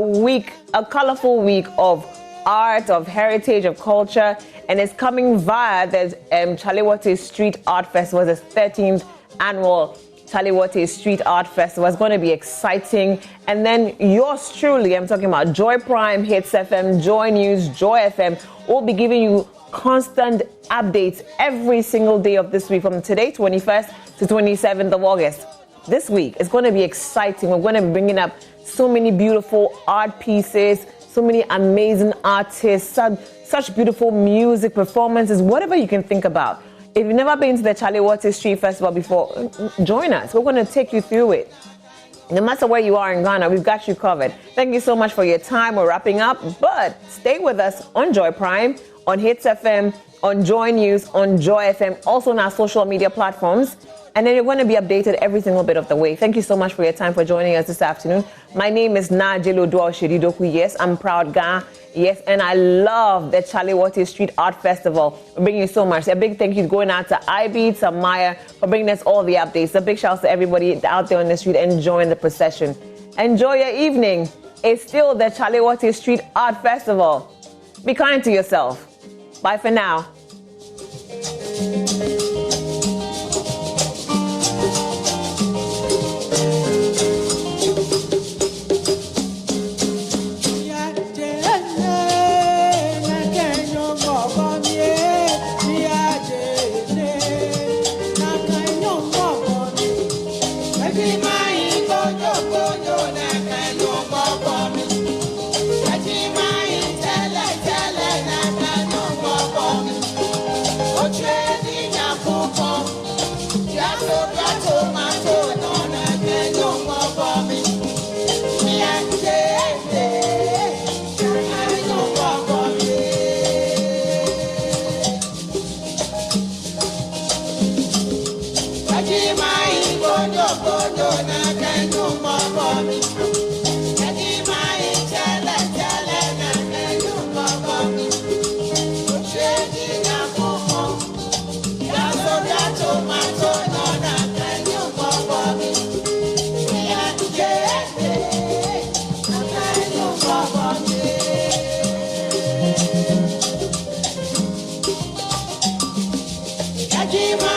colorful week of art, of heritage, of culture. And it's coming via the Chale Wote Street Art Festival, the 13th annual Chale Wote Street Art Festival. It's going to be exciting. And then yours truly, I'm talking about Joy Prime, Hits FM, Joy News, Joy FM, will be giving you constant updates every single day of this week from today, 21st to 27th of August. This week is going to be exciting. We're going to be bringing up so many beautiful art pieces, so many amazing artists, such beautiful music performances, whatever you can think about. If you've never been to the Chale Wote Street Festival before, join us. We're going to take you through it. No matter where you are in Ghana, we've got you covered. Thank you so much for your time. We're wrapping up, but stay with us on Joy Prime, on Hits FM, on Joy News, on Joy FM, also on our social media platforms. And then you're going to be updated every single bit of the way. Thank you so much for your time for joining us this afternoon. My name is Najelo Duao-Shedidoku. Yes, I'm proud Ghana. Yes, and I love the Chale Wote Street Art Festival. We're bringing you so much. A big thank you going out to IB, to Maya, for bringing us all the updates. A big shout out to everybody out there on the street enjoying the procession. Enjoy your evening. It's still the Chale Wote Street Art Festival. Be kind to yourself. Bye for now. Ajima